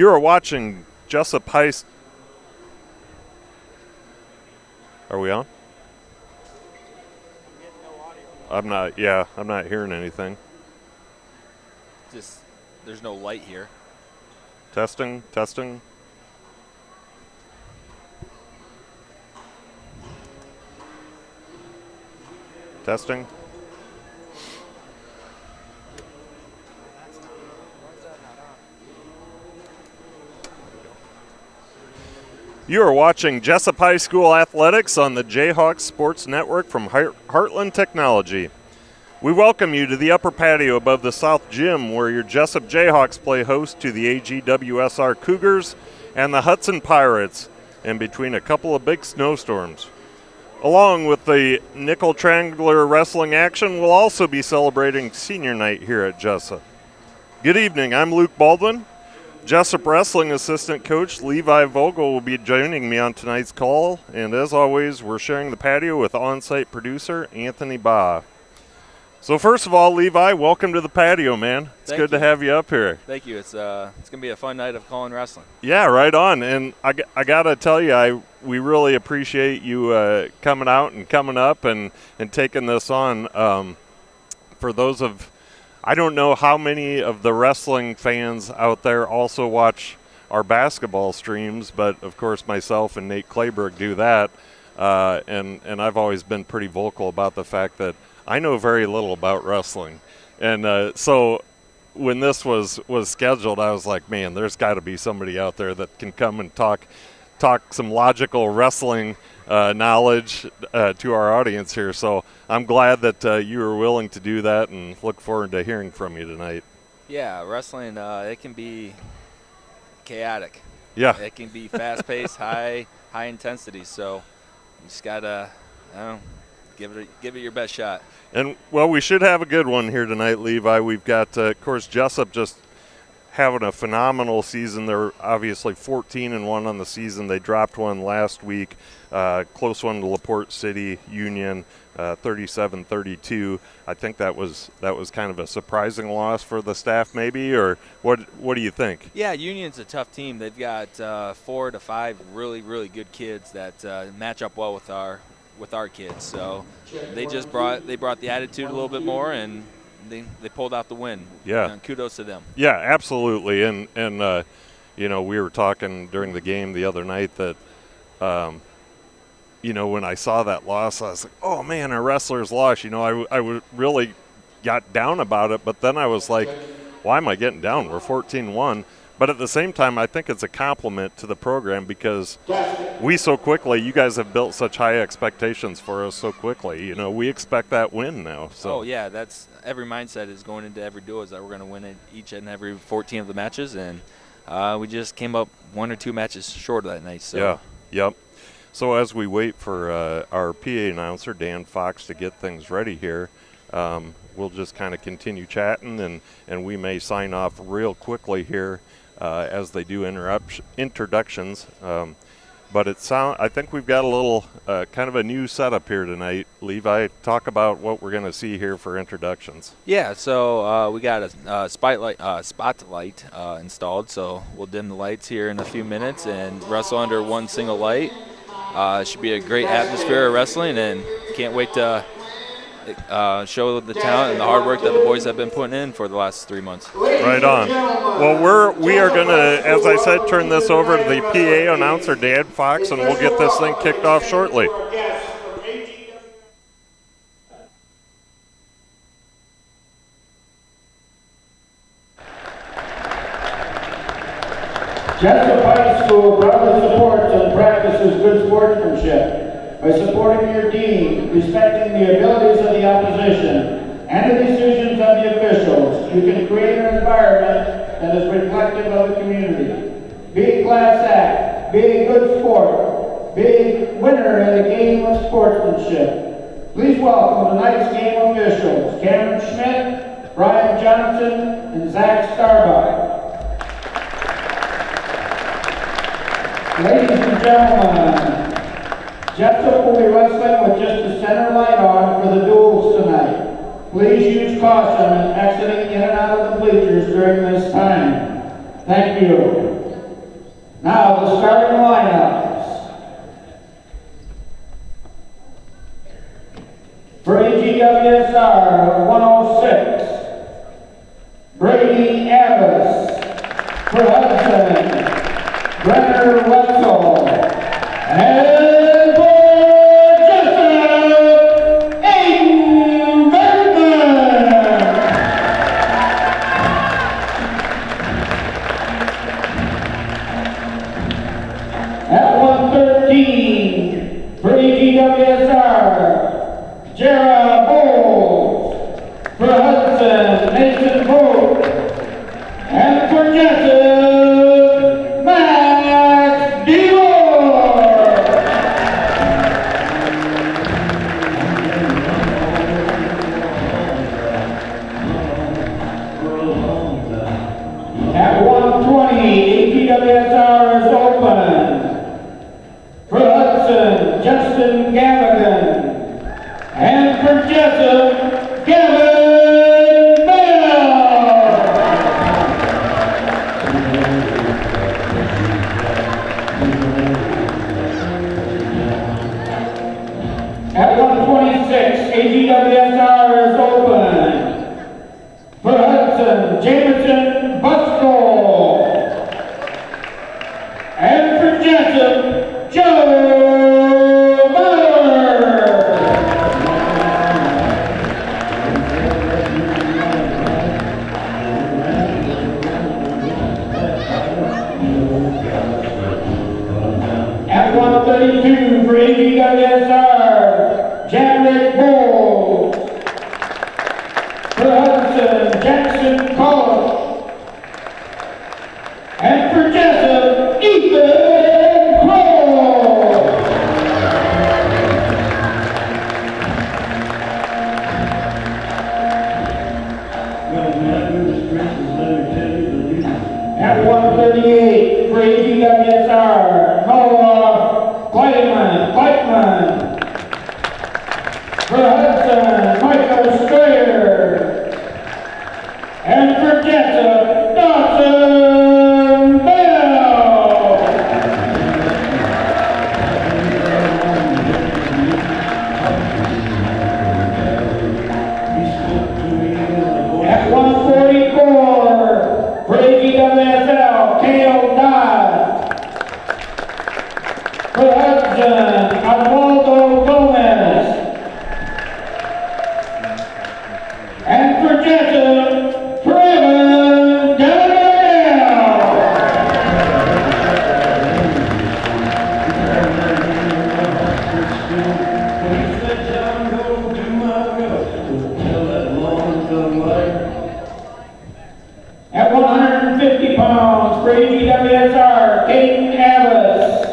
You are watching Jesup High. Are we on? I'm not hearing anything. There's no light here. Testing. You are watching Jesup High School Athletics on the Jayhawks Sports Network from Heartland Technology. We welcome you to the upper patio above the South Gym, where your Jesup Jayhawks play host to the AGWSR Cougars and the Hudson Pirates, in between a couple of big snowstorms. Along with the nickel triangular wrestling action, we'll also be celebrating senior night here at Jesup. Good evening, I'm Luke Baldwin. Jesup Wrestling Assistant Coach Levi Vogel will be joining me on tonight's call, and as always, we're sharing the patio with on-site producer Anthony Baugh. So first of all, Levi, welcome to the patio, man. It's good to have you up here. Thank you. It's going to be a fun night of calling wrestling. Yeah, right on. And I got to tell you, we really appreciate you coming out and coming up and taking this on. For those of, I don't know how many of the wrestling fans out there also watch our basketball streams, but of course myself and Nate Clayberg do that. And I've always been pretty vocal about the fact that I know very little about wrestling. And so when this was scheduled, I was like, man, there's got to be somebody out there that can come and talk some logical wrestling knowledge to our audience here. So I'm glad that you were willing to do that, and look forward to hearing from you tonight. Yeah, wrestling, it can be chaotic. Yeah. It can be fast-paced, high intensity. So you just got to, give it your best shot. And, well, we should have a good one here tonight, Levi. We've got, of course, Jesup just having a phenomenal season. They're obviously 14-1 on the season. They dropped one last week, close one to LaPorte City Union, 37-32. I think that was kind of a surprising loss for the staff, maybe, or what do you think? Yeah, Union's a tough team. They've got 4 to 5 really, really good kids that match up well with our kids. So they brought the attitude a little bit more, and they pulled out the win. Yeah. And kudos to them. Yeah, absolutely. And we were talking during the game the other night that, when I saw that loss, I was like, oh, man, our wrestlers lost. I really got down about it, but then I was like, why am I getting down? We're 14-1. But at the same time, I think it's a compliment to the program because you guys have built such high expectations for us so quickly. We expect that win now. So. Oh, yeah, that's every mindset is going into every duel is that we're going to win each and every 14 of the matches, and we just came up 1 or 2 matches short of that night. So. Yeah, yep. So as we wait for our PA announcer, Dan Fox, to get things ready here, we'll just kind of continue chatting, and we may sign off real quickly here. As they do introductions, but I think we've got a little kind of a new setup here tonight. Levi, talk about what we're going to see here for introductions. Yeah, so we got a spotlight installed, so we'll dim the lights here in a few minutes and wrestle under one single light. It should be a great atmosphere of wrestling, and can't wait to show the talent and the hard work that the boys have been putting in for the last 3 months. Right on. Well, we are going to, as I said, turn this over to the PA announcer, Dan Fox, and we'll get this thing kicked off shortly. Jesup High School proudly supports and practices good sportsmanship by supporting your team, respecting the abilities of the opposition, and the decisions of the officials. You can create an environment that is reflective of the community. Be a class act, be a good sport, be a winner in a game of sportsmanship. Please welcome tonight's game officials, Cameron Schmidt, Brian Johnson, and Zach Starbuck. Ladies and gentlemen, Jessup will be wrestling with just the center light on for the duels tonight. Please use caution in exiting in and out of the bleachers during this time. Thank you. starting lineups. For AGWSR 106, Brady Abbas. For Hudson, Brenner Wetzel. And for Jesup, Aiden Bergman. At 113, for AGWSR, Jara Bowles. For Hudson, Mason Vogt. And for Jessup, Max DeVore. At 120, AGWSR is open. For Hudson, Justin Gavigan. And for Jesup, Gavin Bell. At 126, AGWSR is open. For Hudson, Jameson Buskell. And for Jesup, Joe Miller. At 132 for AGWSR, Jared Bowles. For Hudson, Jackson College. And for Jesup, Ethan Crow. At 138 for AGWSR, Noah Kleitman. For Hudson, Michael Strayer. And for Jesup, Dawson Bell. At 144 for AGWSL, Kale Dodd. For Hudson, Oswaldo Gomez. And for Jessup, Trevor Delgado. At 150 pounds for AGWSR, Caden Abbas.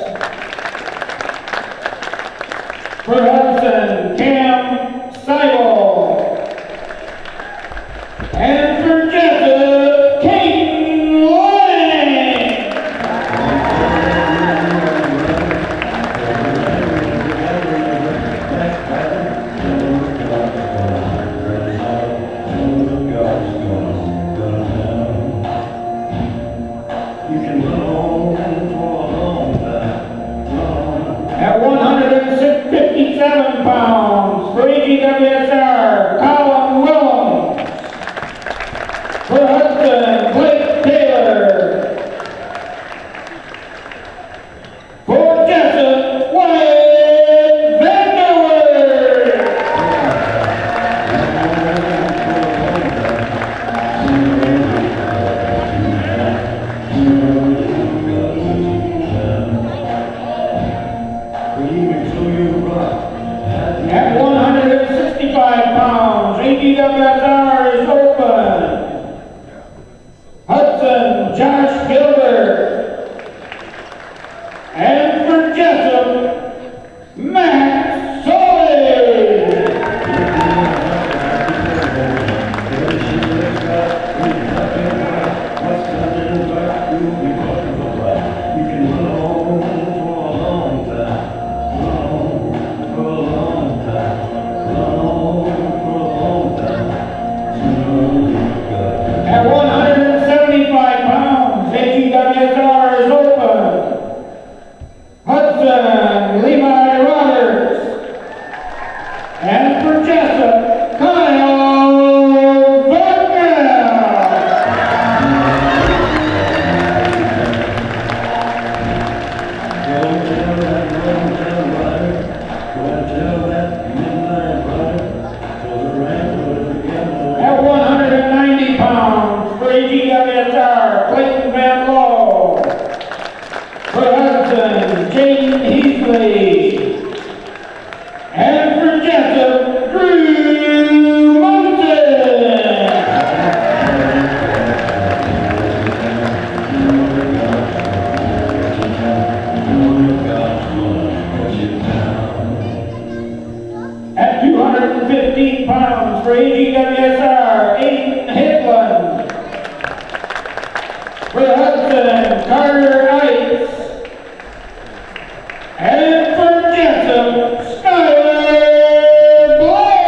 For Hudson, Cam Seibel. And for Jesup, Caden Lang. At 157 pounds for AGWSR, Colin Willems. For Hudson, Blake Taylor. For Jesup, Wyatt Vanderwood. At 165 pounds, AGWSR is open. Hudson, Josh Gilbert. And for Jesup, Matt Sully. 215 pounds for AGWSR, Aiden Hidland. For Hudson, Carter Ice. And for Jesup, Skyler Blade.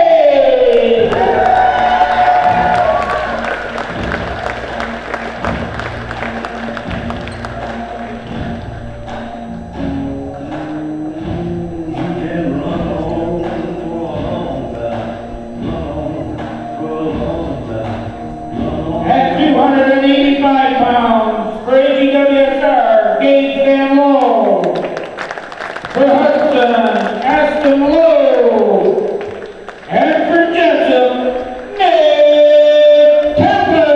At 285 pounds for AGWSR, Gage Van Lowe. For Hudson, Aston Lowe. And for Jesup, Nick Temple.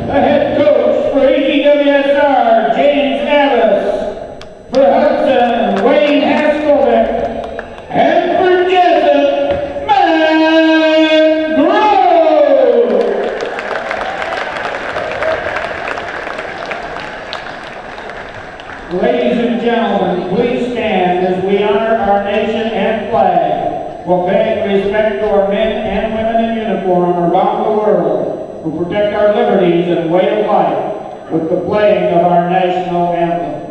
The head coach for AGWSR, James Ellis. For Hudson, Wayne Haskovic. And for Jesup, Matt Grove. Ladies and gentlemen, please stand as we honor our nation and flag while paying respect to our men and women in uniform around the world who protect our liberties and way of life with the playing of our national anthem.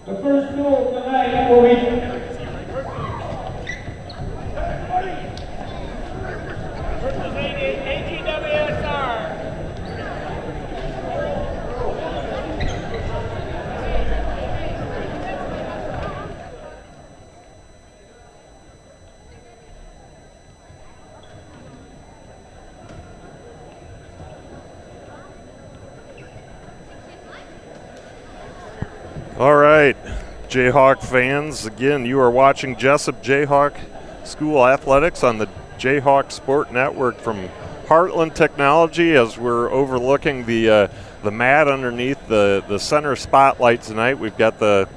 The first goal tonight will be AGWSR. All right, Jayhawk fans, again, you are watching Jesup Jayhawk School Athletics on the Jayhawk Sport Network from Heartland Technology as we're overlooking the mat underneath the center spotlight tonight. We've got the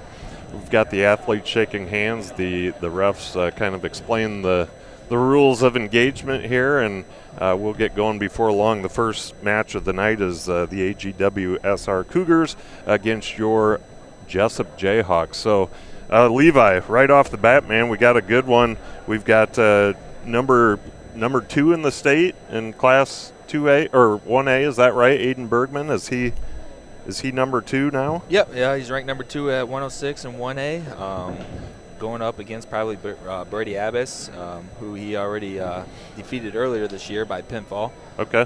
athletes shaking hands. The refs kind of explain the rules of engagement here, and we'll get going before long. The first match of the night is the AGWSR Cougars against your Jesup Jayhawks. So, Levi, right off the bat, man, we got a good one. We've got number 2 in the state in Class 2A or 1A. Is that right? Aiden Bergman, is he number 2 now? Yep, yeah, he's ranked number 2 at 106 in 1A. Going up against probably Brady Abbas, who he already defeated earlier this year by pinfall. Okay.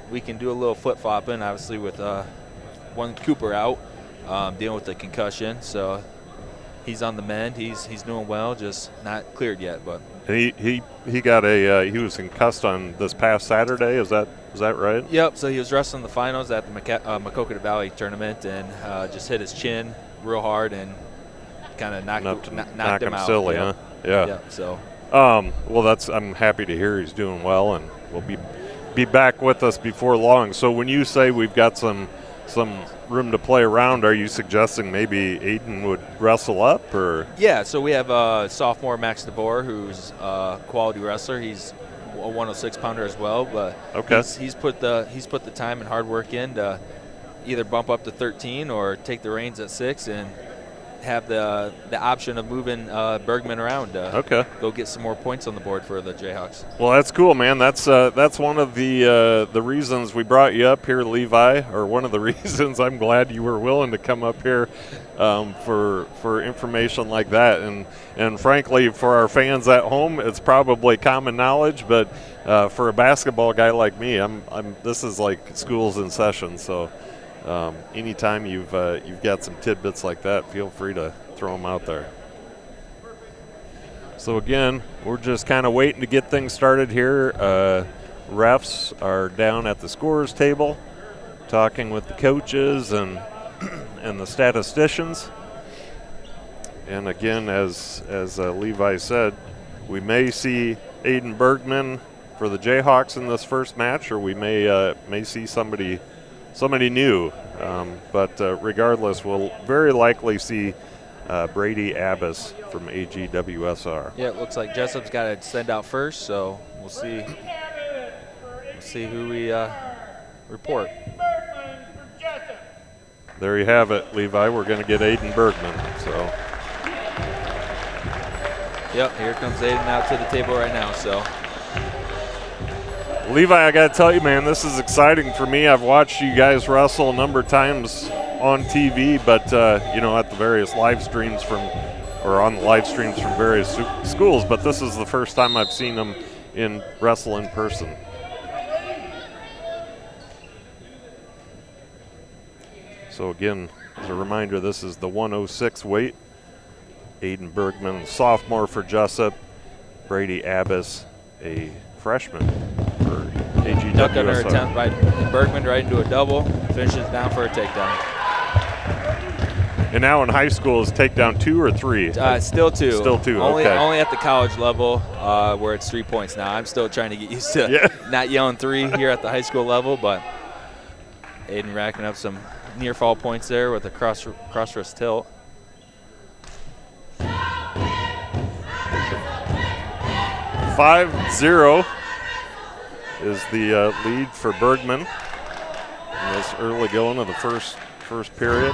We can do a little flip-flopping, obviously, with one Cooper out, dealing with the concussion. So he's on the mend. He's doing well, just not cleared yet. But he got he was concussed on this past Saturday. Is that right? Yep. So he was wrestling the finals at the Maquoketa Valley tournament and just hit his chin real hard and kind of knocked him out. Silly, huh? Yeah. Yep, so. Well, I'm happy to hear he's doing well, and will be back with us before long. So when you say we've got some some room to play around, are you suggesting maybe Aiden would wrestle up, or? Yeah, so we have sophomore Max DeBoer, who's a quality wrestler. He's a 106-pounder as well, but okay. he's put the time and hard work in to either bump up to 13 or take the reins at 6 and have the option of moving Bergman around to go get some more points on the board for the Jayhawks. Well, that's cool, man. That's one of the reasons we brought you up here, Levi, or one of the reasons I'm glad you were willing to come up here for information like that. And frankly, for our fans at home, it's probably common knowledge, but for a basketball guy like me, this is like school's in session, so. Anytime you've got some tidbits like that, feel free to throw them out there. So again, we're just kind of waiting to get things started here. Refs are down at the scorers table, talking with the coaches and and the statisticians. And again, as Levi said, we may see Aiden Bergman for the Jayhawks in this first match, or we may see somebody new, but regardless, we'll very likely see Brady Abbas from AGWSR. Yeah, it looks like Jessup's got to send out first, so we'll see. We'll see who we report. There you have it, Levi. We're going to get Aiden Bergman. So. Yep, here comes Aiden out to the table right now. So. Levi, I got to tell you, man, this is exciting for me. I've watched you guys wrestle a number of times on TV, but, at the various live streams on the live streams from various schools, but this is the first time I've seen them wrestle in person. So again, as a reminder, this is the 106 weight. Aiden Bergman, sophomore for Jesup. Brady Abbas, a freshman for AGWSR. Duck under attempt by Bergman right into a double, finishes down for a takedown. And now in high school, is takedown 2 or 3? Still 2. Still 2, only, okay. Only at the college level where it's 3 points now. I'm still trying to get used to not yelling 3 here at the high school level, but Aiden racking up some near fall points there with a cross wrist tilt. 5-0 is the lead for Bergman in this early going of the first period.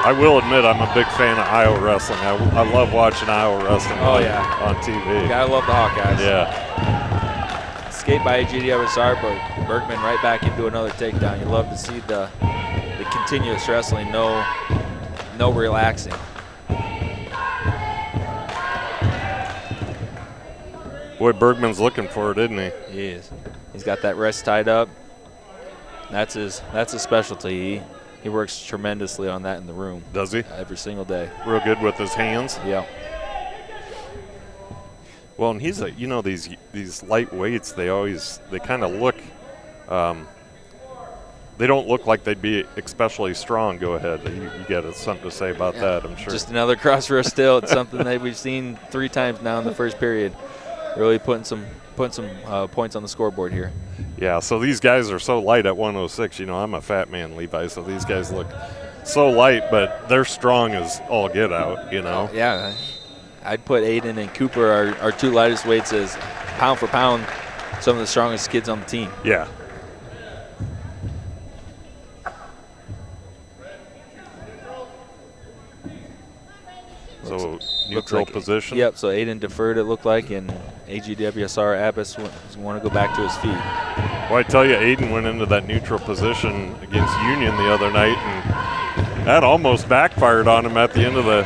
I will admit I'm a big fan of Iowa wrestling. I love watching Iowa wrestling on TV. You gotta love the Hawkeyes. Yeah. Escape by AGWSR, but Bergman right back into another takedown. You love to see the continuous wrestling, no relaxing. Boy, Bergman's looking for it, isn't he? He is. He's got that wrist tied up. That's his specialty. He works tremendously on that in the room. Does he? Every single day. Real good with his hands? Yeah. Well, and he's these light weights, they kind of look, they don't look like they'd be especially strong. Go ahead. You got something to say about that, I'm sure. Just another cross wrist tilt. It's something that we've seen 3 times now in the first period. Really putting some points on the scoreboard here. Yeah, so these guys are so light at 106. I'm a fat man, Levi, so these guys look so light, but they're strong as all get out, Yeah, I'd put Aiden and Cooper, our 2 lightest weights, as pound for pound some of the strongest kids on the team. Yeah. So neutral position. Yep, so Aiden deferred, it looked like, and AGWSR Abbas want to go back to his feet. Well, I tell you, Aiden went into that neutral position against Union the other night, and that almost backfired on him at the end of the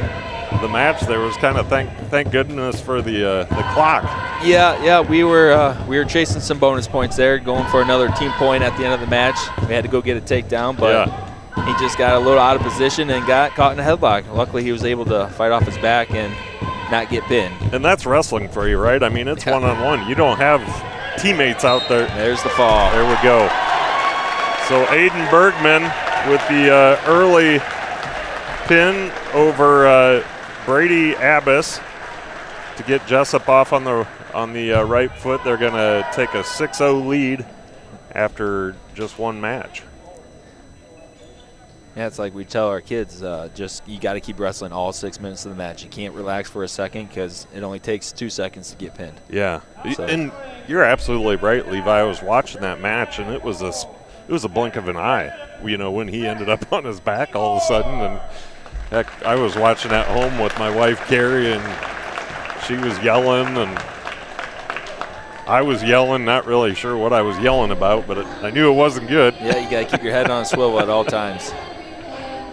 match. There was kind of thank goodness for the clock. Yeah, we were chasing some bonus points there, going for another team point at the end of the match. We had to go get a takedown, but he just got a little out of position and got caught in a headlock. Luckily, he was able to fight off his back and not get pinned. And that's wrestling for you, right? I mean, it's one-on-one. You don't have teammates out there. There's the fall. There we go. So Aiden Bergman with the early pin over Brady Abbas. to get Jesup off on the right foot. They're going to take a 6-0 lead after just one match. Yeah, it's like we tell our kids, you got to keep wrestling all 6 minutes of the match. You can't relax for a second because it only takes 2 seconds to get pinned. Yeah, so. And you're absolutely right, Levi. I was watching that match, and it was a blink of an eye. When he ended up on his back all of a sudden, and heck, I was watching at home with my wife Carrie, and she was yelling, and I was yelling, not really sure what I was yelling about, but I knew it wasn't good. Yeah, you got to keep your head on a swivel at all times.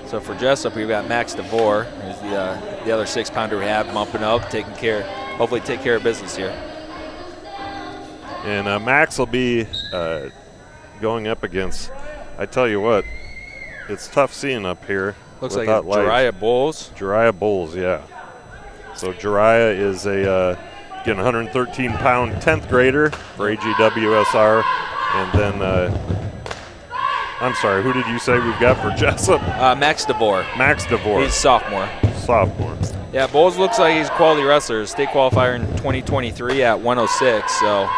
So for Jesup, we've got Max DeVore, who's the other 6-pounder we have, bumping up, hopefully take care of business here. And Max will be going up against, I tell you what, it's tough seeing up here. Looks like it's Jariah Bowles. Jariah Bowles, yeah. So Jariah is a 113-pound 10th grader for AGWSR, and then I'm sorry, who did you say we've got for Jesup? Max DeVore. Max DeVore. He's sophomore. Yeah, Bowles looks like he's a quality wrestler. State qualifier in 2023 at 106, so.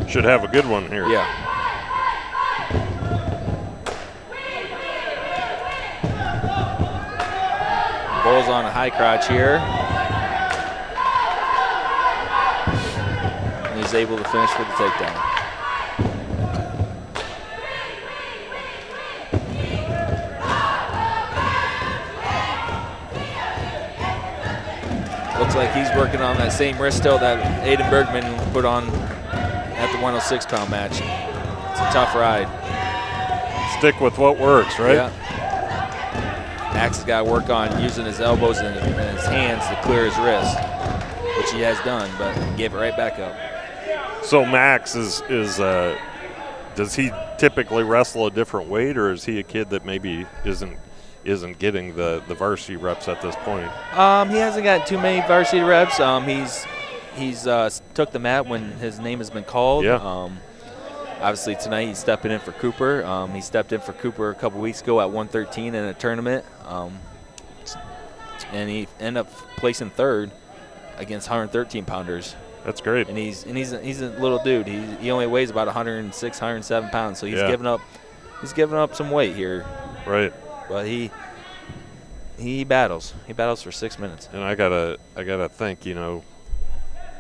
Should have a good one here. Yeah. Bowles on a high crotch here. And he's able to finish with the takedown. Looks like he's working on that same wrist tilt that Aiden Bergman put on at the 106-pound match. It's a tough ride. Stick with what works, right? Yeah. Max has got to work on using his elbows and his hands to clear his wrist, which he has done, but gave it right back up. So Max is does he typically wrestle a different weight, or is he a kid that maybe isn't getting the varsity reps at this point? He hasn't got too many varsity reps. He's took the mat when his name has been called. Yeah. Obviously tonight he's stepping in for Cooper. He stepped in for Cooper a couple weeks ago at 113 in a tournament, and he ended up placing 3rd against 113-pounders. That's great. And he's a little dude. He only weighs about 106, 107 pounds, so he's giving up some weight here. Right. But he battles. He battles for 6 minutes. And I gotta think,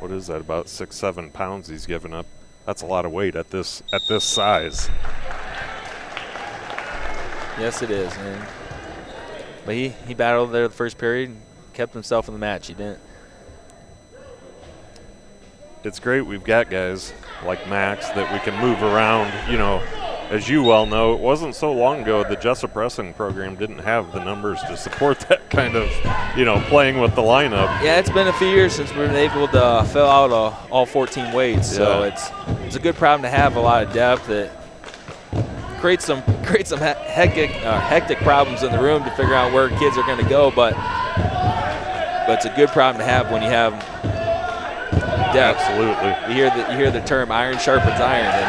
what is that, about 6-7 pounds he's given up? That's a lot of weight at this size. Yes, it is. But he battled there the first period, kept himself in the match. He didn't. It's great we've got guys like Max that we can move around. As you well know, it wasn't so long ago the Jesup wrestling program didn't have the numbers to support that kind of, playing with the lineup. Yeah, it's been a few years since we've been able to fill out all 14 weights, so it's a good problem to have, a lot of depth. That creates some hectic problems in the room to figure out where kids are going to go, but it's a good problem to have when you have depth. Absolutely. You hear the term iron sharpens iron, and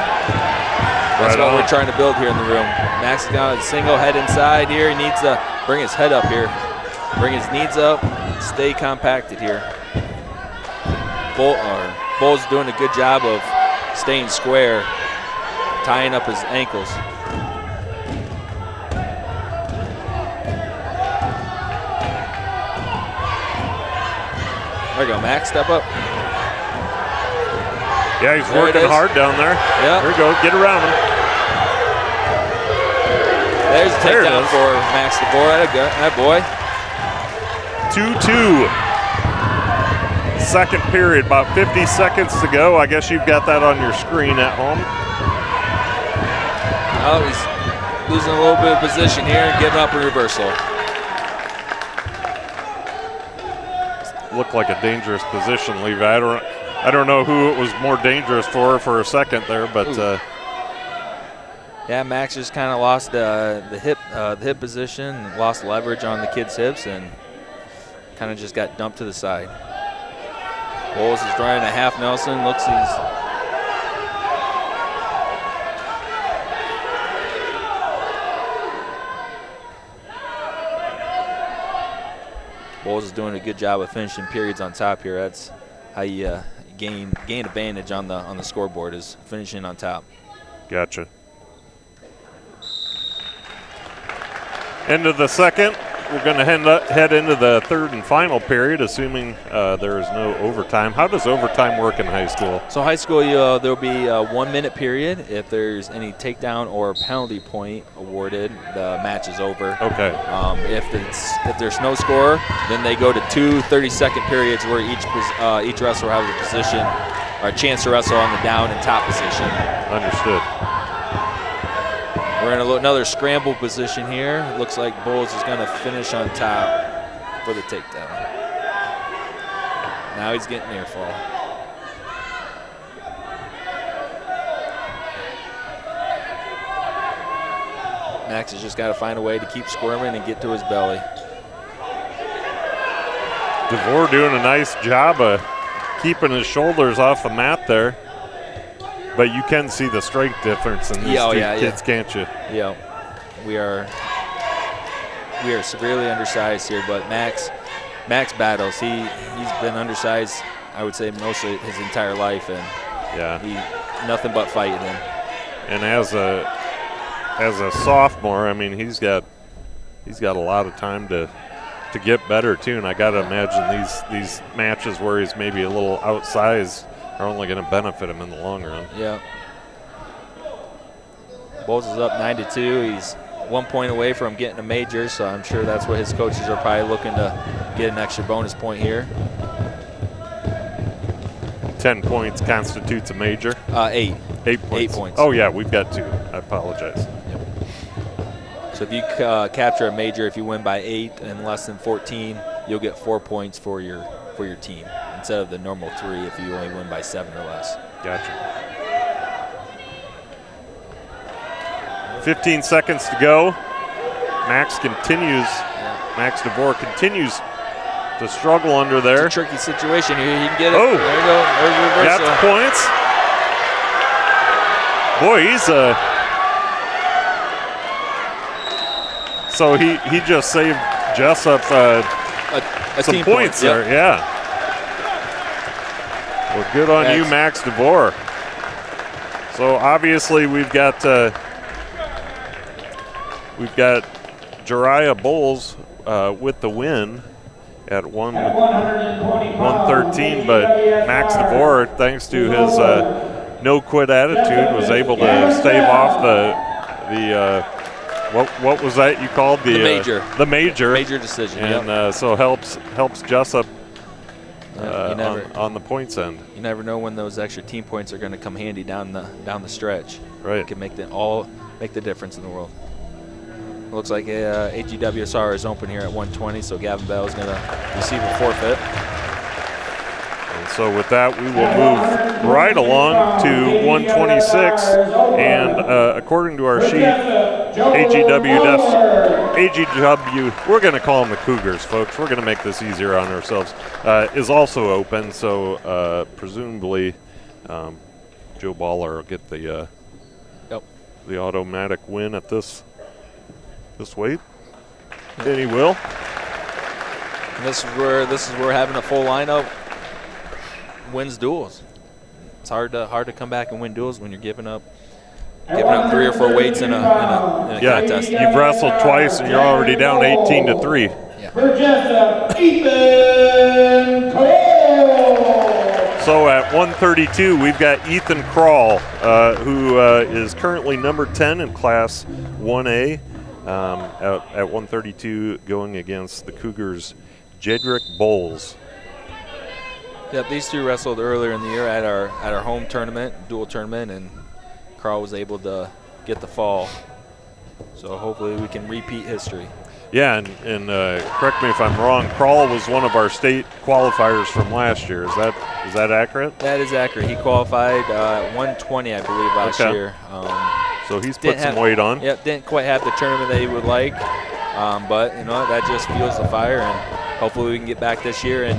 that's what we're trying to build here in the room. Max has got a single head inside here. He needs to bring his head up here, bring his knees up, stay compacted here. Bowles doing a good job of staying square, tying up his ankles. There you go, Max, step up. Yeah, he's working hard down there. Yeah. There you go, get around him. There's a takedown for Max DeVore. That boy. 2-2. Second period, about 50 seconds to go. I guess you've got that on your screen at home. Oh, he's losing a little bit of position here and giving up a reversal. Looked like a dangerous position, Levi. I don't know who it was more dangerous for a second there, but yeah, Max just kind of lost the hip position, lost leverage on the kid's hips, and kind of just got dumped to the side. Bowles is running a half Nelson. Looks Bowles is doing a good job of finishing periods on top here. That's how you gain advantage on the scoreboard, is finishing on top. Gotcha. End of the second. We're going to head into the third and final period, assuming there is no overtime. How does overtime work in high school? So high school, there'll be a 1 minute period. If there's any takedown or penalty point awarded, the match is over. Okay. If there's no score, then they go to 2 30-second periods where each wrestler has a position or a chance to wrestle on the down and top position. Understood. We're in another scramble position here. It looks like Bowles is going to finish on top for the takedown. Now he's getting near fall. Max has just got to find a way to keep squirming and get to his belly. DeVore doing a nice job of keeping his shoulders off the mat there. But you can see the strength difference in these kids, can't you? Yeah, we are severely undersized here. But Max battles. He's been undersized, I would say, mostly his entire life, and he nothing but fighting him. And as a sophomore, I mean, he's got a lot of time to get better too. And I got to imagine these matches where he's maybe a little outsized are only going to benefit him in the long run. Yeah. Bowles is up 9-2. He's 1 point away from getting a major, so I'm sure that's what his coaches are probably looking to get an extra bonus point here. 10 points constitutes a major. 8. 8 points. 8 points. Oh yeah, we've got 2. I apologize. Yep. So if you capture a major, if you win by 8 and less than 14, you'll get 4 points for your team, instead of the normal 3 if you only win by 7 or less. Gotcha. 15 seconds to go. Max DeVore continues to struggle under there. It's a tricky situation here. He can get it. Oh. There you go. There's reversal. Got the points. Boy, he's so he just saved Jessup some points there. Yep. Yeah. Well, good on you, Max DeVore. So obviously we've got Jariah Bowles with the win at 113, but Max DeVore, thanks to his no-quit attitude, was able to stave off the what was that you called the major decision, and so helps Jesup on the points end. You never know when those extra team points are going to come handy down the stretch. Right, it can make the difference in the world. It looks like AGWSR is open here at 120, so Gavin Bell is going to receive a forfeit. And so with that, we will move right along to 126. And according to our sheet, AGW, we're going to call them the Cougars, folks. We're going to make this easier on ourselves, is also open. So presumably Joe Baller will get the automatic win at this weight. And he will. And this is where having a full lineup wins duels. It's hard to come back and win duels when you're giving up 3 or 4 weights in a contest. You've wrestled twice and you're already down 18-3. Yeah. For Jessup, Ethan Cole. So at 132, we've got Ethan Krall, who is currently number 10 in Class 1A. At 132, going against the Cougars' Jedrick Bowles. Yep, these two wrestled earlier in the year at our home tournament, dual tournament, and Carl was able to get the fall. So hopefully we can repeat history. Yeah, and correct me if I'm wrong, Krall was one of our state qualifiers from last year. Is that accurate? That is accurate. He qualified at 120, I believe, last year. So he's put some weight on. Yep, didn't quite have the tournament that he would like, but that just fuels the fire, and hopefully we can get back this year and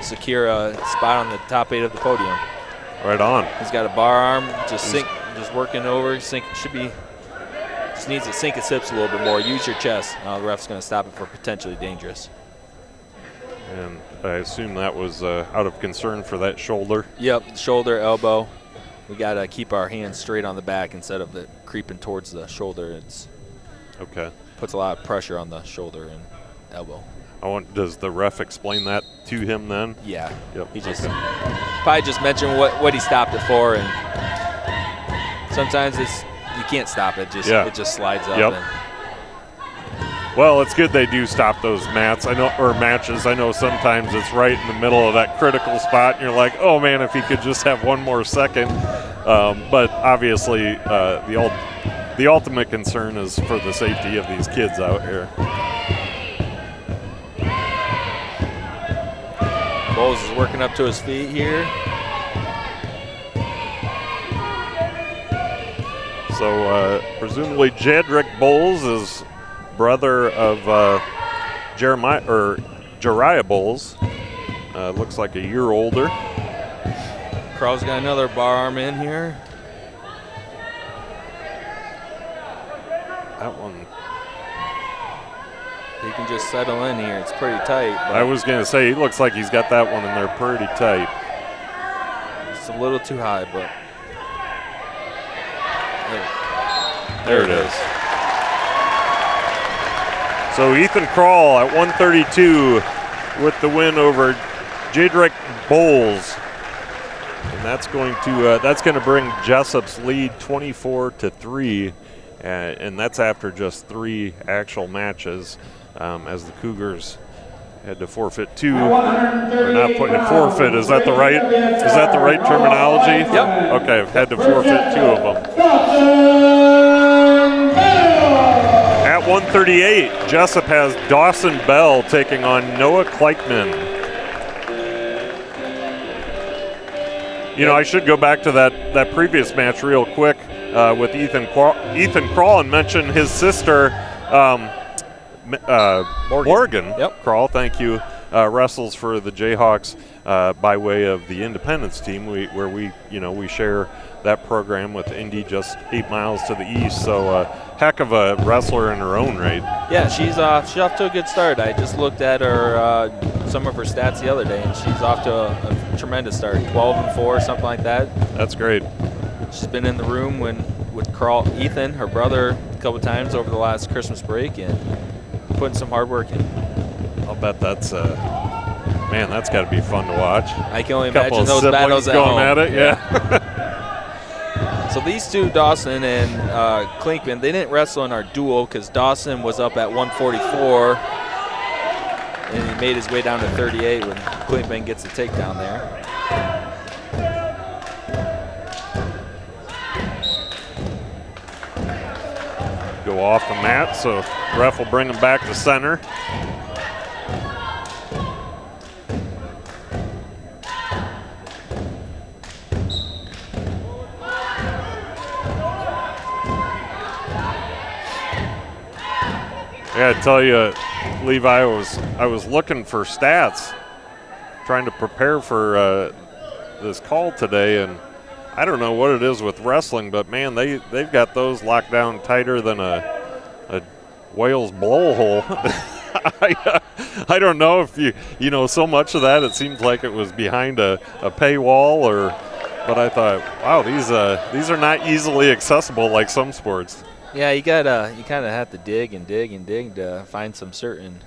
secure a spot on the top 8 of the podium. Right on. He's got a bar arm, just working over. Just needs to sink his hips a little bit more. Use your chest. The ref's going to stop it for potentially dangerous. And I assume that was out of concern for that shoulder. Yep, shoulder, elbow. We got to keep our hands straight on the back instead of it creeping towards the shoulder. It's okay. Puts a lot of pressure on the shoulder and elbow. Does the ref explain that to him then? Yeah. Yep. He just probably just mentioned what he stopped it for, and sometimes you can't stop it. It just slides up. Yep. Well, it's good they do stop those matches. I know sometimes it's right in the middle of that critical spot, and you're like, oh man, if he could just have one more second. But obviously, the ultimate concern is for the safety of these kids out here. Bowles is working up to his feet here. So presumably Jedrick Bowles is brother of Jariah Bowles. Looks like a year older. Carl's got another bar arm in here. That one. He can just settle in here. It's pretty tight. I was going to say, he looks like he's got that one in there pretty tight. It's a little too high, but there it is. So Ethan Krall at 132 with the win over Jedrick Bowles. And that's going to bring Jessup's lead 24-3. And that's after just 3 actual matches, as the Cougars had to forfeit 2. Or not forfeit. Is that the right terminology? Yep. Okay, had to forfeit 2 of them. At 138, Jesup has Dawson Bell taking on Noah Kleichman. I should go back to that previous match real quick. With Ethan Krall, and mention his sister, Morgan Yep. Krall, thank you, wrestles for the Jayhawks by way of the Independence team, where we share that program with Indy just 8 miles to the east. So heck of a wrestler in her own right. Yeah, she's off to a good start. I just looked at her some of her stats the other day, and she's off to a tremendous start, 12-4, something like that. That's great. She's been in the room with Ethan, her brother, a couple times over the last Christmas break, and putting some hard work in. I'll bet that's that's got to be fun to watch. I can only Couple imagine those of battles siblings at going home. at it, yeah. So these two, Dawson and Klinkman, they didn't wrestle in our duel because Dawson was up at 144, and he made his way down to 38 when Klinkman gets the takedown there. Go off the mat, so ref will bring him back to center. I gotta tell you, Levi, I was looking for stats, trying to prepare for this call today, and I don't know what it is with wrestling, but man, they've got those locked down tighter than a whale's blowhole. I don't know if you know so much of that. It seems like it was behind a paywall, but I thought, wow, these are not easily accessible like some sports. Yeah, you kind of have to dig and dig and dig to find some certain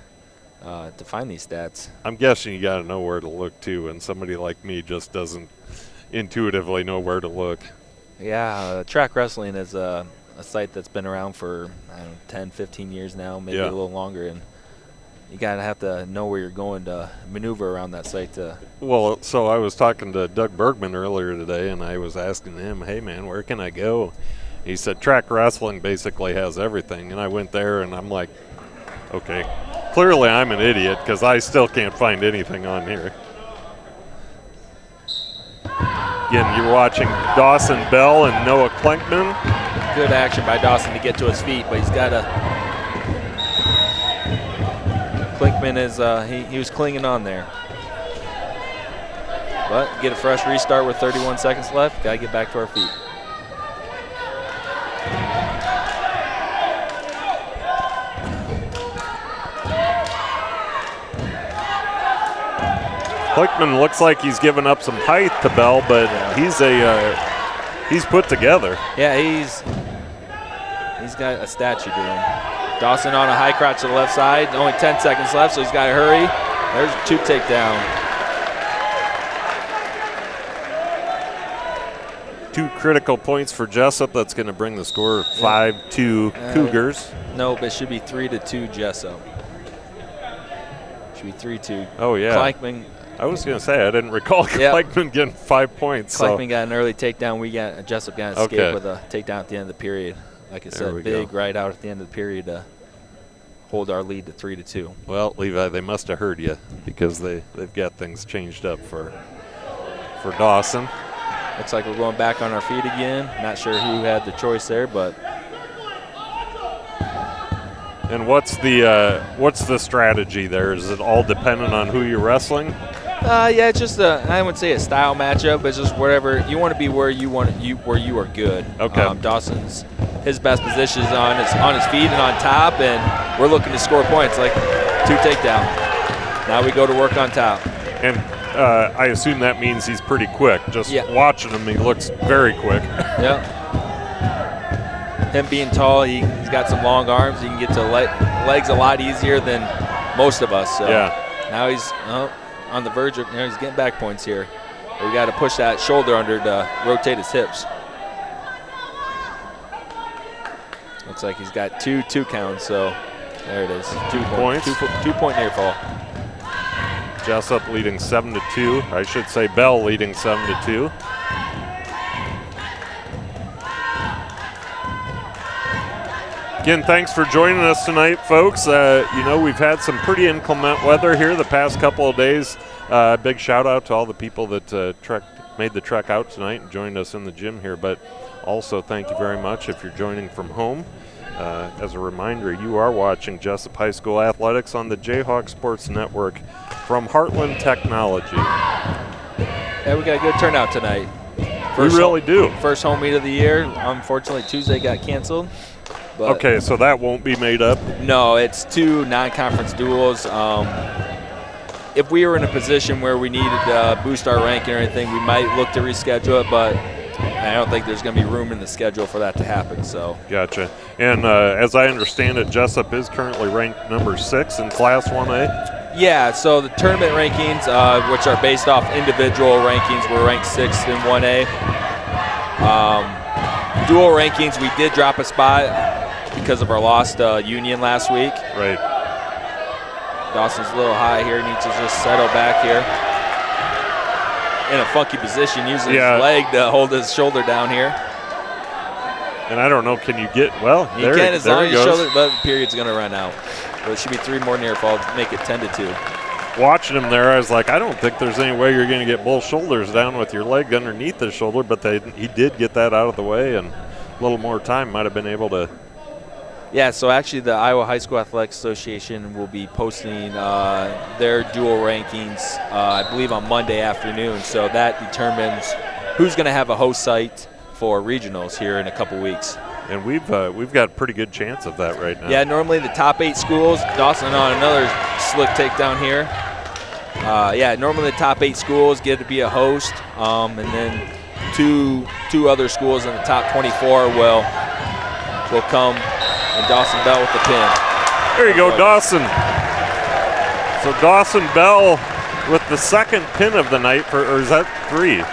to find these stats. I'm guessing you got to know where to look too, and somebody like me just doesn't intuitively know where to look. Yeah, track wrestling is a site that's been around for 10, 15 years now, maybe a little longer, and you gotta have to know where you're going to maneuver around that site. Well, so I was talking to Doug Bergman earlier today, and I was asking him, "Hey man, where can I go?" He said track wrestling basically has everything, and I went there, and I'm like, okay, clearly I'm an idiot because I still can't find anything on here. Again, you're watching Dawson Bell and Noah Klinkman. Good action by Dawson to get to his feet, but he's got to. Klinkman is he was clinging on there, but get a fresh restart with 31 seconds left. Got to get back to our feet. Klickman looks like he's given up some height to Bell, but he's put together. Yeah, he's got a statue to him. Dawson on a high crotch to the left side. Only 10 seconds left, so he's got to hurry. There's 2 takedown. 2 critical points for Jesup. That's going to bring the score 5-2 Cougars. No, but it should be 3-2 Jesup. Should be 3-2. Oh, yeah. Klickman. I was going to say, I didn't recall Klickman getting 5 points. Klickman got an early takedown. Jesup got an escape with a takedown at the end of the period. Like I said, big right out at the end of the period to hold our lead to 3-2. Well, Levi, they must have heard you because they've got things changed up for Dawson. Looks like we're going back on our feet again. Not sure who had the choice there, but. And what's the strategy there? Is it all dependent on who you're wrestling? Yeah, it's just I wouldn't say a style matchup. It's just whatever you want to be where you are good. Okay. Dawson's his best position is on his feet and on top, and we're looking to score points like 2 takedown. Now we go to work on top. And I assume that means he's pretty quick. Just watching him, he looks very quick. Yeah. Him being tall, he's got some long arms. He can get to legs a lot easier than most of us. So now he's on the verge of, he's getting back points here. But we got to push that shoulder under to rotate his hips. Looks like he's got 2 counts. So there it is. 2 points. 2 point near fall. Jesup leading 7-2. I should say Bell leading 7-2. Again, thanks for joining us tonight, folks. We've had some pretty inclement weather here the past couple of days. Big shout out to all the people that made the trek out tonight and joined us in the gym here. But also thank you very much if you're joining from home. As a reminder, you are watching Jesup High School Athletics on the Jayhawk Sports Network from Heartland Technology. Yeah, we got a good turnout tonight. We really do. First home meet of the year. Unfortunately, Tuesday got canceled. But okay, so that won't be made up? No, it's 2 non-conference duels. If we were in a position where we needed to boost our ranking or anything, we might look to reschedule it, but I don't think there's going to be room in the schedule for that to happen. So. Gotcha. And as I understand it, Jesup is currently ranked number 6 in Class 1A? Yeah, so the tournament rankings, which are based off individual rankings, we're ranked 6th in 1A. Dual rankings, we did drop a spot because of our loss to Union last week. Right. Dawson's a little high here, needs to just settle back here. In a funky position, using his leg to hold his shoulder down here. And I don't know, can you get, well, you there, can as there long he as your goes. shoulder, but the period's going to run out. But it should be 3 more near fall to make it 10-2. Watching him there, I was like, I don't think there's any way you're going to get both shoulders down with your leg underneath the shoulder, but he did get that out of the way, and a little more time might have been able to. Yeah, so actually the Iowa High School Athletics Association will be posting their dual rankings, I believe, on Monday afternoon. So that determines who's going to have a host site for regionals here in a couple weeks. And we've got a pretty good chance of that right now. Yeah, normally the top 8 schools, Dawson on another slick takedown here. Normally the top 8 schools get to be a host, and then two other schools in the top 24 will come. And Dawson Bell with the pin. There you go, Dawson. So Dawson Bell with the 2nd pin of the night or is that 3?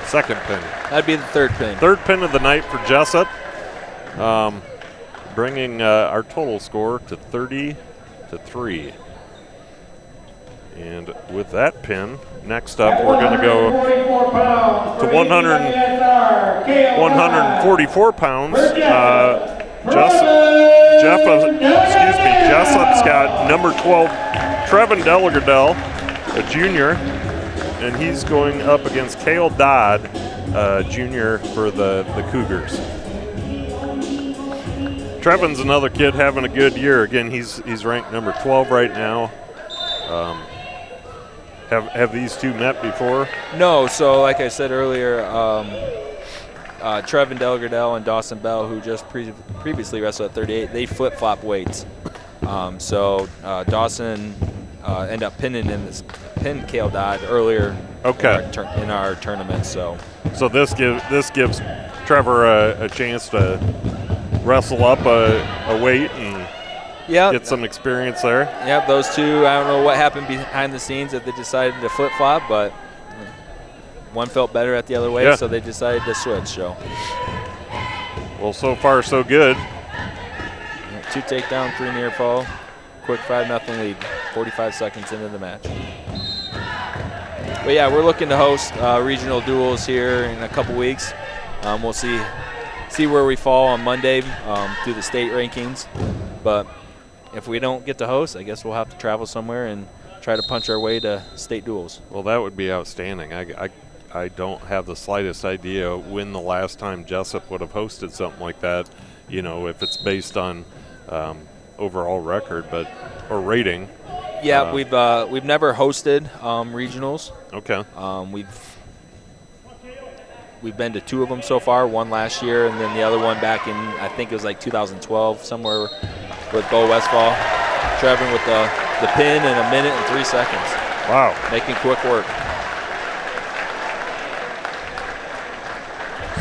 2nd pin. That'd be the 3rd pin. 3rd pin of the night for Jesup. Bringing our total score to 30-3. And with that pin, next up we're going to go to 144 pounds. Jessup's got number 12, Trevin Delgardell, a junior, and he's going up against Cale Dodd, junior, for the Cougars. Trevin's another kid having a good year. Again, he's ranked number 12 right now. Have these two met before? No, so like I said earlier, Trevin Delgardell and Dawson Bell, who just previously wrestled at 38, they flip-flop weights. So Dawson ended up pinning him pinned Cale Dodd earlier in our tournament. So this gives Trevor a chance to wrestle up a weight and get some experience there. Yep, those two, I don't know what happened behind the scenes that they decided to flip-flop, but one felt better at the other way, so they decided to switch. So, well, so far so good. 2 takedown, 3 near fall, quick 5-0 lead, 45 seconds into the match. But yeah, we're looking to host regional duels here in a couple weeks. We'll see where we fall on Monday through the state rankings. But if we don't get to host, I guess we'll have to travel somewhere and try to punch our way to state duels. Well, that would be outstanding. I don't have the slightest idea when the last time Jesup would have hosted something like that, if it's based on overall record or rating. Yeah, we've never hosted regionals. Okay. We've been to 2 of them so far, one last year and then the other one back in, I think it was like 2012, somewhere with Bo Westfall. Trevor with the pin in 1 minute and 3 seconds. Wow. Making quick work.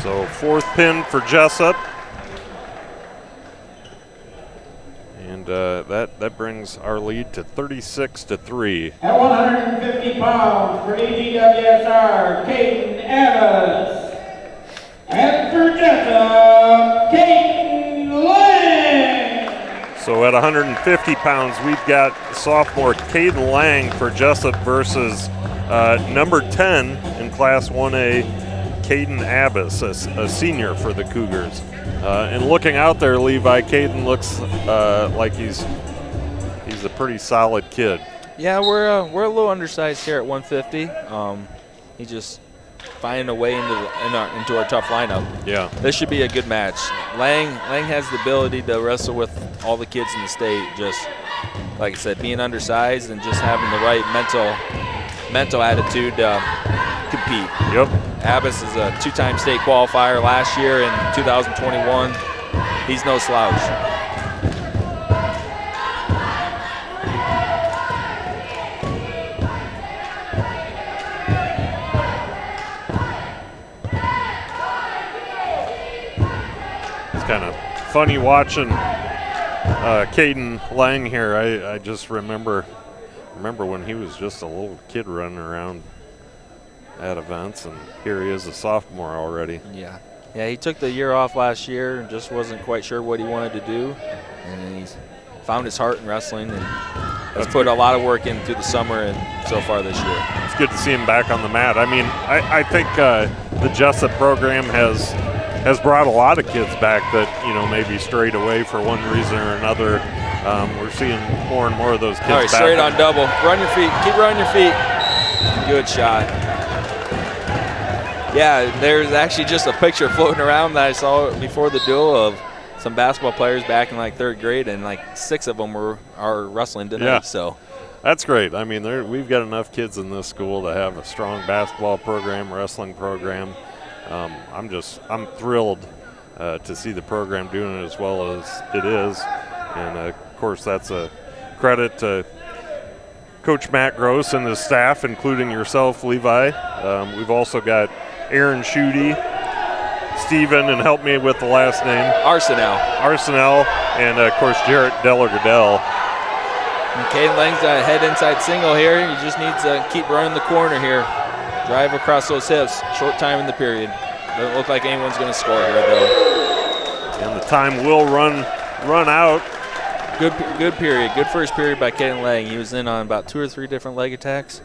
So 4th pin for Jesup. And that brings our lead to 36-3. At 150 pounds for AGWSR, Caden Evans. And for Jesup, Caden Lang. So at 150 pounds, we've got sophomore Caden Lang for Jesup versus number 10 in Class 1A, Caden Abbas, a senior for the Cougars. And looking out there, Levi, Caden looks like he's a pretty solid kid. Yeah, we're a little undersized here at 150. He's just finding a way into our tough lineup. Yeah, this should be a good match. Lang has the ability to wrestle with all the kids in the state. Just like I said, being undersized and just having the right mental attitude to compete. Yep. Abbas is a 2-time state qualifier last year in 2021. He's no slouch. It's kind of funny watching Caden Lang here. I just remember when he was just a little kid running around at events, and here he is, a sophomore already. Yeah, he took the year off last year and just wasn't quite sure what he wanted to do, and then he's found his heart in wrestling and has put a lot of work in through the summer and so far this year. It's good to see him back on the mat. I mean, I think the Jesup program has brought a lot of kids back that maybe strayed away for one reason or another. We're seeing more and more of those kids back. All right, straight on double. Run your feet. Keep running your feet. Good shot. Yeah, there's actually just a picture floating around that I saw before the duel of some basketball players back in like 3rd grade, and like 6 of them are wrestling tonight. Yeah. So that's great. I mean, we've got enough kids in this school to have a strong basketball program, wrestling program. I'm thrilled to see the program doing it as well as it is, and of course that's a credit to Coach Matt Gross and his staff, including yourself, Levi. We've also got Aaron Schutte, Steven, and help me with the last name. Arsenal, and of course Jarrett Delagardell. Caden Lang's a head inside single here. He just needs to keep running the corner here. Drive across those hips. Short time in the period. Doesn't look like anyone's going to score here though. And the time will run out. Good period. Good first period by Caden Lang. He was in on about 2 or 3 different leg attacks.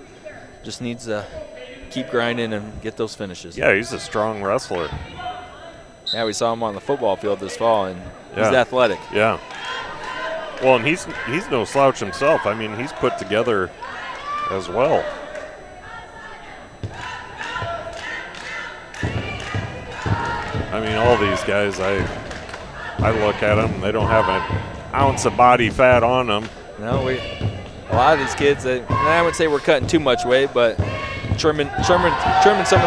Just needs to keep grinding and get those finishes. Yeah, he's a strong wrestler. Yeah, we saw him on the football field this fall, and he's athletic. Yeah. Well, and he's no slouch himself. I mean, he's put together as well. I mean, all these guys, I look at them, they don't have an ounce of body fat on them. No, a lot of these kids, I would say we're cutting too much weight, but trimming some of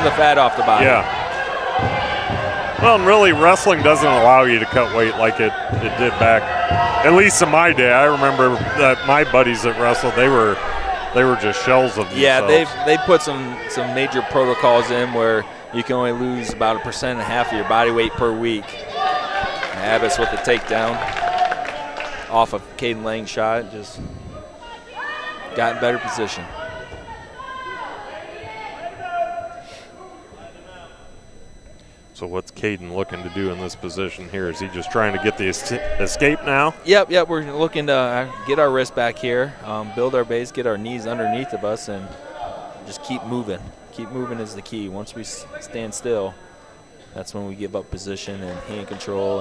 the fat off the body. Yeah. Well, and really, wrestling doesn't allow you to cut weight like it did back, at least in my day. I remember that my buddies that wrestled, they were they were just shells of themselves. Yeah, they've put some major protocols in where you can only lose about 1.5% of your body weight per week. Abbas with the takedown off of Caden Lang's shot, just got in better position. So what's Caden looking to do in this position here? Is he just trying to get the escape now? Yep. We're looking to get our wrist back here, build our base, get our knees underneath of us, and just keep moving. Keep moving is the key. Once we stand still, that's when we give up position and hand control.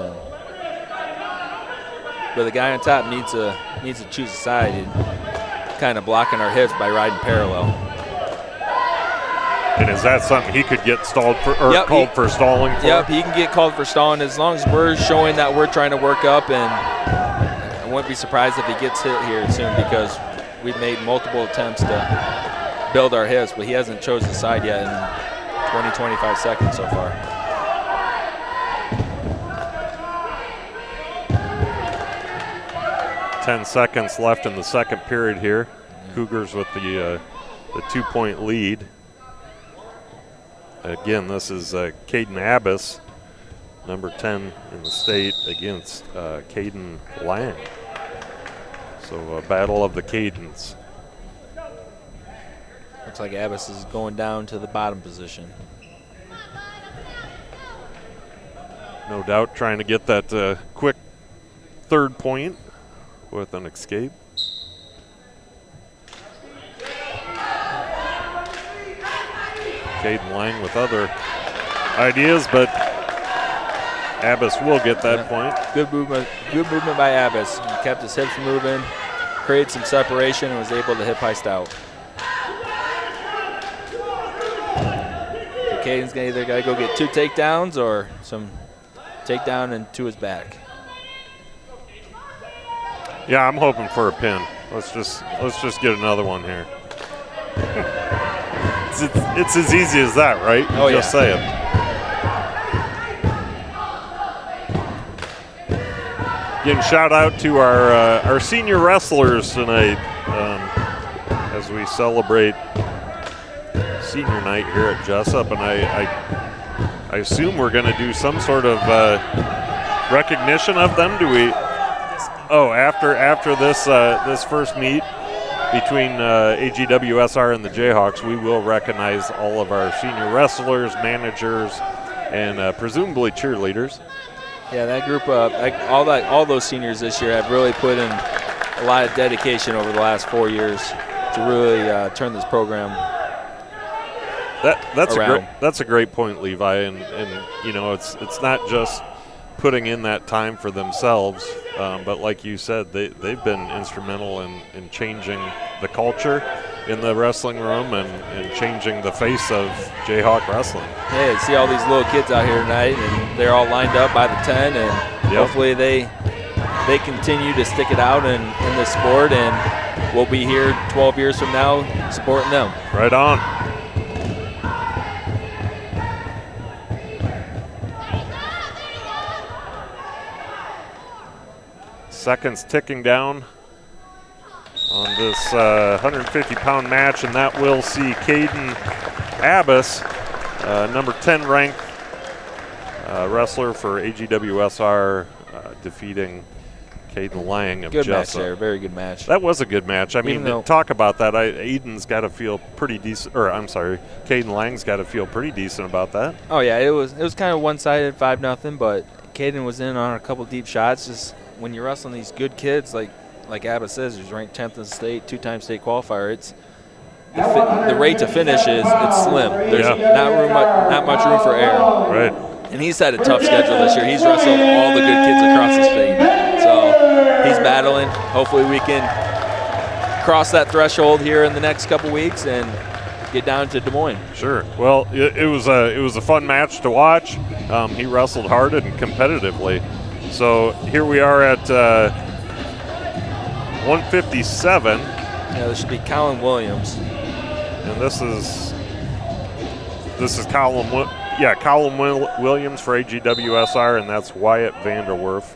But the guy on top needs to choose a side and kind of blocking our hips by riding parallel. And is that something he could get stalled for, or called for stalling for? Yep, he can get called for stalling as long as we're showing that we're trying to work up. And I wouldn't be surprised if he gets hit here soon because we've made multiple attempts to build our hips, but he hasn't chosen the side yet in 20-25 seconds so far. Ten seconds left in the second period here. Cougars with the 2-point lead. Again, this is Caden Abbas, number 10 in the state, against Caden Lang. So a battle of the Cadens. Looks like Abbas is going down to the bottom position. No doubt trying to get that quick third point with an escape. Caden Lang with other ideas, but Abbas will get that point. Good movement by Abbas. He kept his hips moving, created some separation, and was able to hip heist out. So Caden's either got to go get 2 takedowns or some takedown and to his back. Yeah, I'm hoping for a pin. Let's just get another one here. It's as easy as that, right? Oh, just say it. Again, shout out to our senior wrestlers tonight as we celebrate senior night here at Jesup, and I assume we're going to do some sort of recognition of them. Do we? Oh, after this first meet between AGWSR and the Jayhawks, we will recognize all of our senior wrestlers, managers, and presumably cheerleaders. Yeah, that group, all those seniors this year have really put in a lot of dedication over the last 4 years to really turn this program around. That's a great point, Levi, and you know it's not just putting in that time for themselves, but like you said, they've been instrumental in changing the culture in the wrestling room and changing the face of Jayhawk wrestling. Hey, see all these little kids out here tonight, and they're all lined up by the 10, and hopefully they continue to stick it out in this sport, and we'll be here 12 years from now supporting them. Right on. Seconds ticking down on this 150-pound match, and that will see Caden Abbas, number 10 ranked wrestler for AGWSR, defeating Caden Lang of Good Jesup. match there, very good match. That was a good match. I mean, talk about that. Eden's got to feel pretty decent, or I'm sorry, Caden Lang's got to feel pretty decent about that. Oh yeah, it was kind of one-sided, 5-0, but Caden was in on a couple deep shots. Just when you're wrestling these good kids, like Abbas says, who's ranked 10th in the state, 2-time state qualifier, it's the rate to finish it's slim. There's not much room for error. Right. And he's had a tough schedule this year. He's wrestled all the good kids across the state. So he's battling. Hopefully we can cross that threshold here in the next couple weeks and get down to Des Moines. Sure. Well, it was a fun match to watch. He wrestled hard and competitively. So here we are at 157. Yeah, this should be Colin Williams. And this is Colin Williams for AGWSR, and that's Wyatt Vanderwerf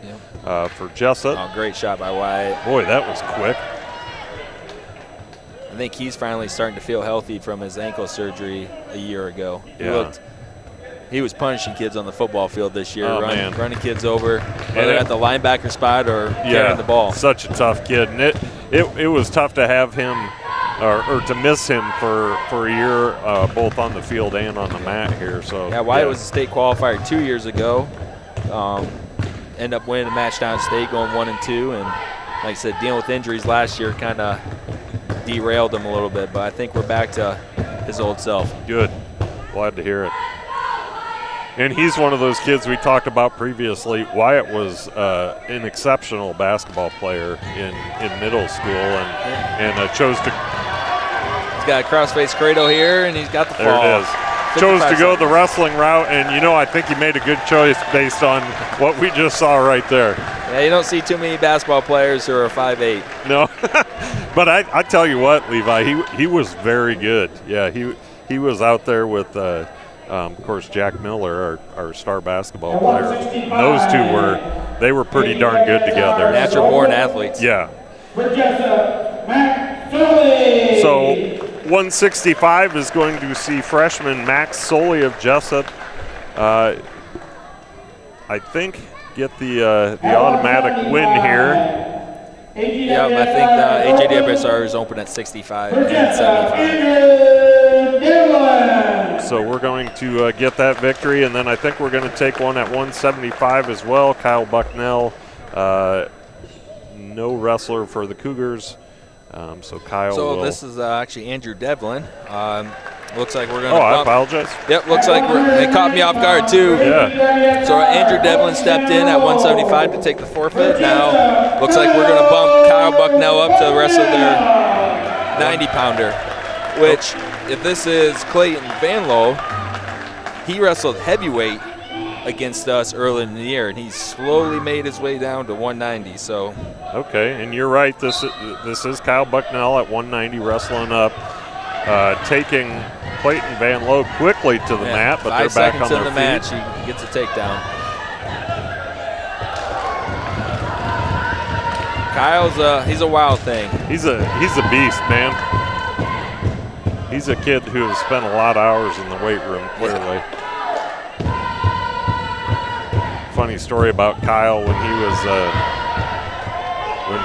for Jesup. Oh, great shot by Wyatt. Boy, that was quick. I think he's finally starting to feel healthy from his ankle surgery a year ago. He was punishing kids on the football field this year, running kids over, whether at the linebacker spot or carrying the ball. Such a tough kid, and it was tough to have him or to miss him for a year, both on the field and on the mat here. So Wyatt was a state qualifier 2 years ago. Ended up winning a match downstate, going 1-2, and like I said, dealing with injuries last year kind of derailed him a little bit. But I think we're back to his old self. Good, glad to hear it. And he's one of those kids we talked about previously. Wyatt was an exceptional basketball player in middle school and chose to. He's got a cross-face cradle here, and he's got the fall. There it is. Chose to go the wrestling route, and I think he made a good choice based on what we just saw right there. Yeah, you don't see too many basketball players who are 5'8". No, but I tell you what, Levi, he was very good. Yeah, he was out there with. Of course, Jack Miller, our star basketball player. Those two were pretty darn good together. Natural-born athletes. Yeah. With Jessup, Max Sully. So 165 is going to see freshman Max Sully of Jesup. I think get the automatic win here. Yeah, I think AGWSR is open at 65 and 75. So we're going to get that victory, and then I think we're going to take one at 175 as well. Kyle Bucknell, no wrestler for the Cougars. So Kyle will. This is actually Andrew Devlin. Looks like we're going to I apologize. Yep, looks like they caught me off guard too. Yeah. So Andrew Devlin stepped in at 175 to take the forfeit. Now looks like we're going to bump Kyle Bucknell up to wrestle their 90-pounder, which if this is Clayton Vanlow, he wrestled heavyweight against us early in the year, and he's slowly made his way down to 190. So. Okay, and you're right. This is Kyle Bucknell at 190 wrestling up, taking Clayton Van Lowe quickly to the mat, but they're back on their feet. 5 seconds in the match, he gets a takedown. Kyle's he's a wild thing. He's a beast, man. He's a kid who has spent a lot of hours in the weight room, clearly. Funny story about Kyle when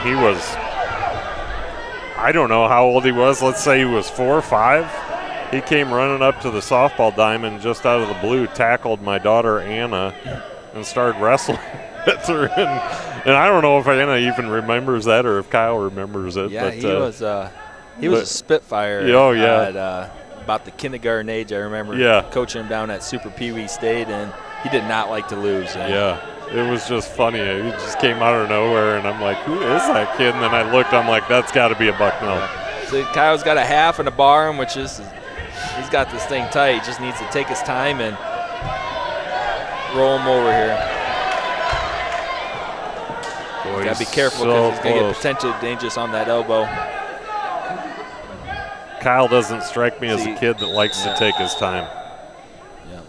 he was I don't know how old he was. Let's say he was 4 or 5. He came running up to the softball diamond just out of the blue, tackled my daughter Anna, and started wrestling with her. And I don't know if Anna even remembers that or if Kyle remembers it. Yeah, but, he was a spitfire. Oh yeah. At about the kindergarten age, I remember coaching him down at Super Pee Wee State, and he did not like to lose. Yeah. It was just funny. He just came out of nowhere, and I'm like, who is that kid? And then I looked, I'm like, that's got to be a Bucknell. So Kyle's got a half and a bar, which is he's got this thing tight. He just needs to take his time and roll him over here. Boy, got to be careful because he's going to get potentially dangerous on that elbow. Kyle doesn't strike me as a kid that likes to take his time. Yeah.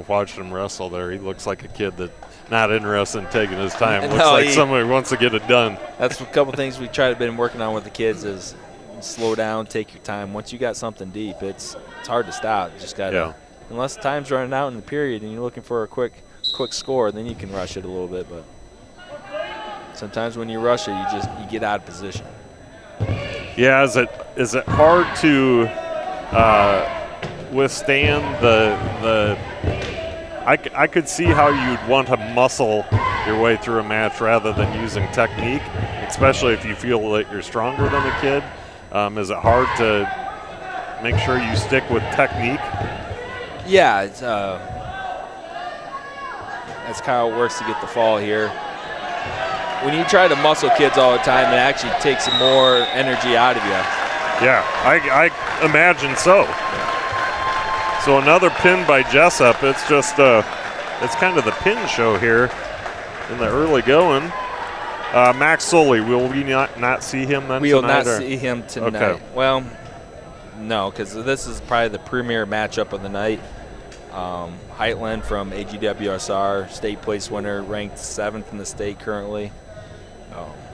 Watching him wrestle there, he looks like a kid that not interested in taking his time. Looks like somebody who wants to get it done. That's a couple things we try to been working on with the kids is slow down, take your time. Once you got something deep, it's hard to stop. You just got to, unless time's running out in the period and you're looking for a quick score, then you can rush it a little bit. But sometimes when you rush it, you get out of position. Yeah, is it hard to withstand the I could see how you'd want to muscle your way through a match rather than using technique, especially if you feel that you're stronger than a kid. Is it hard to make sure you stick with technique? Yeah, it's, that's Kyle works to get the fall here. When you try to muscle kids all the time, it actually takes more energy out of you. Yeah, I imagine so. So another pin by Jesup. It's just it's kind of the pin show here in the early going. Max Sully, will we not see him then tonight? We will not see him tonight. Okay. Well, no, because this is probably the premier matchup of the night. Heitland from AGWSR, state place winner, ranked 7th in the state currently.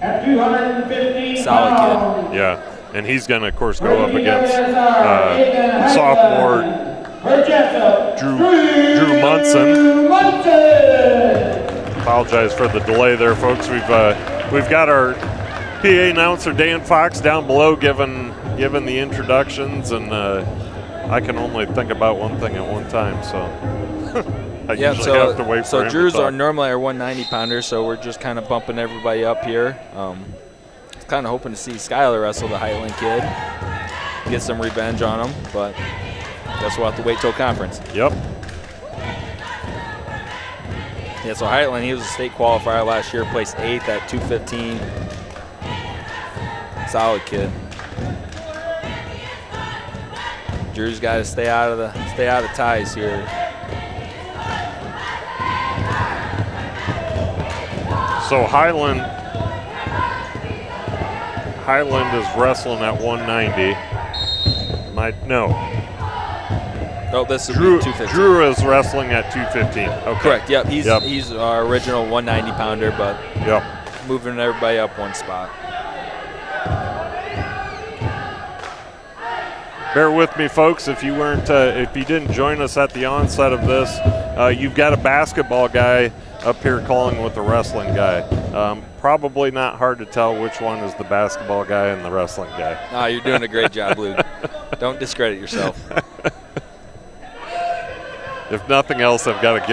At 250 solid kid. Yeah. And he's going to, of course, go up against sophomore Drew Munson. Apologize for the delay there, folks. We've got our PA announcer Dan Fox down below giving the introductions, and I can only think about one thing at one time, so I usually have to wait for him. So Drews to are normally our 190 pounders, so we're just kind of bumping everybody up here. Kind of hoping to see Skylar wrestle the Highland kid, get some revenge on him, but guess we'll have to wait till conference. Yep. Yeah, so Highland, he was a state qualifier last year, placed 8th at 215. Solid kid. Drew's got to stay out of the ties here. So Highland is wrestling at 190. Oh, this is Drew 215. Drew is wrestling at 215. Okay. Correct. Yep. He's our original 190 pounder, but moving everybody up one spot. Bear with me, folks. If you didn't join us at the onset of this, you've got a basketball guy up here calling with the wrestling guy. Probably not hard to tell which one is the basketball guy and the wrestling guy. Oh, you're doing a great job, Luke. Don't discredit yourself. If nothing else, I've got a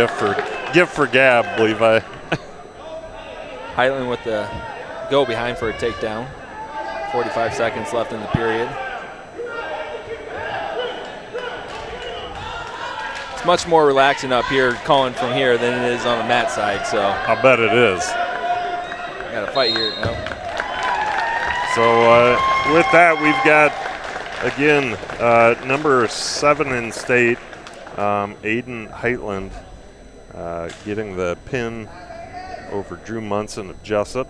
gift for Gab, Levi. Highland with the go behind for a takedown. 45 seconds left in the period. It's much more relaxing up here calling from here than it is on the mat side, so. I bet it is. Got a fight here. Nope. So with that, we've got, again, number 7 in state, Aiden Heitland, getting the pin over Drew Munson of Jesup.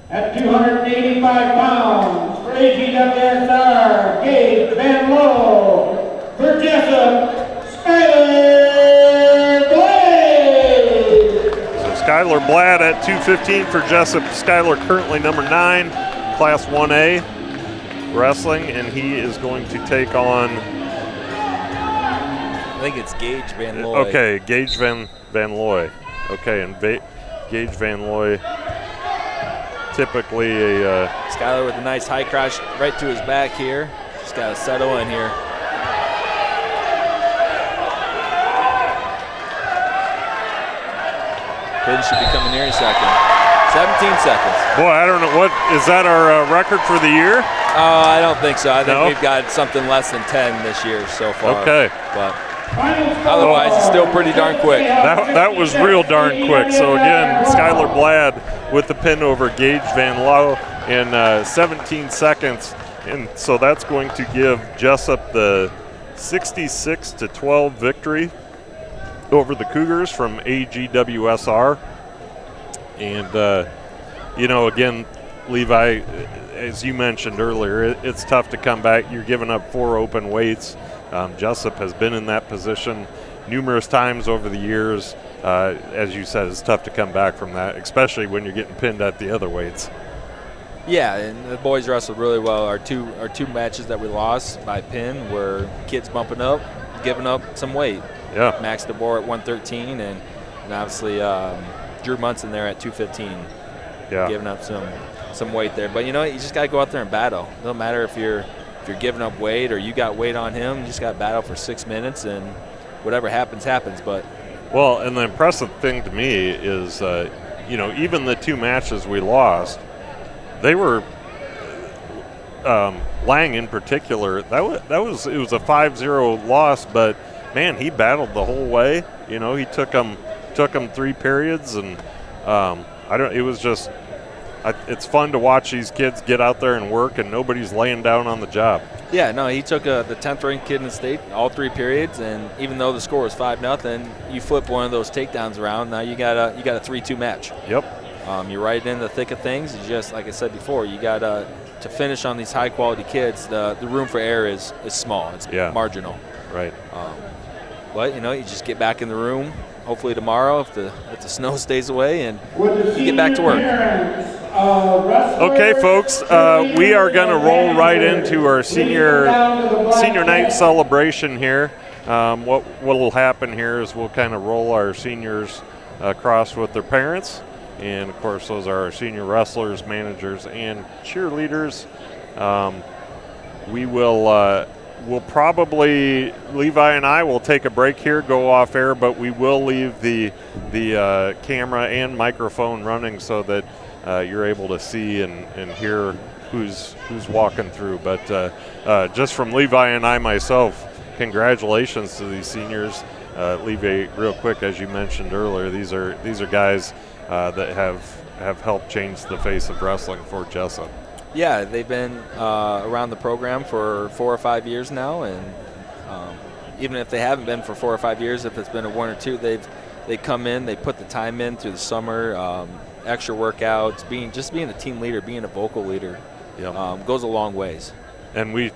At 285 pounds, for AGWSR, Gabe Van Lowe. For Jessup, Skylar Blade. So Skylar Blad at 215 for Jesup. Skylar currently number 9, Class 1A wrestling, and he is going to take on. I think it's Gage Van Loy. Okay, Gage Van Loy. Okay, and Gage Van Loy, typically a. Skylar with a nice high crash right to his back here. Just got to settle in here. Pin should be coming here in a second. 17 seconds. Boy, I don't know. Is that our record for the year? I don't think so. I think we've got something less than 10 this year so far. Okay. But otherwise, it's still pretty darn quick. That was real darn quick. So again, Skylar Blad with the pin over Gage Van Lowe in 17 seconds. And so that's going to give Jesup the 66-12 victory over the Cougars from AGWSR. And, again, Levi, as you mentioned earlier, it's tough to come back. You're giving up 4 open weights. Jesup has been in that position numerous times over the years. As you said, it's tough to come back from that, especially when you're getting pinned at the other weights. Yeah, and the boys wrestled really well. Our two matches that we lost by pin were kids bumping up, giving up some weight. Yeah. Max DeBoer at 113, and obviously Drew Munson there at 215. Yeah. Giving up some weight there. But you just got to go out there and battle. It doesn't matter if you're giving up weight or you got weight on him. You just got to battle for 6 minutes, and whatever happens, happens. But well, and the impressive thing to me is, even the 2 matches we lost, they were Lang in particular. It was a 5-0 loss, but man, he battled the whole way. He took them 3 periods, and it was just. It's fun to watch these kids get out there and work, and nobody's laying down on the job. Yeah, no, he took the 10th ranked kid in the state all 3 periods, and even though the score was 5-0, you flip one of those takedowns around. Now you got a 3-2 match. Yep. You're right in the thick of things. You just, like I said before, you got to finish on these high quality kids. The room for error is small. It's marginal. Right. But you just get back in the room hopefully tomorrow if the snow stays away, and get back to work. Okay, folks, we are going to roll right into our senior night celebration here. What will happen here is we'll kind of roll our seniors across with their parents, and of course those are our senior wrestlers, managers, and cheerleaders. We'll probably, Levi and I will take a break here, go off air, but we will leave the camera and microphone running so that you're able to see and hear who's walking through. But just from Levi and I myself, congratulations to these seniors. Levi, real quick, as you mentioned earlier, these are guys that have helped change the face of wrestling for Jesup. Yeah, they've been around the program for 4 or 5 years now, and even if they haven't been for 4 or 5 years, if it's been a 1 or 2, they come in, they put the time in through the summer, extra workouts, being a team leader, being a vocal leader, goes a long ways. And we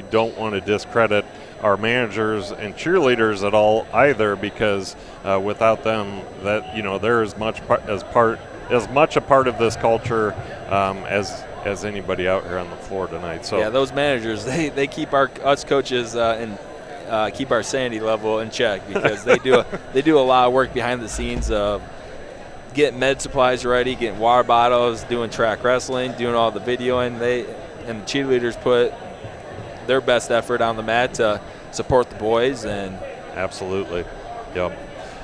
don't want to discredit our managers and cheerleaders at all either, because without them, that they're as much a part of this culture as anybody out here on the floor tonight. So yeah, those managers they keep us coaches and keep our sanity level in check, because they do a lot of work behind the scenes of getting med supplies ready, getting water bottles, doing track wrestling, doing all the videoing. And the cheerleaders put their best effort on the mat to support the boys. And absolutely, yep.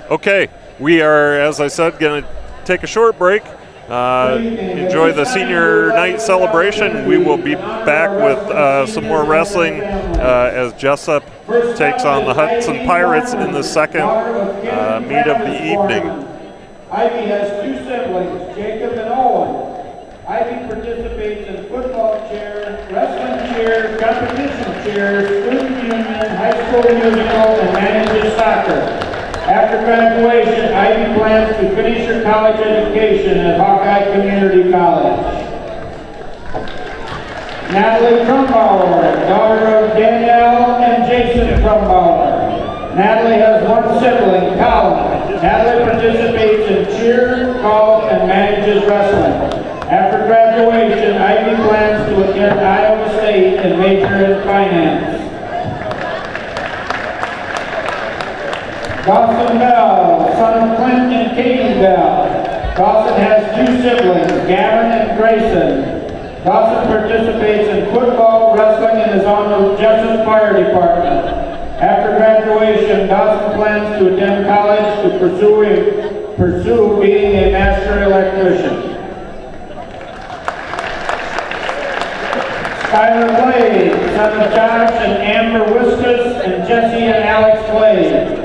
Okay, we are, as I said, going to take a short break. Enjoy the senior night celebration. We will be back with some more wrestling as Jesup takes on the Hudson Pirates in the second meet of the evening. Ivy has 2 siblings, Jacob and Owen. Ivy participates in football cheer, wrestling cheer, competition cheer, student union, high school musical, and manages soccer. After graduation, Ivy plans to finish her college education at Hawkeye Community College. Natalie Trumbauer, daughter of Danielle and Jason Trumbauer. Natalie has 1 sibling, Colin. Natalie participates in cheer, golf, and manages wrestling. After graduation, Ivy plans to attend Iowa State and major in finance. Dawson Bell, son of Clint and Katie Bell. Dawson has 2 siblings, Gavin and Grayson. Dawson participates in football, wrestling, and is on the Jessup Fire Department. After graduation, Dawson plans to attend college to pursue being a master electrician. Skylar Clay, son of Josh and Amber Wiskus and Jesse and Alex Clay.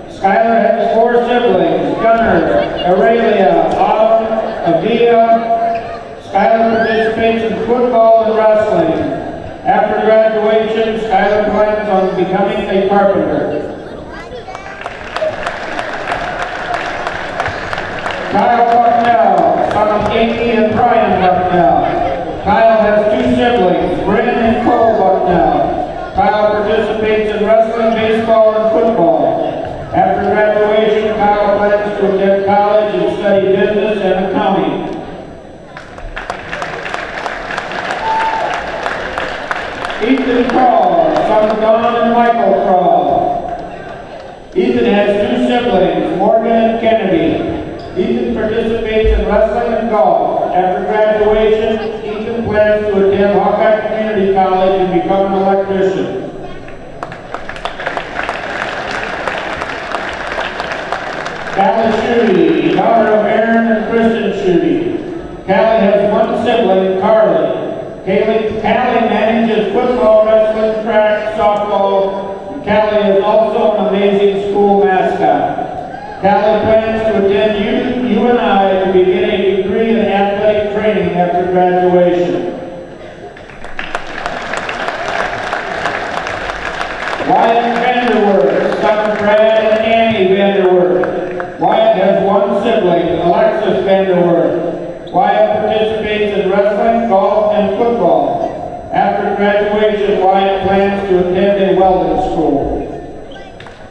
Skylar has 4 siblings, Gunnar, Aurelia, Autumn, Avia. Skylar participates in football and wrestling. After graduation, Skylar plans on becoming a carpenter. Kyle Bucknell, son of Amy and Brian Bucknell. Kyle has 2 siblings, Brandon and Cole Bucknell. Kyle participates in wrestling, baseball, and football. After graduation, Kyle plans to attend college and study business and accounting. Ethan Crawl, son of Don and Michael Crawl. Ethan has 2 siblings, Morgan and Kennedy. Ethan participates in wrestling and golf. After graduation, Ethan plans to attend Hawkeye Community College and become an electrician. Callie Schutte, daughter of Aaron and Kristen Schutte. Callie has 1 sibling, Carly. Callie manages football, wrestling, track, softball, and Callie is also an amazing school mascot. Callie plans to attend UNI to begin a degree in athletic training after graduation. Wyatt Vanderwerf, son of Brad and Annie Vanderwerf. Wyatt has 1 sibling, Alexis Vanderwerf. Wyatt participates in wrestling, golf, and football. After graduation, Wyatt plans to attend a welding school.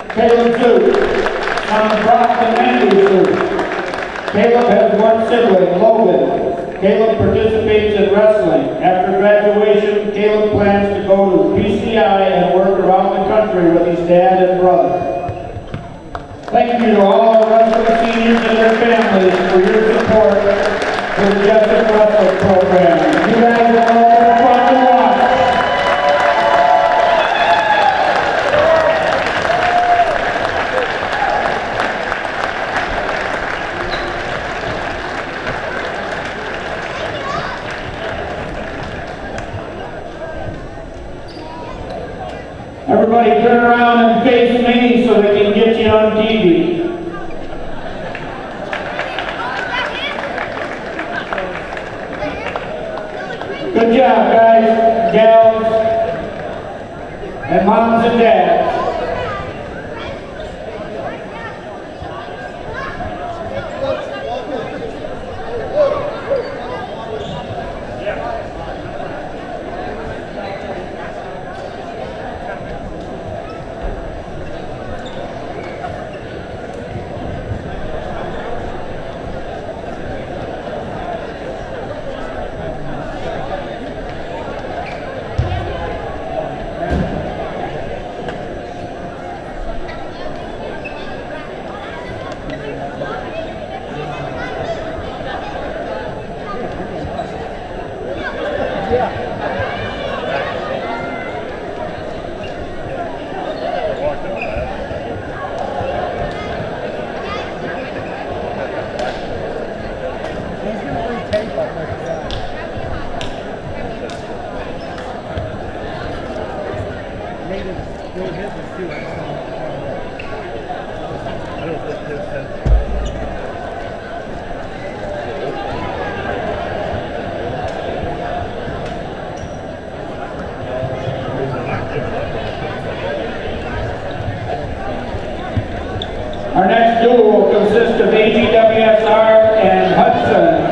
Caleb Zook, Son Brockton Andrews. Caleb has one sibling, Logan. Caleb participates in wrestling. After graduation, Caleb plans to go to PCI and work around the country with his dad and brother. Thank you to all our wrestling seniors and their families for your support for the Jessup Wrestling Program. You guys are all very fun to watch. Everybody turn around and face me so they can get you on TV. Good job, guys, gals, and moms and dads. Our next duel will consist of AGWSR and Hudson.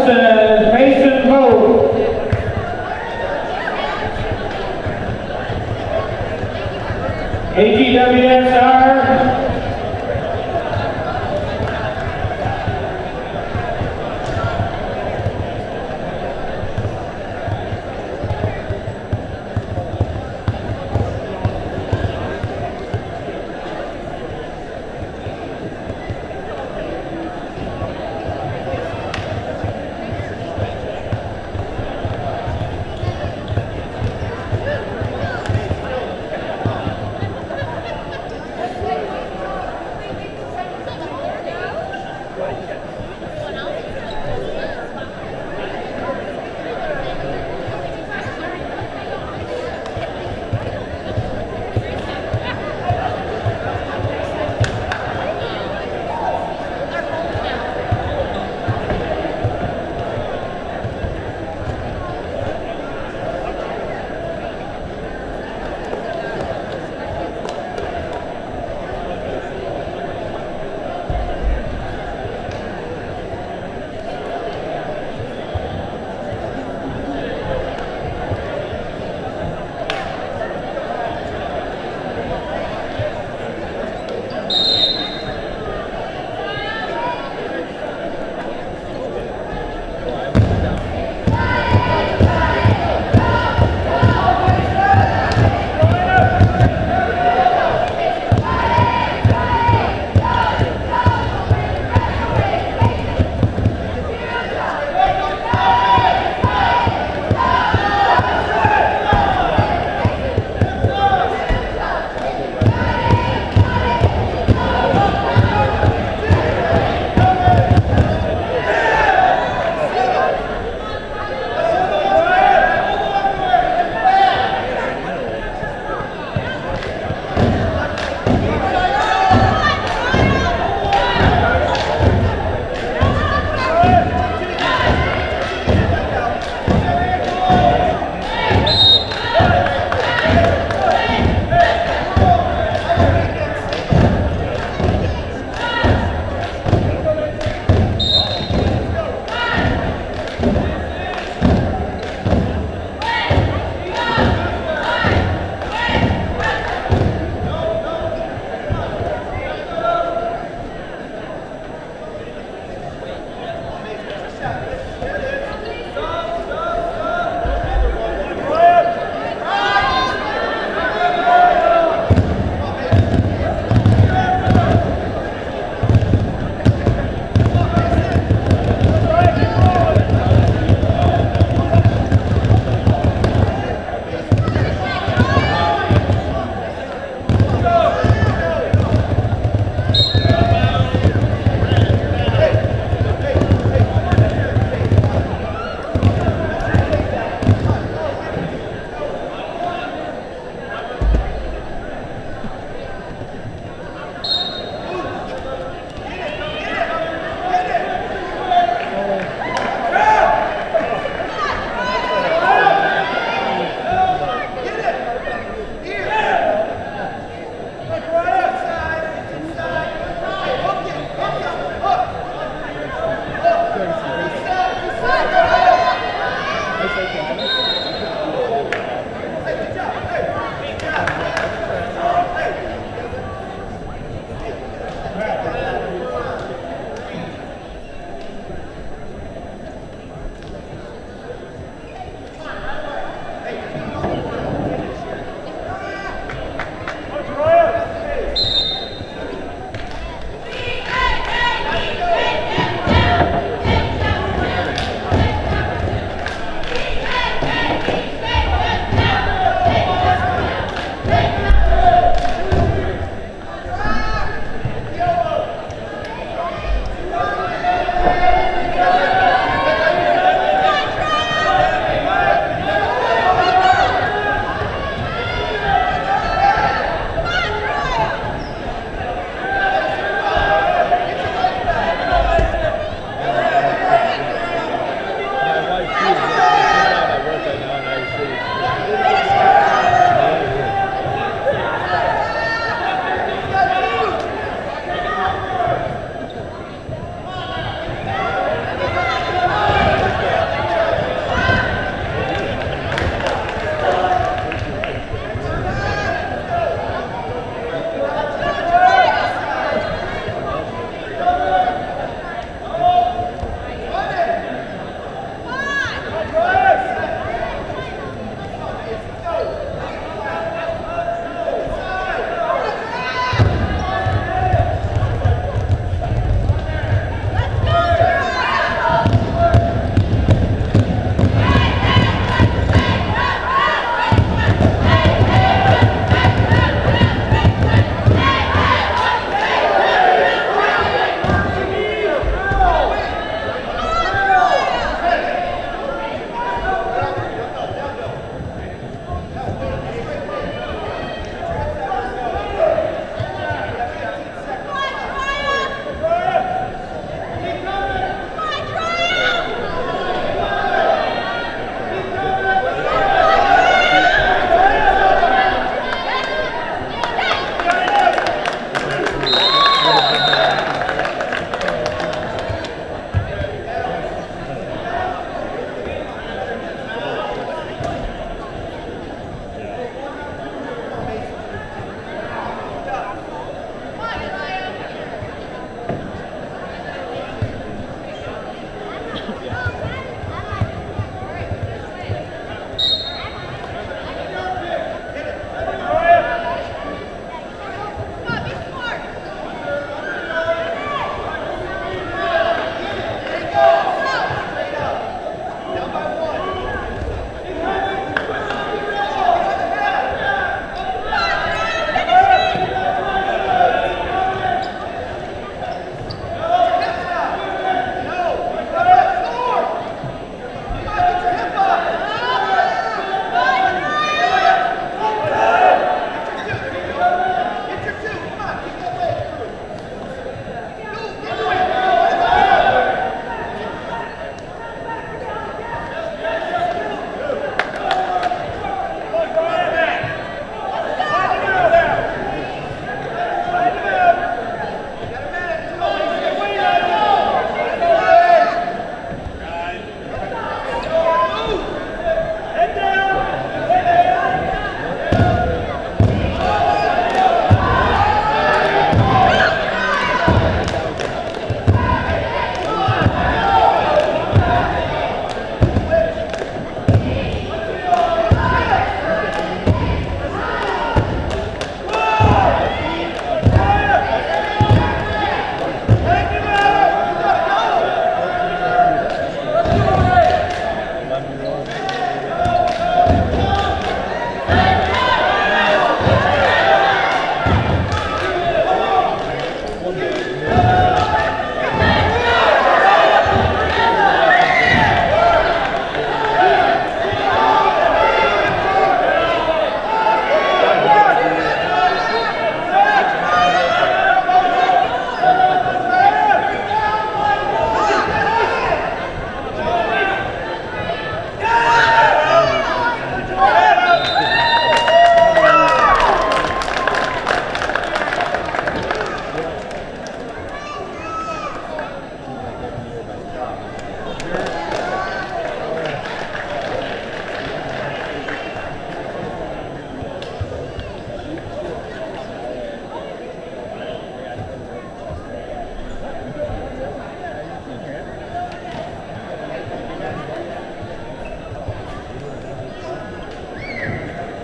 says Mason Vogt. AGWSR.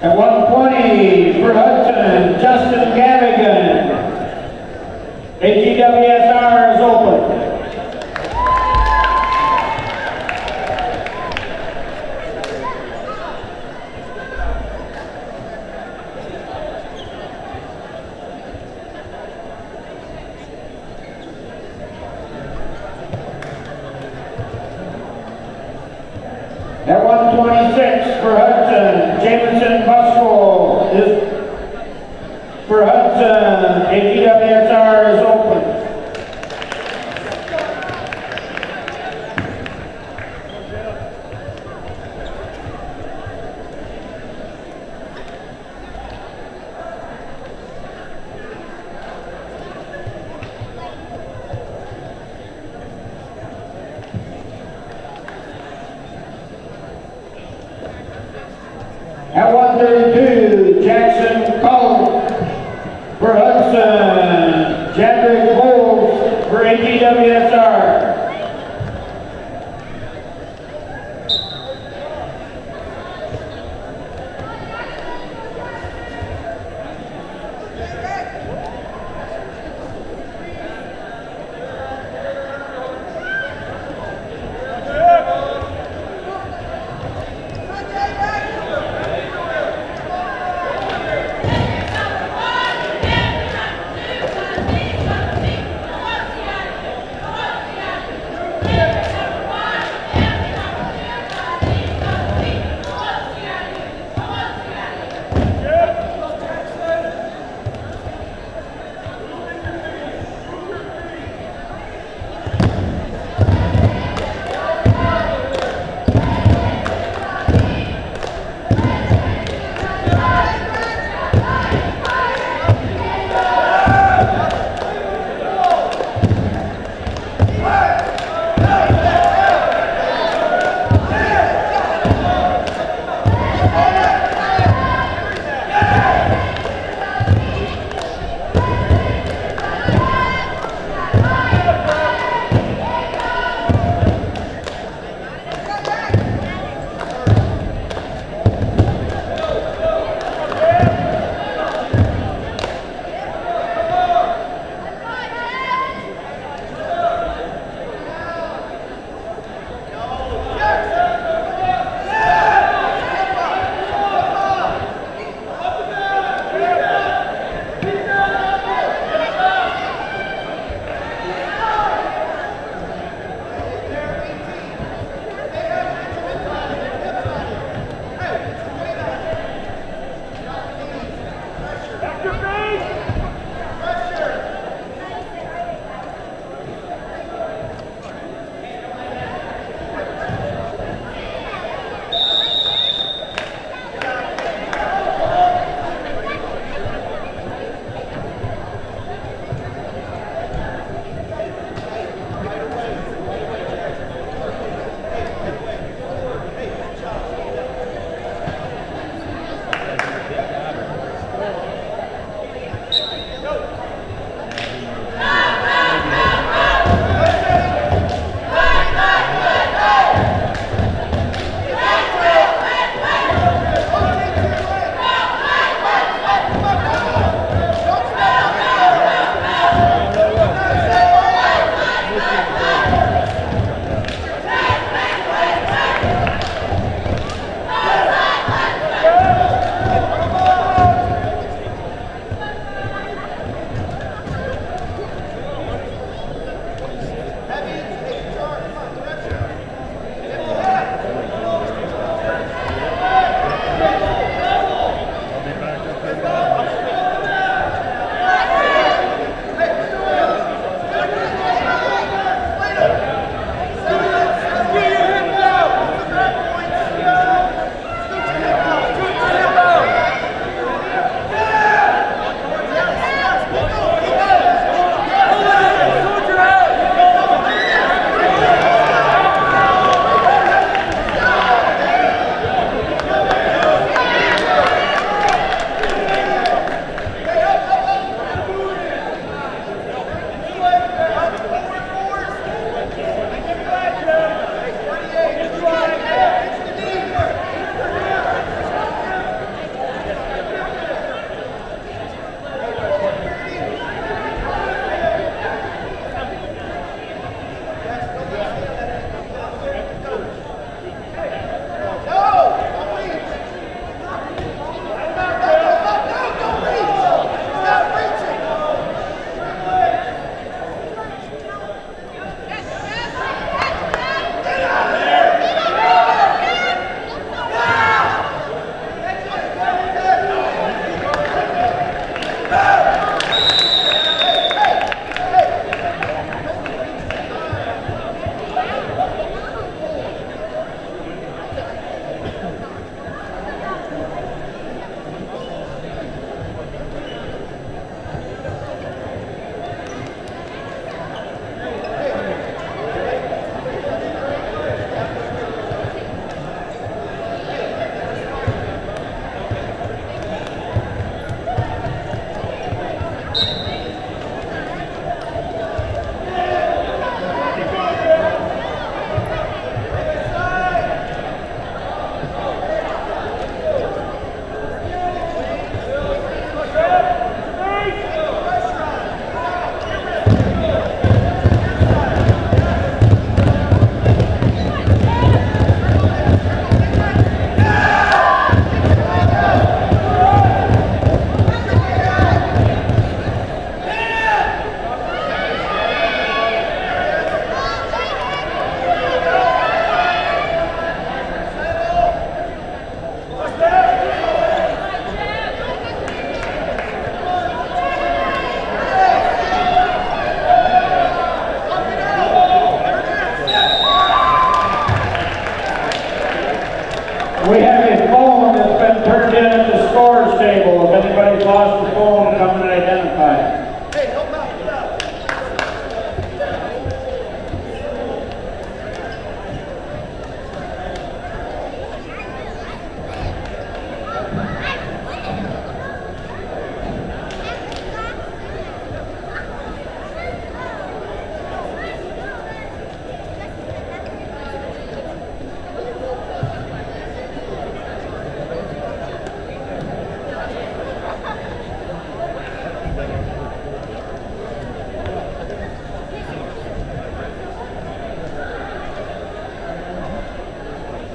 At 120 for Hudson, Justin Gavigan. AGWSR is open. At 126 for Hudson, Jameson Buswell is for Hudson. AGWSR is open. At 132, Jackson Cullen for Hudson, Jedrick Bowles for AGWSR.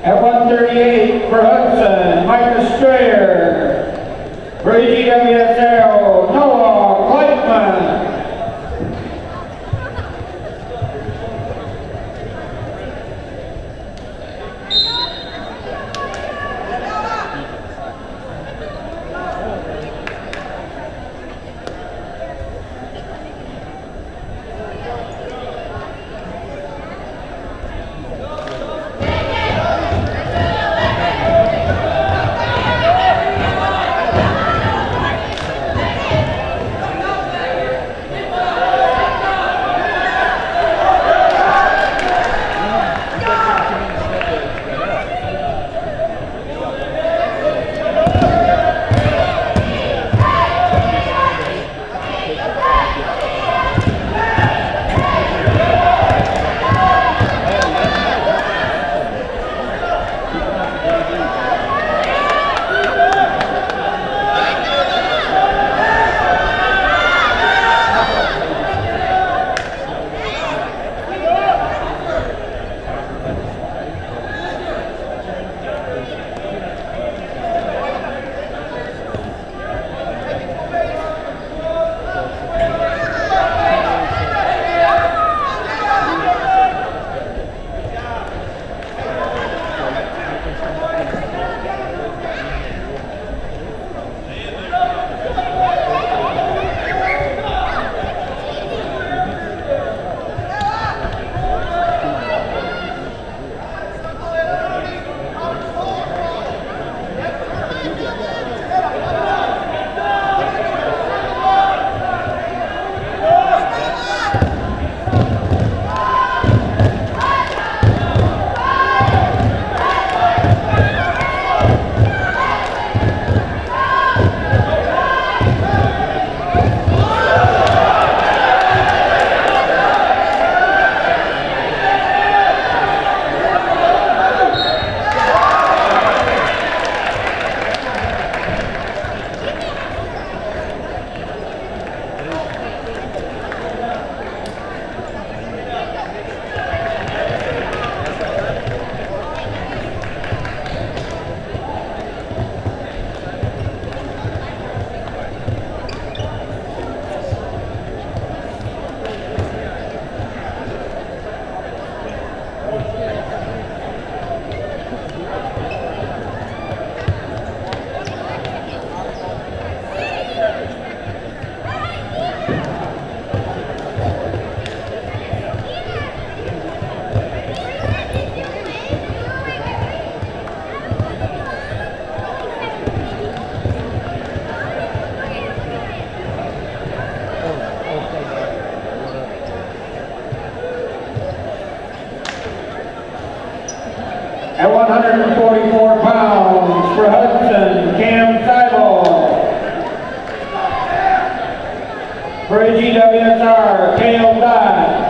At 138 for Hudson, Micah Strayer. For AGWSR, Noah Kleitman. At 144 pounds for Hudson, Cam Seibel. For AGWSR, Kale Dodd.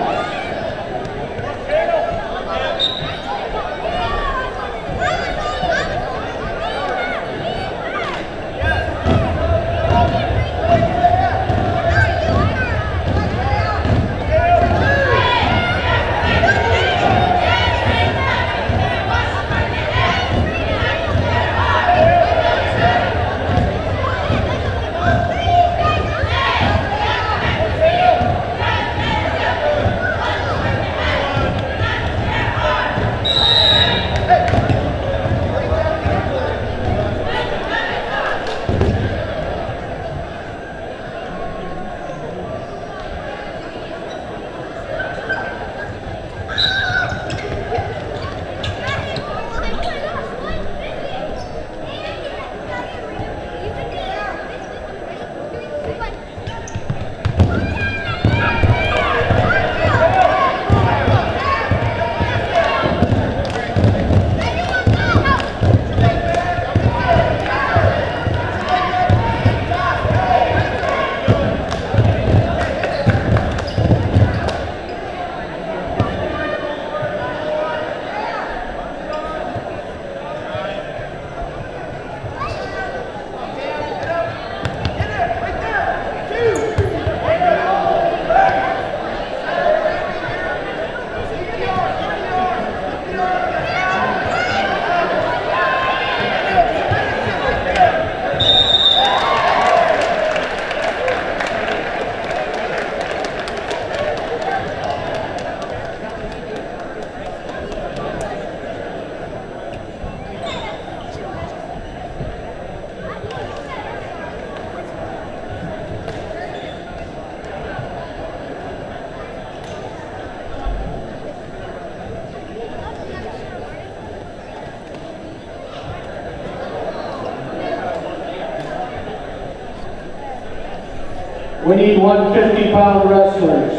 We need 150-pound wrestlers.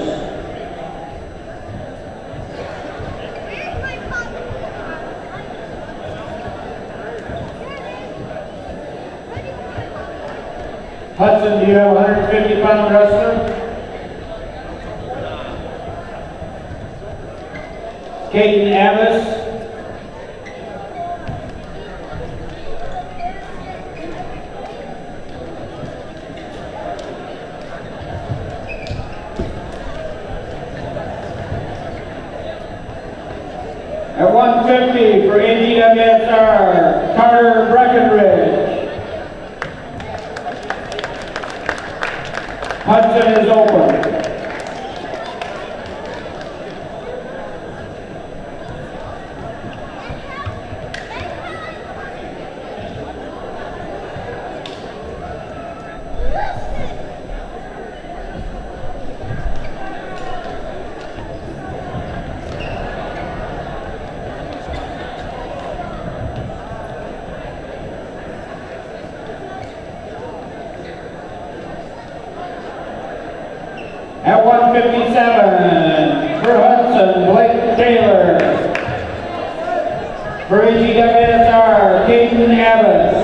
Hudson, do you have a 150-pound wrestler? Caden Abbas. At 150 for AGWSR, Carter Breckenridge. Hudson is open. At 157 for Hudson, Blake Taylor. For AGWSR, Caden Abbas.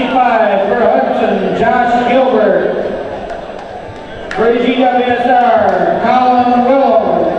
165 for Hudson, Josh Gilbert. For AGWSR, Colin Willows.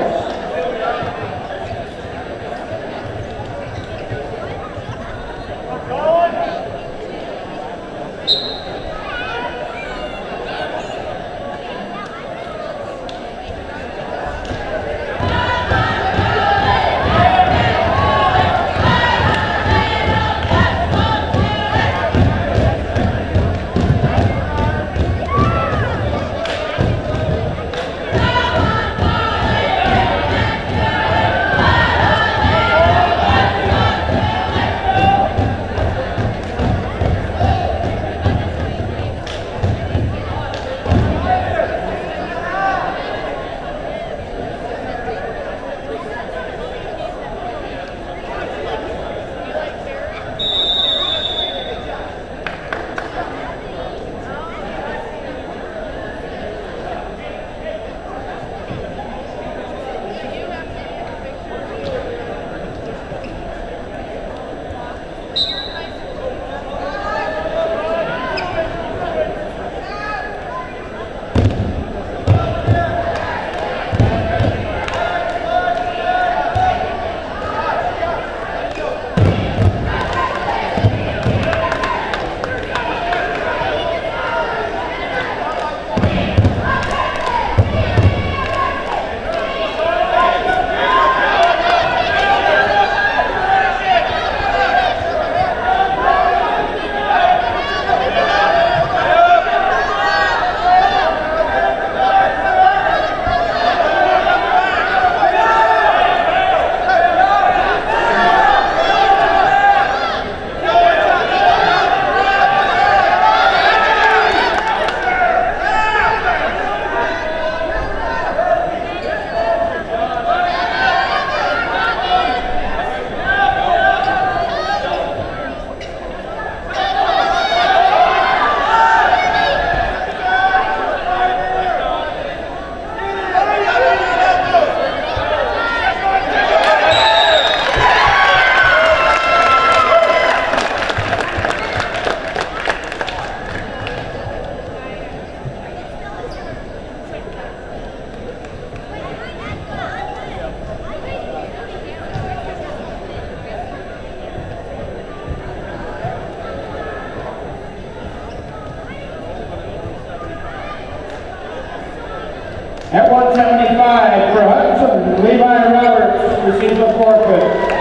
At 175 for Hudson, Levi Roberts receives a forfeit.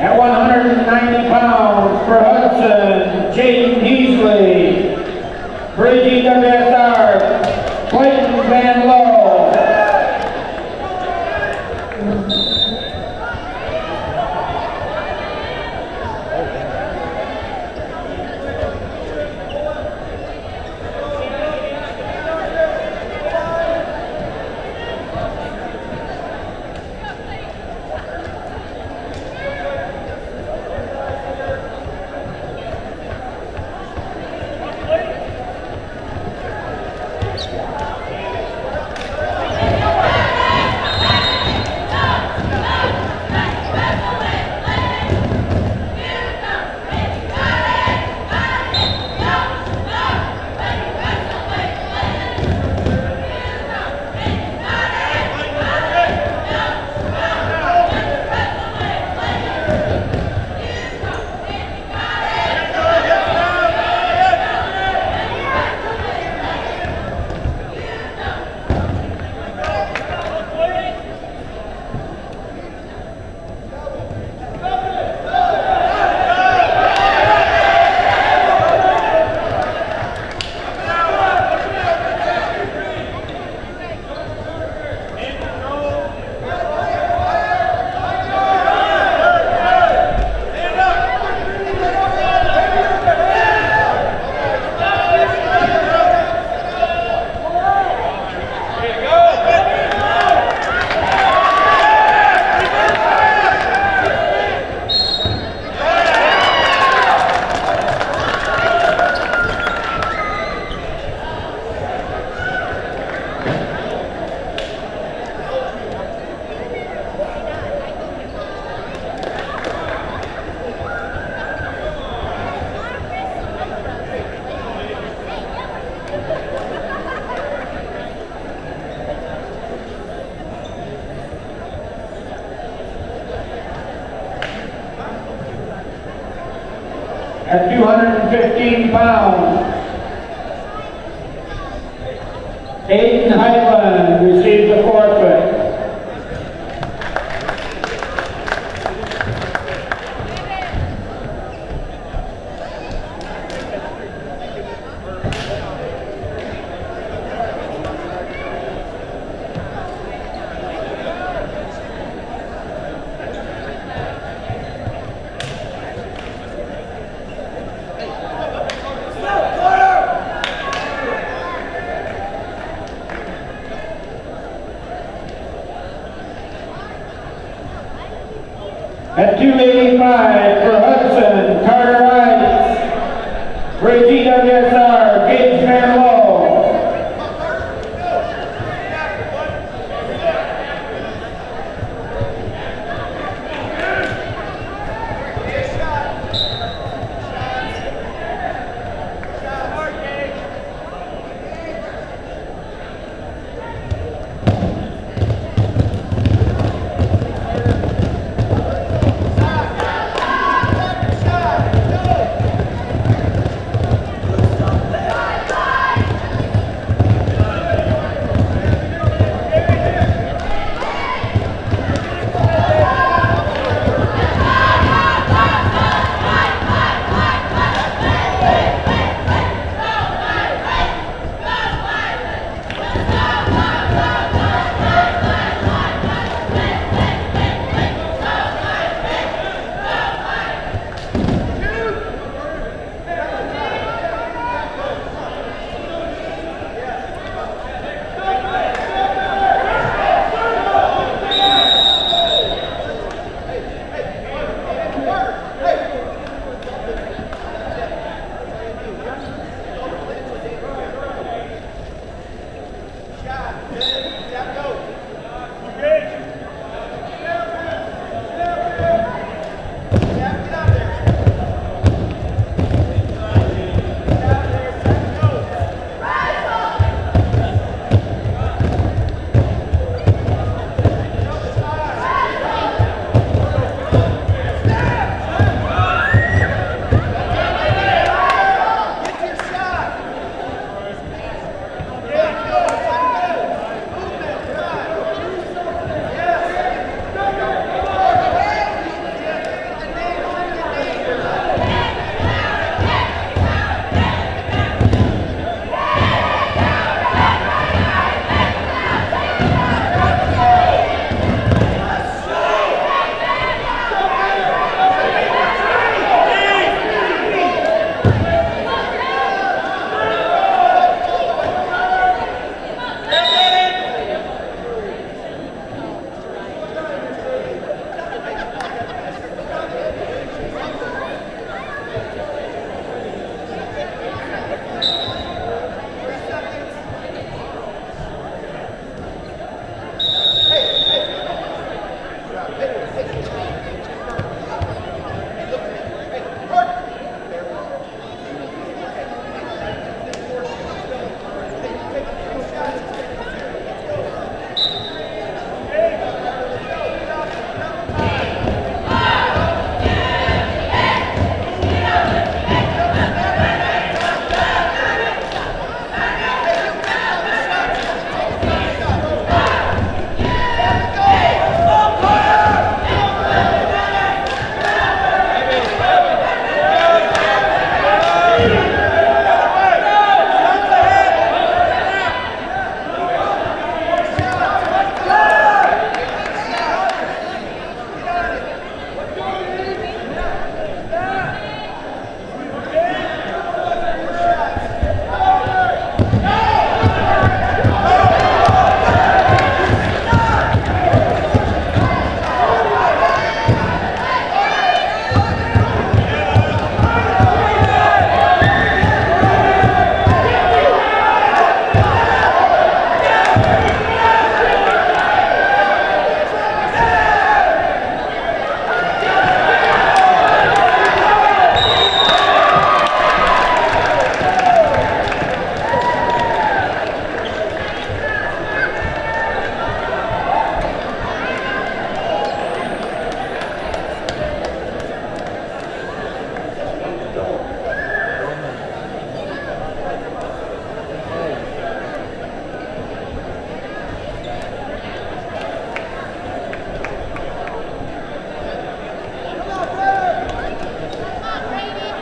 At 190 pounds for Hudson, Jaden Heasley. For at 215 pounds. Aiden Highland receives a forfeit.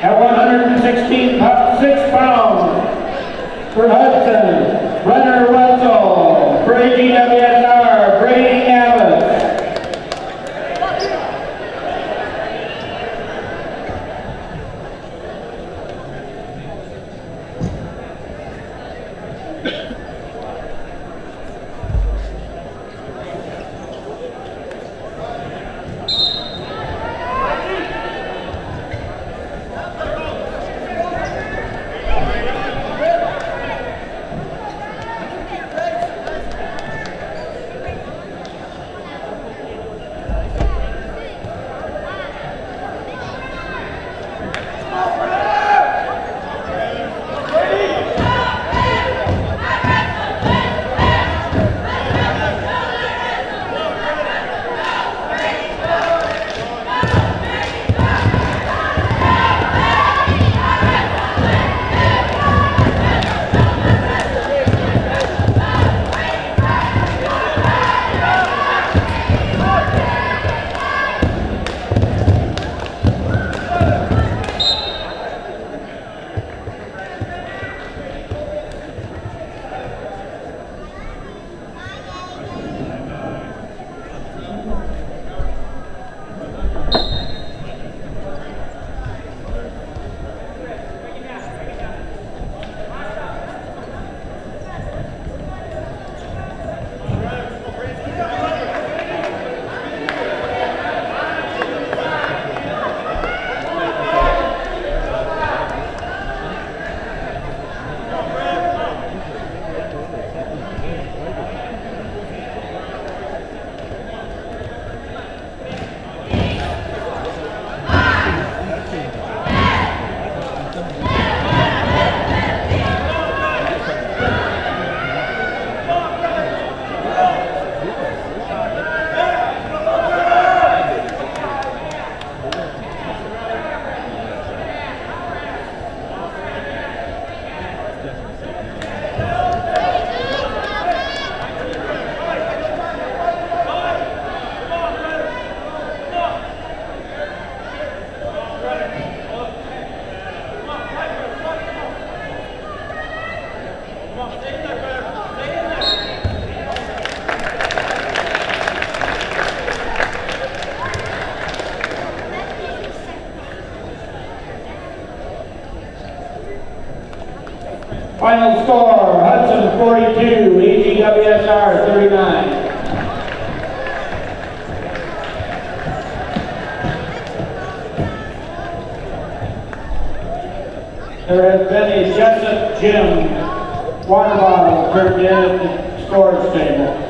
At 116.6 pounds, for Hudson, Runner Wetzel. For AGWSR, Brady Abbott. Final score, Hudson 42, AGWSR 39. There has been a Jessup gym water bottle turned in at the storage table.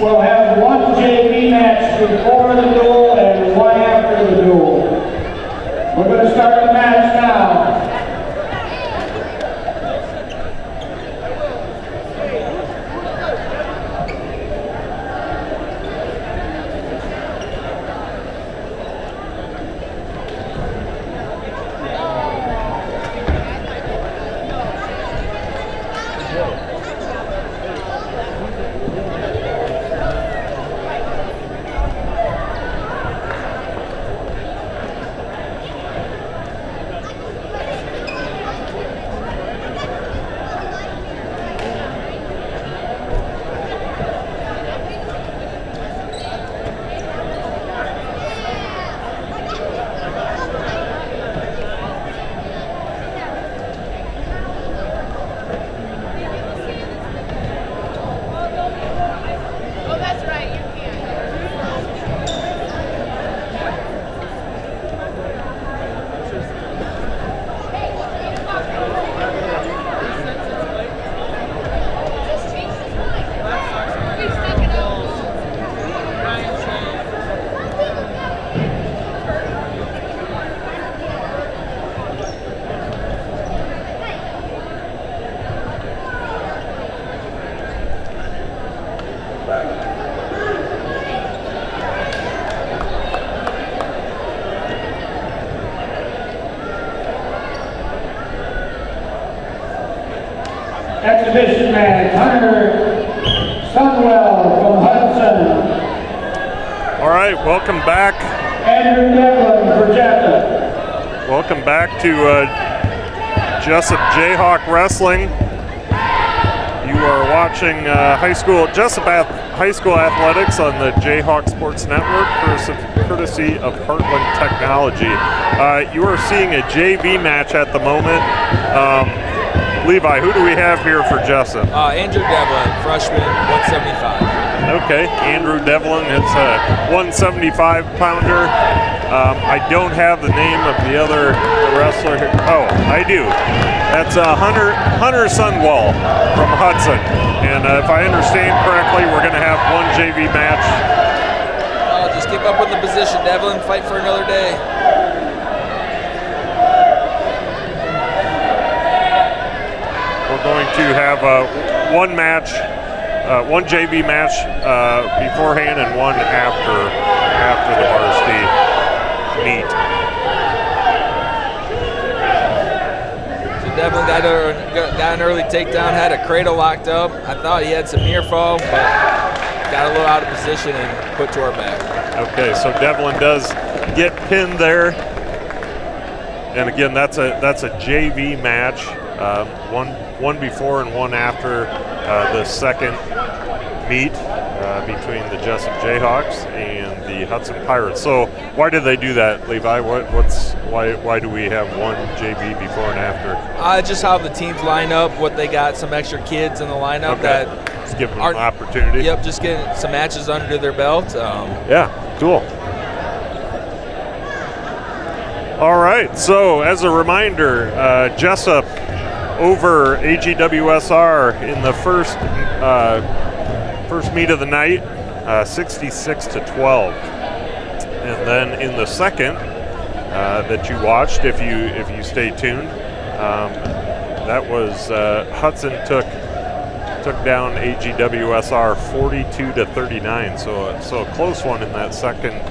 We'll have one JV match before the duel and one after the duel. We're going to start the match now. Exhibition match, Hunter Sunwell from Hudson. All right, welcome back. Andrew Devlin for Jesup. Welcome back to Jessup Jayhawk Wrestling. You are watching Jessup High School Athletics on the Jayhawk Sports Network, courtesy of Heartland Technology. You are seeing a JV match at the moment. Levi, who do we have here for Jesup? Andrew Devlin, freshman, 175. Okay, Andrew Devlin, it's a 175-pounder. I don't have the name of the other wrestler here. Oh, I do. That's Hunter Sunwell from Hudson. And if I understand correctly, we're going to have one JV match. Just keep up with the position, Devlin. Fight for another day. We're going to have one match, one JV match beforehand and one after the varsity meet. So Devlin got an early takedown, had a cradle locked up. I thought he had some near fall, but got a little out of position and put to our back. Okay, so Devlin does get pinned there. And again, that's a JV match. One before and one after the second meet between the Jesup Jayhawks and the Hudson Pirates. So why did they do that, Levi? Why do we have one JV before and after? Just how the teams line up, what they got, some extra kids in the lineup that just give them an opportunity. Yep, just getting some matches under their belt. Yeah, cool. All right, so as a reminder, Jesup over AGWSR in the first meet of the night, 66-12, and then in the second that you watched, if you stay tuned, that was Hudson took down AGWSR 42-39. So a close one in that second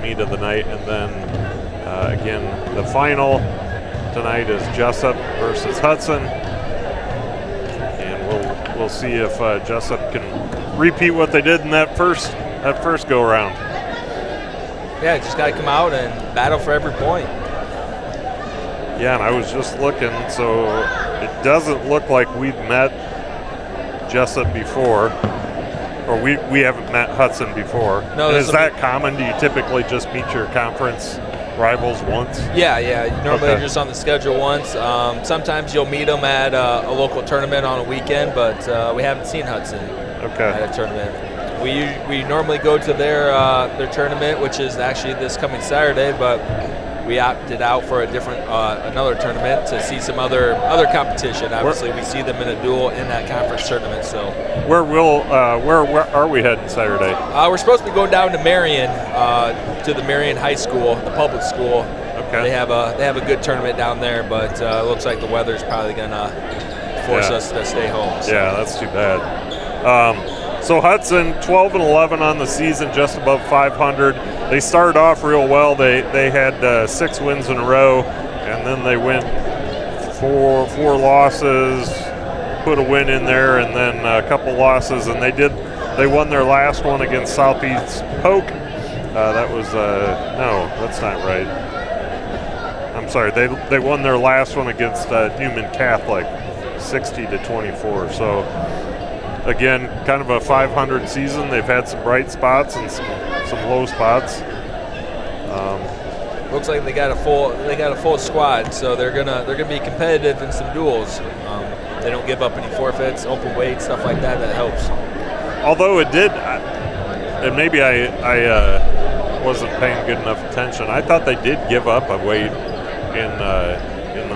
meet of the night, and then again the final tonight is Jesup versus Hudson, and we'll see if Jesup can repeat what they did in that first go around. Yeah, just got to come out and battle for every point. Yeah, and I was just looking, so it doesn't look like we've met Jesup before, or we haven't met Hudson before. No, is that common? Do you typically just meet your conference rivals once? Yeah. Normally just on the schedule once. Sometimes you'll meet them at a local tournament on a weekend, but we haven't seen Hudson at a tournament. We normally go to their tournament, which is actually this coming Saturday, but we opted out for a different another tournament to see some other competition. Obviously, we see them in a duel in that conference tournament. So where are we heading Saturday? We're supposed to be going down to Marion, to the Marion High School, the public school. Okay. They have a good tournament down there, but it looks like the weather's probably gonna force us to stay home. So. Yeah, that's too bad. So Hudson, 12-11 on the season, just above 500. They started off real well. They had 6 wins in a row, and then they went four losses, put a win in there, and then a couple losses, and they won their last one against Southeast Polk. That was no, that's not right. I'm sorry. They won their last one against Newman Catholic, 60-24. So again, kind of a 500 season. They've had some bright spots and some low spots. Looks like they got a full squad, so they're gonna be competitive in some duels. They don't give up any forfeits, open weight, stuff like that. That helps. Although it did, and maybe I wasn't paying good enough attention. I thought they did give up a weight in the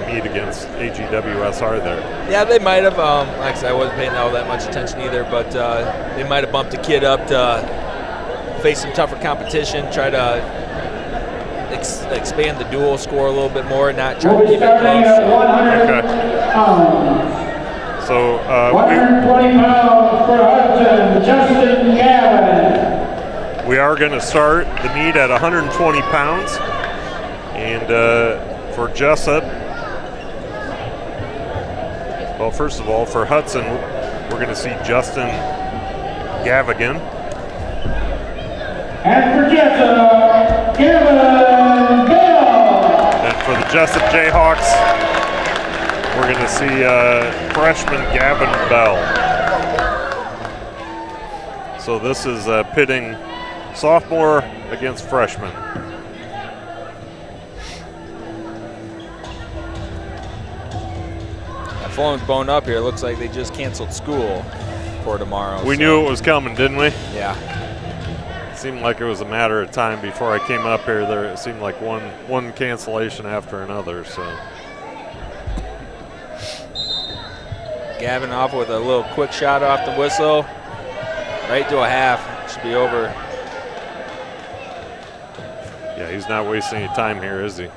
meet against AGWSR there. Yeah, they might have. Like I said, I wasn't paying all that much attention either, but they might have bumped a kid up to face some tougher competition, try to expand the duel score a little bit more, not try to keep it close. Okay. So 120 pounds for Hudson, Justin Gavin. We are going to start the meet at 120 pounds, and for Jessup. Well, first of all, for Hudson, we're going to see Justin Gavigan. And for Jesup, Gavin Bell. And for the Jesup Jayhawks, we're going to see freshman Gavin Bell. So this is pitting sophomore against freshman. Phone's blown up here. It looks like they just canceled school for tomorrow. We knew it was coming, didn't we? Yeah. It seemed like it was a matter of time before I came up here. It seemed like one cancellation after another. So Gavin off with a little quick shot off the whistle, right to a half. Should be over. Yeah, he's not wasting any time here, is he?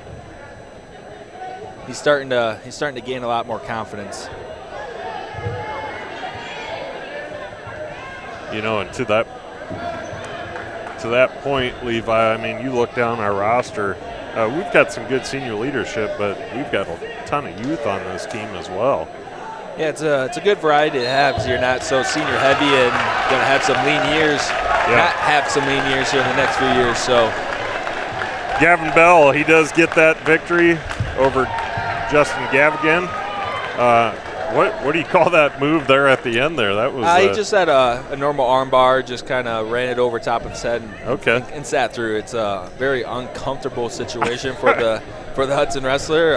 He's starting to gain a lot more confidence. You know, and to that point, Levi, I mean, you look down our roster, we've got some good senior leadership, but we've got a ton of youth on this team as well. Yeah, it's a good variety to have, because you're not so senior heavy and going to have some lean years. Yeah. Not have some lean years here in the next few years. So Gavin Bell, he does get that victory over Justin Gavigan. What do you call that move there at the end there? That was he just had a normal arm bar, just kind of ran it over top of his head and sat through. It's a very uncomfortable situation for the Hudson wrestler.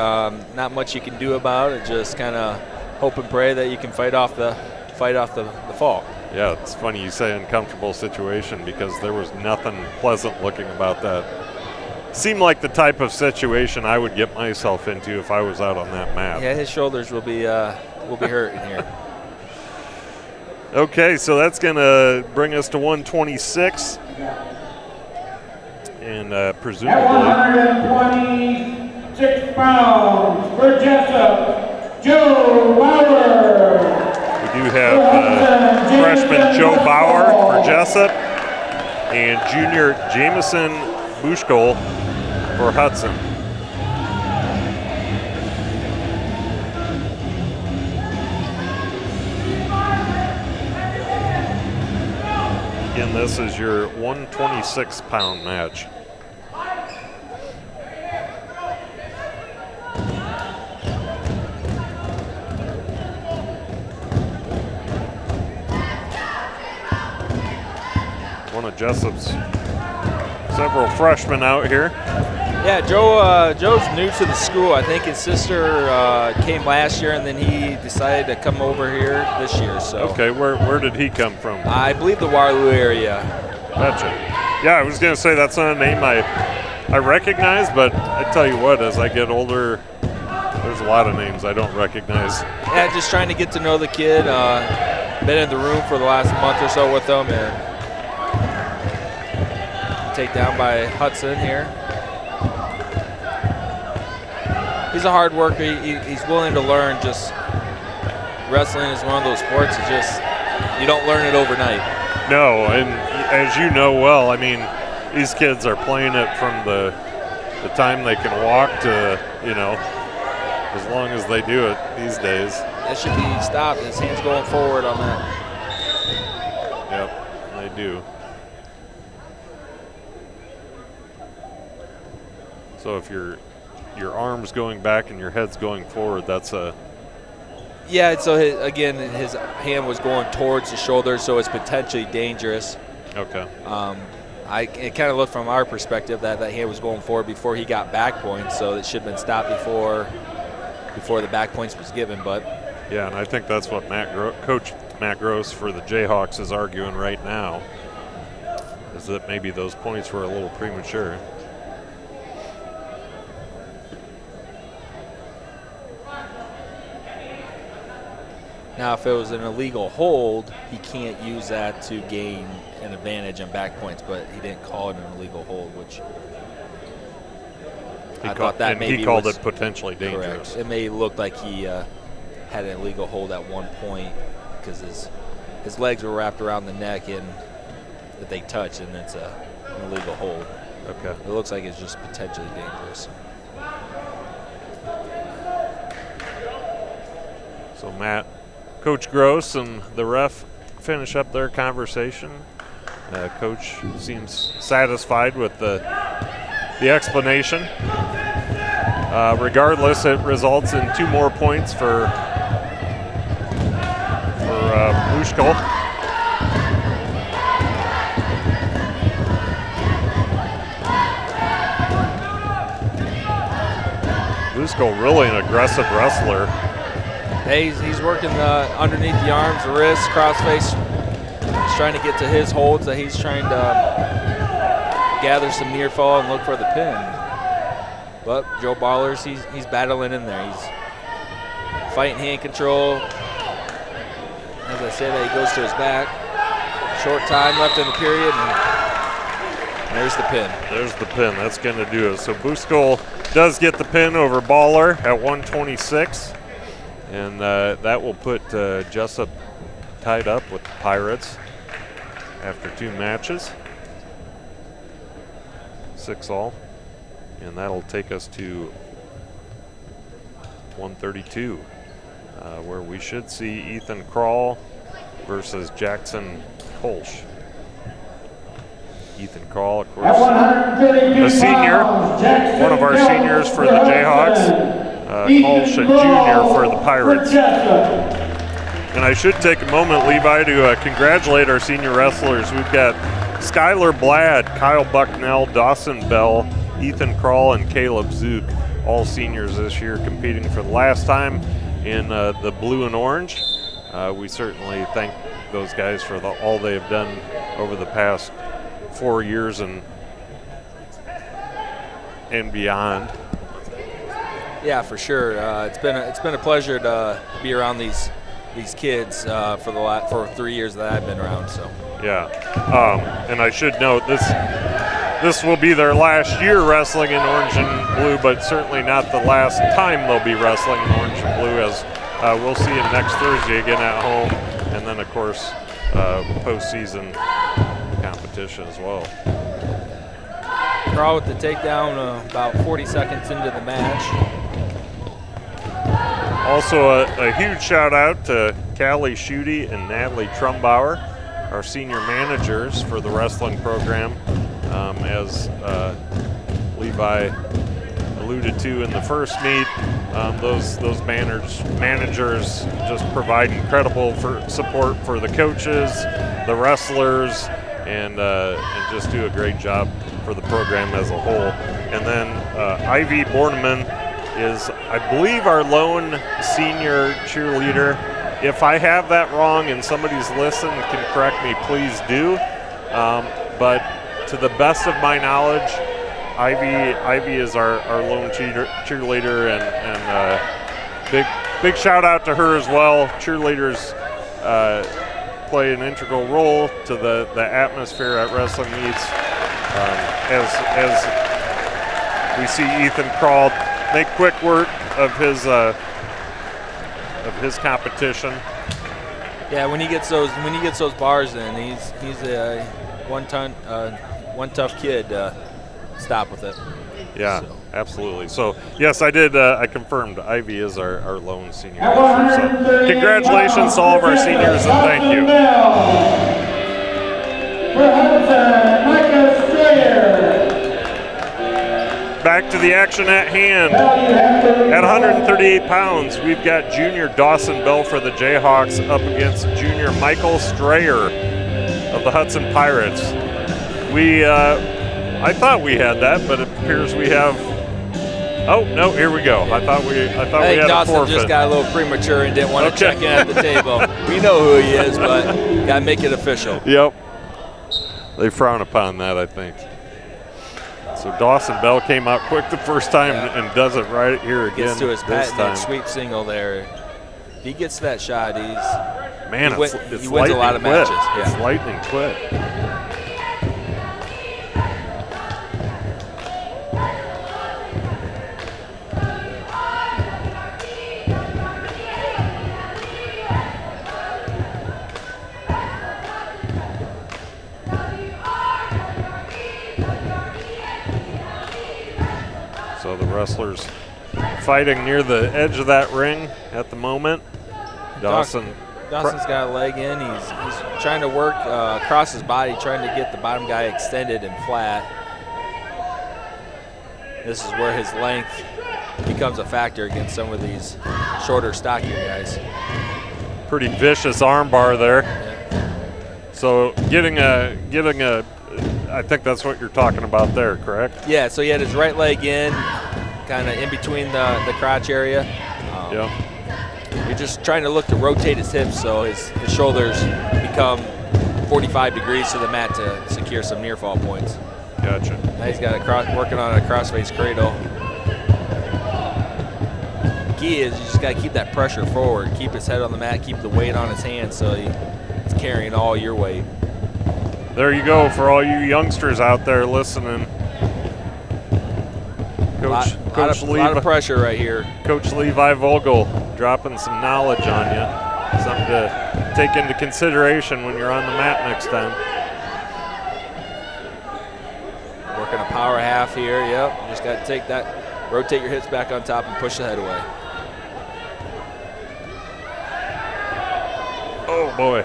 Not much you can do about it. Just kind of hope and pray that you can fight off the fall. Yeah, it's funny you say uncomfortable situation, because there was nothing pleasant looking about that. Seemed like the type of situation I would get myself into if I was out on that mat. Yeah, his shoulders will be hurting here. Okay, so that's going to bring us to 126. And presumably... At 126 pounds for Jesup, Joe Bauer. We do have freshman Joe Bauer for Jesup and junior Jameson Bushkol for Hudson. Again, this is your 126-pound match. One of Jessup's several freshmen out here. Yeah, Joe's new to the school. I think his sister came last year, and then he decided to come over here this year. So okay, where did he come from? I believe the Waterloo area. Gotcha. Yeah, I was going to say that's not a name I recognize, but I tell you what, as I get older, there's a lot of names I don't recognize. Yeah, just trying to get to know the kid. Been in the room for the last month or so with them, and take down by Hudson here. He's a hard worker. He's willing to learn. Just wrestling is one of those sports. It's just, you don't learn it overnight. No, and as you know well, I mean, these kids are playing it from the time they can walk to, you know, as long as they do it these days. That should be stopped. His hand's going forward on that. Yep, they do. So if your arm's going back and your head's going forward, that's a... Yeah, so again, his hand was going towards the shoulder, so it's potentially dangerous. Okay. It kind of looked from our perspective that hand was going forward before he got back points, so it should have been stopped before the back points was given. But yeah, and I think that's what Coach Matt Gross for the Jayhawks is arguing right now, is that maybe those points were a little premature. Now, if it was an illegal hold, he can't use that to gain an advantage on back points, but he didn't call it an illegal hold, which I thought that maybe he called it potentially dangerous. Correct. It may look like he had an illegal hold at one point because his legs were wrapped around the neck and that they touched, and it's an illegal hold. Okay. It looks like it's just potentially dangerous. So Coach Gross and the ref finish up their conversation. Coach seems satisfied with the explanation. Regardless, it results in 2 more points for Bushko. Bushko really an aggressive wrestler. Hey, he's working underneath the arms, the wrists, crossface. He's trying to get to his holds that he's trying to gather some near fall and look for the pin. But Joe Ballers, he's battling in there. He's fighting hand control. As I said, he goes to his back. Short time left in the period, and there's the pin. There's the pin. That's going to do it. So Bushko does get the pin over Baller at 126. And that will put Jesup tied up with the Pirates after 2 matches. 6-all. And that'll take us to 132, where we should see Ethan Krall versus Jackson Kolsch. Ethan Krall, of course, a senior, one of our seniors for the Jayhawks. Kolsch, a junior for the Pirates. And I should take a moment, Levi, to congratulate our senior wrestlers. We've got Skylar Blad, Kyle Bucknell, Dawson Bell, Ethan Krall, and Caleb Zook, all seniors this year, competing for the last time in the blue and orange. We certainly thank those guys for all they have done over the past 4 years and beyond. Yeah, for sure. It's been a pleasure to be around these kids for 3 years that I've been around. So yeah, and I should note this will be their last year wrestling in orange and blue, but certainly not the last time they'll be wrestling in orange and blue, as we'll see them next Thursday again at home, and then of course postseason competition as well. Krall with the takedown about 40 seconds into the match. Also a huge shout out to Callie Schutte and Natalie Trumbauer, our senior managers for the wrestling program. As Levi alluded to in the first meet, those managers just provide incredible support for the coaches, the wrestlers, and just do a great job for the program as a whole. And then Ivy Borneman is, I believe, our lone senior cheerleader. If I have that wrong and somebody's listened and can correct me, please do. But to the best of my knowledge, Ivy is our lone cheerleader, and big shout out to her as well. Cheerleaders play an integral role to the atmosphere at wrestling meets. As we see Ethan Crawl make quick work of his competition. Yeah, when he gets those bars in, he's a one tough kid. Stop with it. Yeah, so. Absolutely. So yes, I did. I confirmed Ivy is our lone senior. So congratulations to all of our seniors, and thank you. For Hudson, Micah Strayer. Back to the action at hand. At 138 pounds, we've got junior Dawson Bell for the Jayhawks up against junior Michael Strayer of the Hudson Pirates. I thought we had that, but it appears we have. Oh no! Here we go. I thought we had Dawson a forfeit. just got a little premature and didn't want to check in at the table. We know who he is, but gotta make it official. Yep. They frown upon that, I think. So Dawson Bell came out quick the first time and does it right here again. Gets to his this time. patented sweep single there. If he gets to that shot, it's he wins a lot of quick. matches. It's Yeah. lightning quick. So the wrestlers fighting near the edge of that ring at the moment. Dawson's got a leg in. He's trying to work across his body, trying to get the bottom guy extended and flat. This is where his length becomes a factor against some of these shorter, stockier guys. Pretty vicious arm bar there. Yeah. So getting a, I think that's what you're talking about there, correct? Yeah, so he had his right leg in, kind of in between the crotch area. Yep. You're just trying to look to rotate his hips so his shoulders become 45 degrees to the mat to secure some near fall points. Gotcha. Now he's got working on a crossface cradle. Key is you just got to keep that pressure forward, keep his head on the mat, keep the weight on his hands so he's carrying all your weight. There you go for all you youngsters out there listening. A lot of pressure right here. Coach Levi Vogel dropping some knowledge on you. Something to take into consideration when you're on the mat next time. Working a power half here, yep. You just got to take that, rotate your hips back on top and push the head away. Oh boy.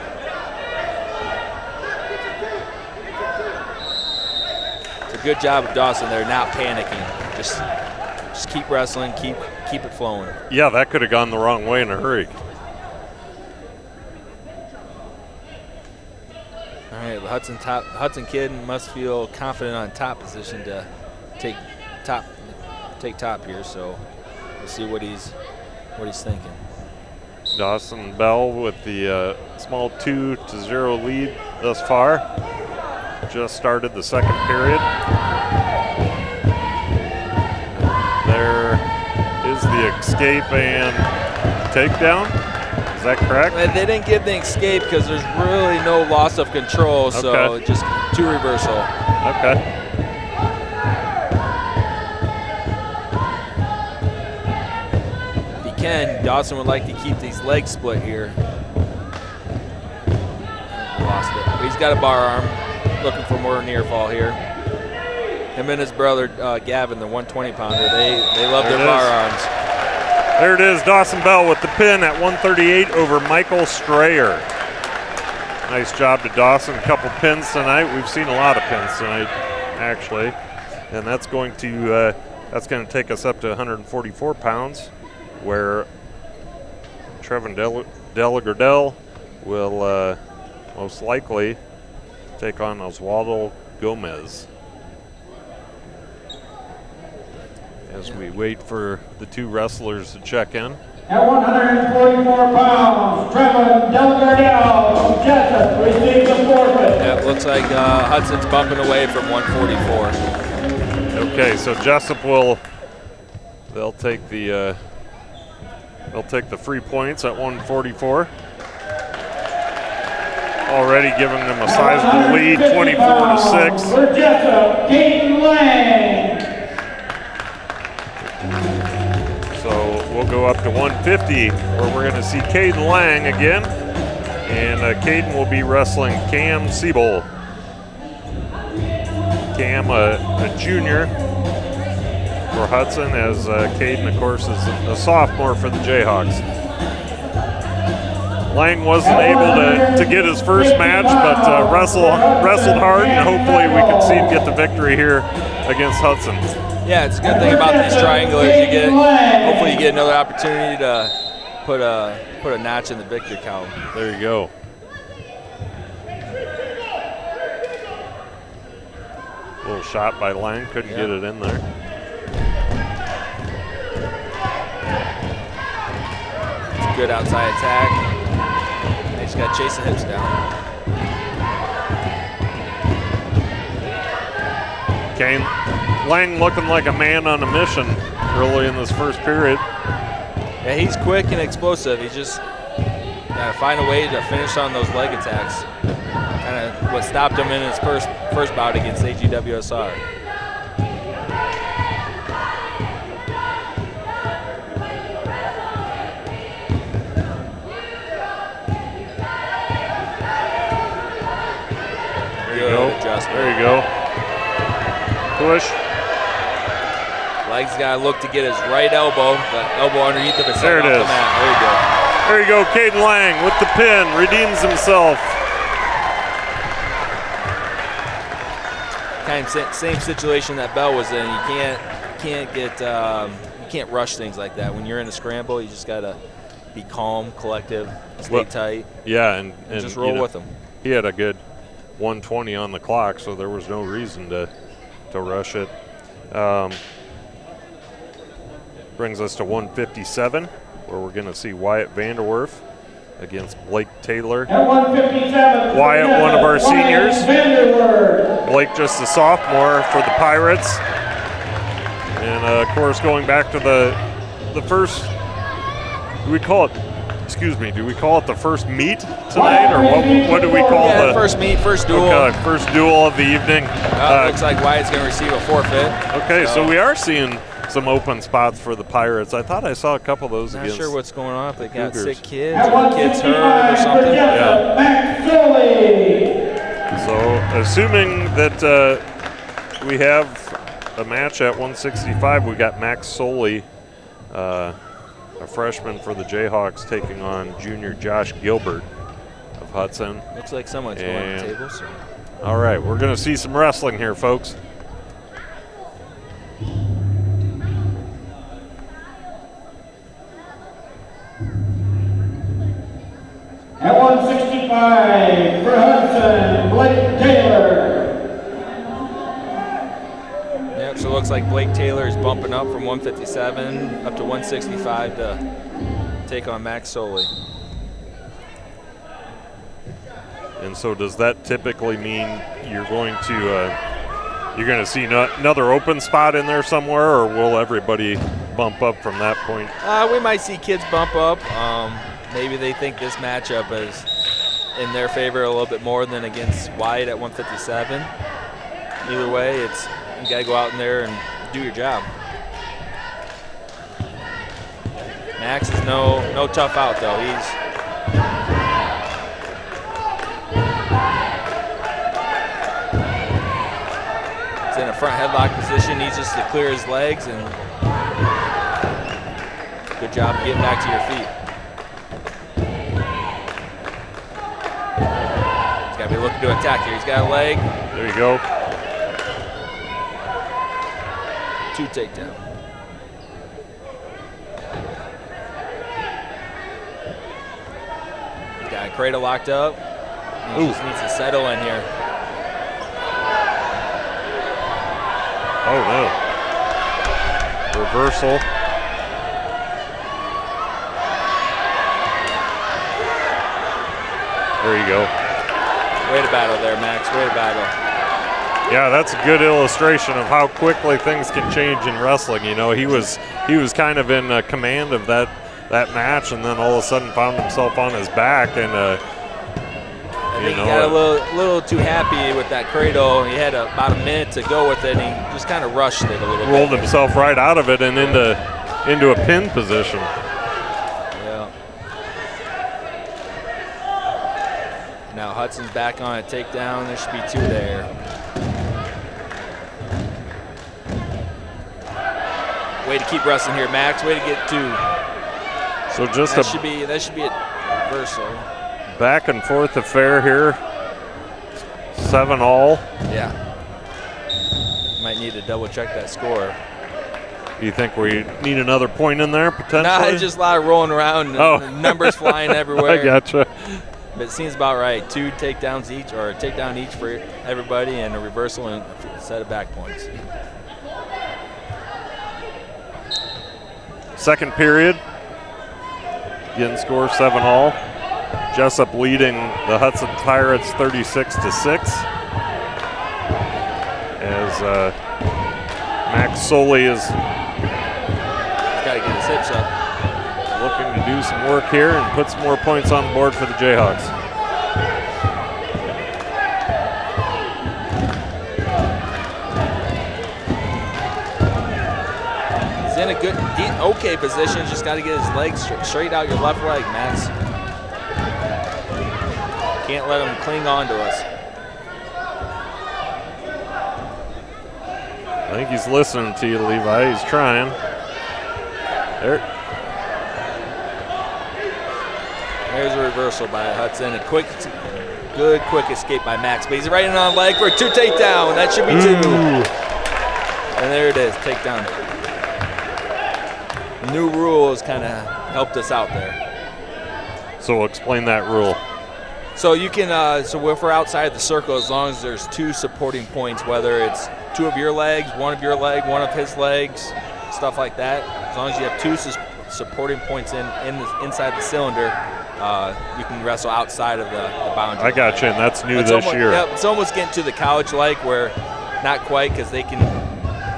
Good job of Dawson there, not panicking. Just keep wrestling, keep it flowing. Yeah, that could have gone the wrong way in a hurry. All right, the Hudson kid must feel confident on top position to take top here. So we'll see what he's thinking. Dawson Bell with the small 2-0 lead thus far. Just started the second period. There is the escape and takedown. Is that correct? They didn't give the escape because there's really no loss of control, so just 2 reversal. Okay. If he can, Dawson would like to keep these legs split here. Lost it. But he's got a bar arm. Looking for more near fall here. Him and his brother Gavin, the 120-pounder, they love their bar arms. There it is, Dawson Bell with the pin at 138 over Michael Strayer. Nice job to Dawson. A couple pins tonight. We've seen a lot of pins tonight, actually, and that's going to take us up to 144 pounds, where Trevin Delagardelle will most likely take on Oswaldo Gomez. As we wait for the two wrestlers to check in. At 144 pounds, Trevin Delagardelle from Jessup receives a forfeit. Yeah, looks like Hudson's bumping away from 144. Okay, so Jesup they'll take the 3 points at 144. Already giving them a sizable lead, 24-6. For Jesup, Caden Lang. So we'll go up to 150, where we're going to see Caden Lang again. And Caden will be wrestling Cam Siebel. Cam, a junior for Hudson, as Caden, of course, is a sophomore for the Jayhawks. Lang wasn't able to get his first match, but wrestled hard, and hopefully we can see him get the victory here against Hudson. Yeah, it's a good thing about these triangulars. Hopefully you get another opportunity to put a notch in the victory column. There you go. Little shot by Lang, couldn't get it in there. It's a good outside attack. They just got to chase the hips down. Kane Lang looking like a man on a mission early in this first period. Yeah, he's quick and explosive. He just got to find a way to finish on those leg attacks. Kind of what stopped him in his first bout against AGWSR. There you go. Push. Lang's got to look to get his right elbow, the elbow underneath of his head off the mat. There you go. There you go, Caden Lang with the pin, redeems himself. Kind of same situation that Bell was in. You can't rush things like that. When you're in a scramble, you just gotta be calm, collective, stay tight. Yeah, and just roll with them. He had a good 120 on the clock, so there was no reason to rush it. Brings us to 157, where we're going to see Wyatt Vanderwerf against Blake Taylor. At 157, Wyatt, one of our seniors. Blake, just a sophomore for the Pirates. And of course, going back to the first, do we call it the first meet tonight, or what do we call the first meet, first duel? Okay, first duel of the evening. Looks like Wyatt's going to receive a forfeit. Okay, so we are seeing some open spots for the Pirates. I thought I saw a couple of those against. Not sure what's going on. If they got Cougars. sick kids or kids hurt or something. Yeah. So, assuming that we have a match at 165, we got Max Soley, a freshman for the Jayhawks, taking on junior Josh Gilbert of Hudson. Looks like someone's going to the table. So. All right, we're going to see some wrestling here, folks. At 165 for Hudson, Blake Taylor. Yep, so it looks like Blake Taylor is bumping up from 157 up to 165 to take on Max Soley. And so does that typically mean you're going to see another open spot in there somewhere, or will everybody bump up from that point? We might see kids bump up. Maybe they think this matchup is in their favor a little bit more than against Wyatt at 157. Either way, you got to go out in there and do your job. Max is no tough out though. He's in a front headlock position. He's just to clear his legs, and good job getting back to your feet. He's got to be looking to attack here. He's got a leg. There you go. 2 takedown. He's got a cradle locked up. He just needs to settle in here. Oh no. Reversal. There you go. Way to battle there, Max. Way to battle. Yeah, that's a good illustration of how quickly things can change in wrestling. You know, he was kind of in command of that match, and then all of a sudden found himself on his back, and I think he got a little too happy with that cradle. He had about a minute to go with it, and he just kind of rushed it a little bit. Rolled himself right out of it and into a pin position. Yeah. Now Hudson's back on a takedown. There should be 2 there. Way to keep wrestling here, Max. Way to get 2. So just that should be a reversal. Back and forth affair here. 7-all. Yeah. Might need to double check that score. You think we need another point in there potentially? Nah, it's just a lot of rolling around. Numbers flying everywhere. I gotcha. But it seems about right. 2 takedowns each, or a takedown each for everybody, and a reversal and a set of back points. Second period. Again, score 7-all. Jesup leading the Hudson Pirates 36-6. As Max Soley is got to get his hips up. Looking to do some work here and put some more points on the board for the Jayhawks. He's in a good, okay position. Just got to get his legs straight out your left leg, Max. Can't let him cling on to us. I think he's listening to you, Levi. He's trying. There's a reversal by Hudson. A quick escape by Max. But he's right in on leg for a 2 takedown. That should be 2. And there it is, takedown. New rules kind of helped us out there. So explain that rule. So you can, so if we're outside the circle, as long as there's 2 supporting points, whether it's 2 of your legs, 1 of your leg, 1 of his legs, stuff like that. As long as you have 2 supporting points inside the cylinder, you can wrestle outside of the boundary. I got you, and that's new this year. Yeah, it's almost getting to the college-like where not quite, because they can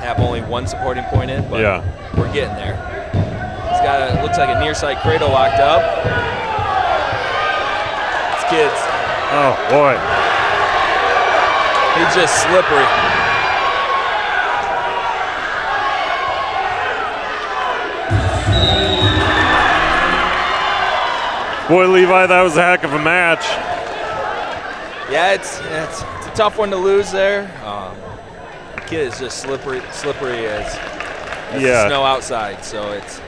have only 1 supporting point in, but we're getting there. He's got looks like a near side cradle locked up. It's kids. Oh, boy. He's just slippery. Boy, Levi, that was a heck of a match. Yeah, it's a tough one to lose there. The kid is just slippery as the snow outside, so it's.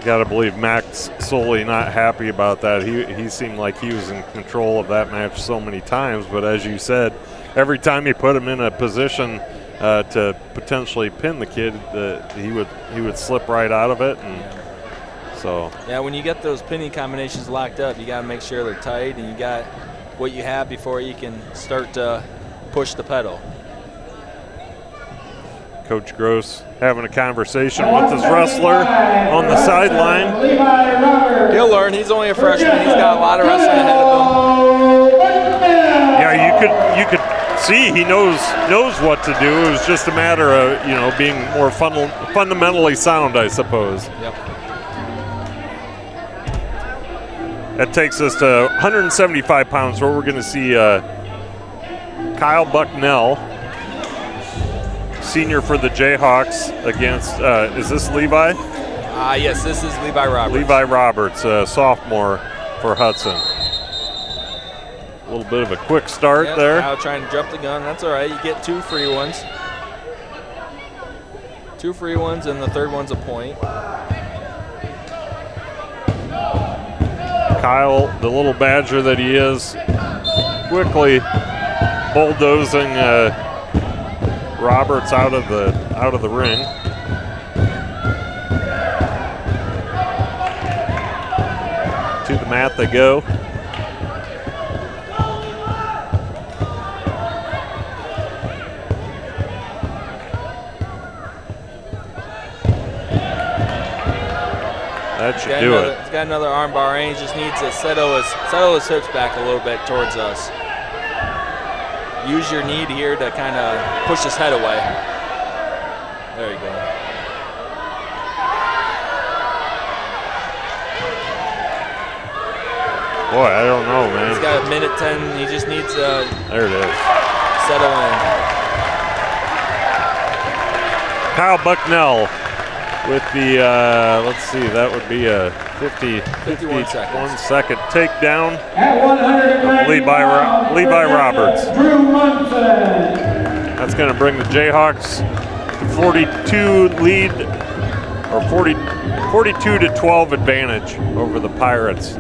Got to believe Max Soley not happy about that. He seemed like he was in control of that match so many times, but as you said, every time he put him in a position to potentially pin the kid, he would slip right out of it, and so. Yeah, when you get those pinning combinations locked up, you got to make sure they're tight, and you got what you have before you can start to push the pedal. Coach Gross having a conversation with his wrestler on the sideline. He'll learn. He's only a freshman. He's got a lot of wrestling ahead of him. Yeah, you could see he knows what to do. It was just a matter of being more fundamentally sound, I suppose. Yep. That takes us to 175 pounds, where we're going to see Kyle Bucknell, senior for the Jayhawks, against, is this Levi? Yes, this is Levi Roberts. Levi Roberts, sophomore for Hudson. A little bit of a quick start there. Kyle trying to jump the gun. That's all right. You get 2 free ones. 2 free ones, and the third one's a point. Kyle, the little badger that he is, quickly bulldozing Roberts out of the ring. To the mat they go. That should do it. He's got another arm bar, and he just needs to settle his hips back a little bit towards us. use your knee here to kind of push his head away. There you go. Boy, I don't know, man. He's got a minute 10. He just needs to there it is. Settle in. Kyle Bucknell with the, let's see, that would be a 51 second takedown of Levi Roberts. Drew Munson. That's going to bring the Jayhawks 42 lead, or 42 to 12 advantage over the Pirates.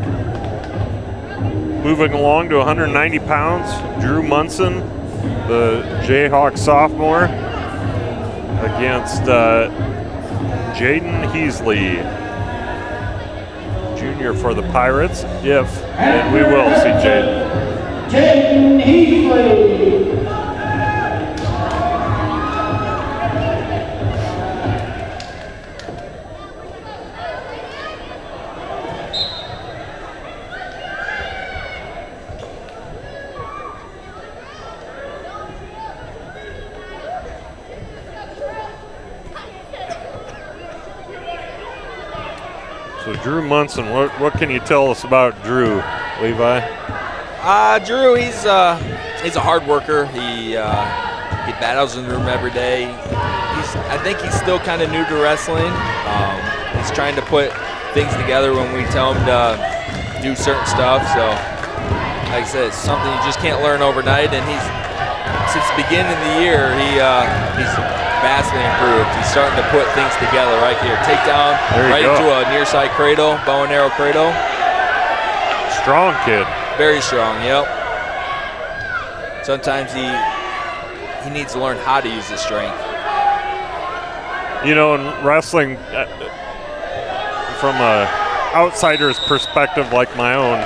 Moving along to 190 pounds, Drew Munson, the Jayhawk sophomore, against Jaden Heasley, junior for the Pirates, and we will see Jaden. Jaden Heasley. So Drew Munson, what can you tell us about Drew, Levi? Drew, he's a hard worker. He battles in the room every day. I think he's still kind of new to wrestling. He's trying to put things together when we tell him to do certain stuff. So, like I said, it's something you just can't learn overnight. And since the beginning of the year, he's vastly improved. He's starting to put things together right here. Takedown right into a near side cradle, bow and arrow cradle. Strong kid. Very strong, yep. Sometimes he needs to learn how to use his strength. You know, in wrestling, from a outsider's perspective like my own,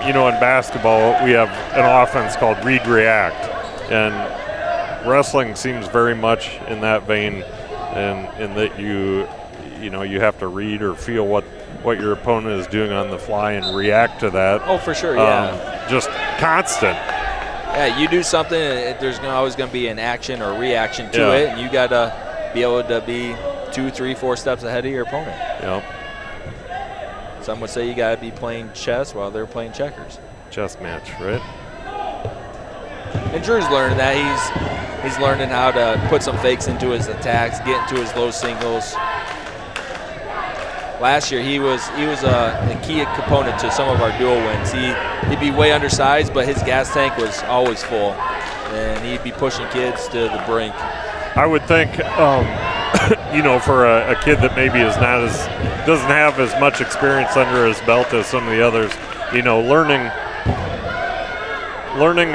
you know, in basketball, we have an offense called read react. And wrestling seems very much in that vein, and in that you know, you have to read or feel what your opponent is doing on the fly and react to that. Oh, for sure, yeah. Just constant. Yeah, you do something, there's always going to be an action or reaction to it, and you got to be able to be 2, 3, 4 steps ahead of your opponent. Yep. Some would say you got to be playing chess while they're playing checkers. Chess match, right? And Drew's learning that. He's learning how to put some fakes into his attacks, get into his low singles. Last year, he was a key component to some of our dual wins. He'd be way undersized, but his gas tank was always full, and he'd be pushing kids to the brink. I would think, you know, for a kid that maybe doesn't have as much experience under his belt as some of the others, you know, learning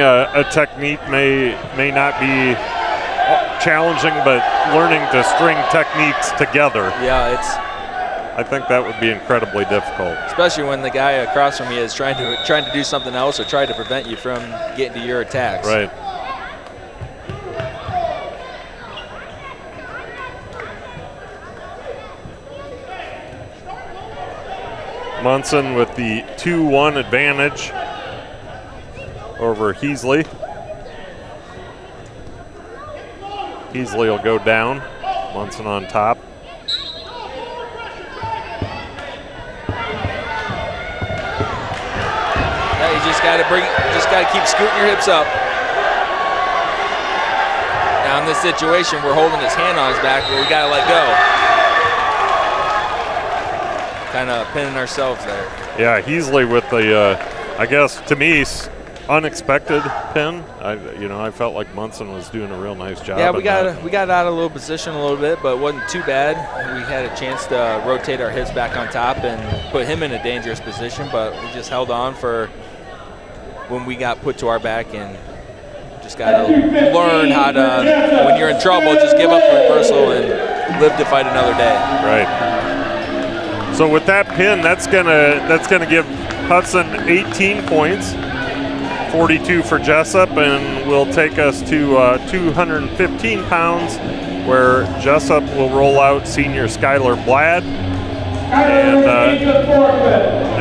a technique may not be challenging, but learning to string techniques together. Yeah, I think that would be incredibly difficult. Especially when the guy across from you is trying to do something else or try to prevent you from getting to your attacks. Right. Munson with the 2-1 advantage over Heasley. Heasley will go down. Munson on top. Yeah, you just got to keep scooting your hips up. Now in this situation, we're holding his hand on his back, but we got to let go. Kind of pinning ourselves there. Yeah, Heasley with the, I guess to me, unexpected pin. I felt like Munson was doing a real nice job. Yeah, we got out of a little position a little bit, but it wasn't too bad. We had a chance to rotate our hips back on top and put him in a dangerous position, but we just held on for when we got put to our back, and just got to learn how to, when you're in trouble, just give up the reversal and live to fight another day. Right. So with that pin, that's gonna give Hudson 18 points. 42 for Jessup, and will take us to 215 pounds, where Jessup will roll out senior Skylar Blad,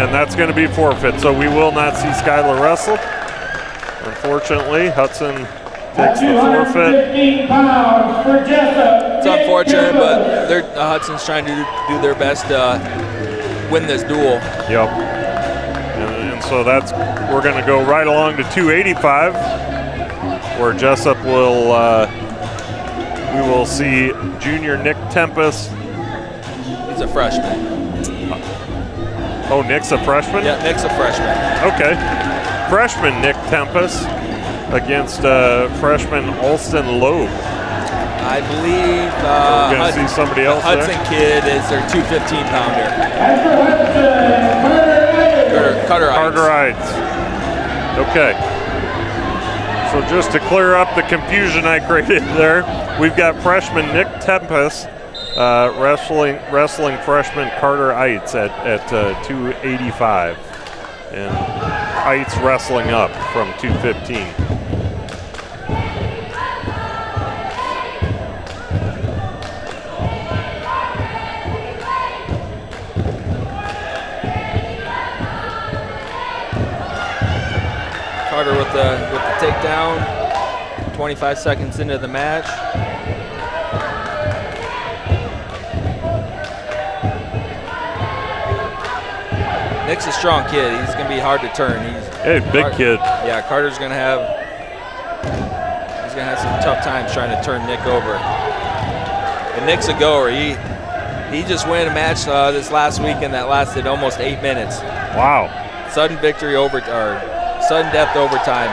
and that's going to be forfeit. So we will not see Skylar wrestle. Unfortunately, Hudson takes the forfeit. 215 pounds for Jessup. It's unfortunate, but Hudson's trying to do their best to win this duel. Yep. And so we're going to go right along to 285, where Jesup we will see junior Nick Tempest. He's a freshman. Oh, Nick's a freshman? Yeah, Nick's a freshman. Okay. Freshman Nick Tempest against freshman Alston Loeb. I believe we're going to see somebody else the Hudson kid is their 215-pounder. Carter Ides. Okay. So just to clear up the confusion I created there, we've got freshman Nick Tempest wrestling freshman Carter Eitz at 285. And Eitz wrestling up from 215. Carter with the takedown, 25 seconds into the match. Nick's a strong kid. He's going to be hard to turn. Big kid. Yeah, Carter's going to have some tough times trying to turn Nick over. And Nick's a goer. He just won a match this last weekend that lasted almost 8 minutes. Wow. Sudden death overtime.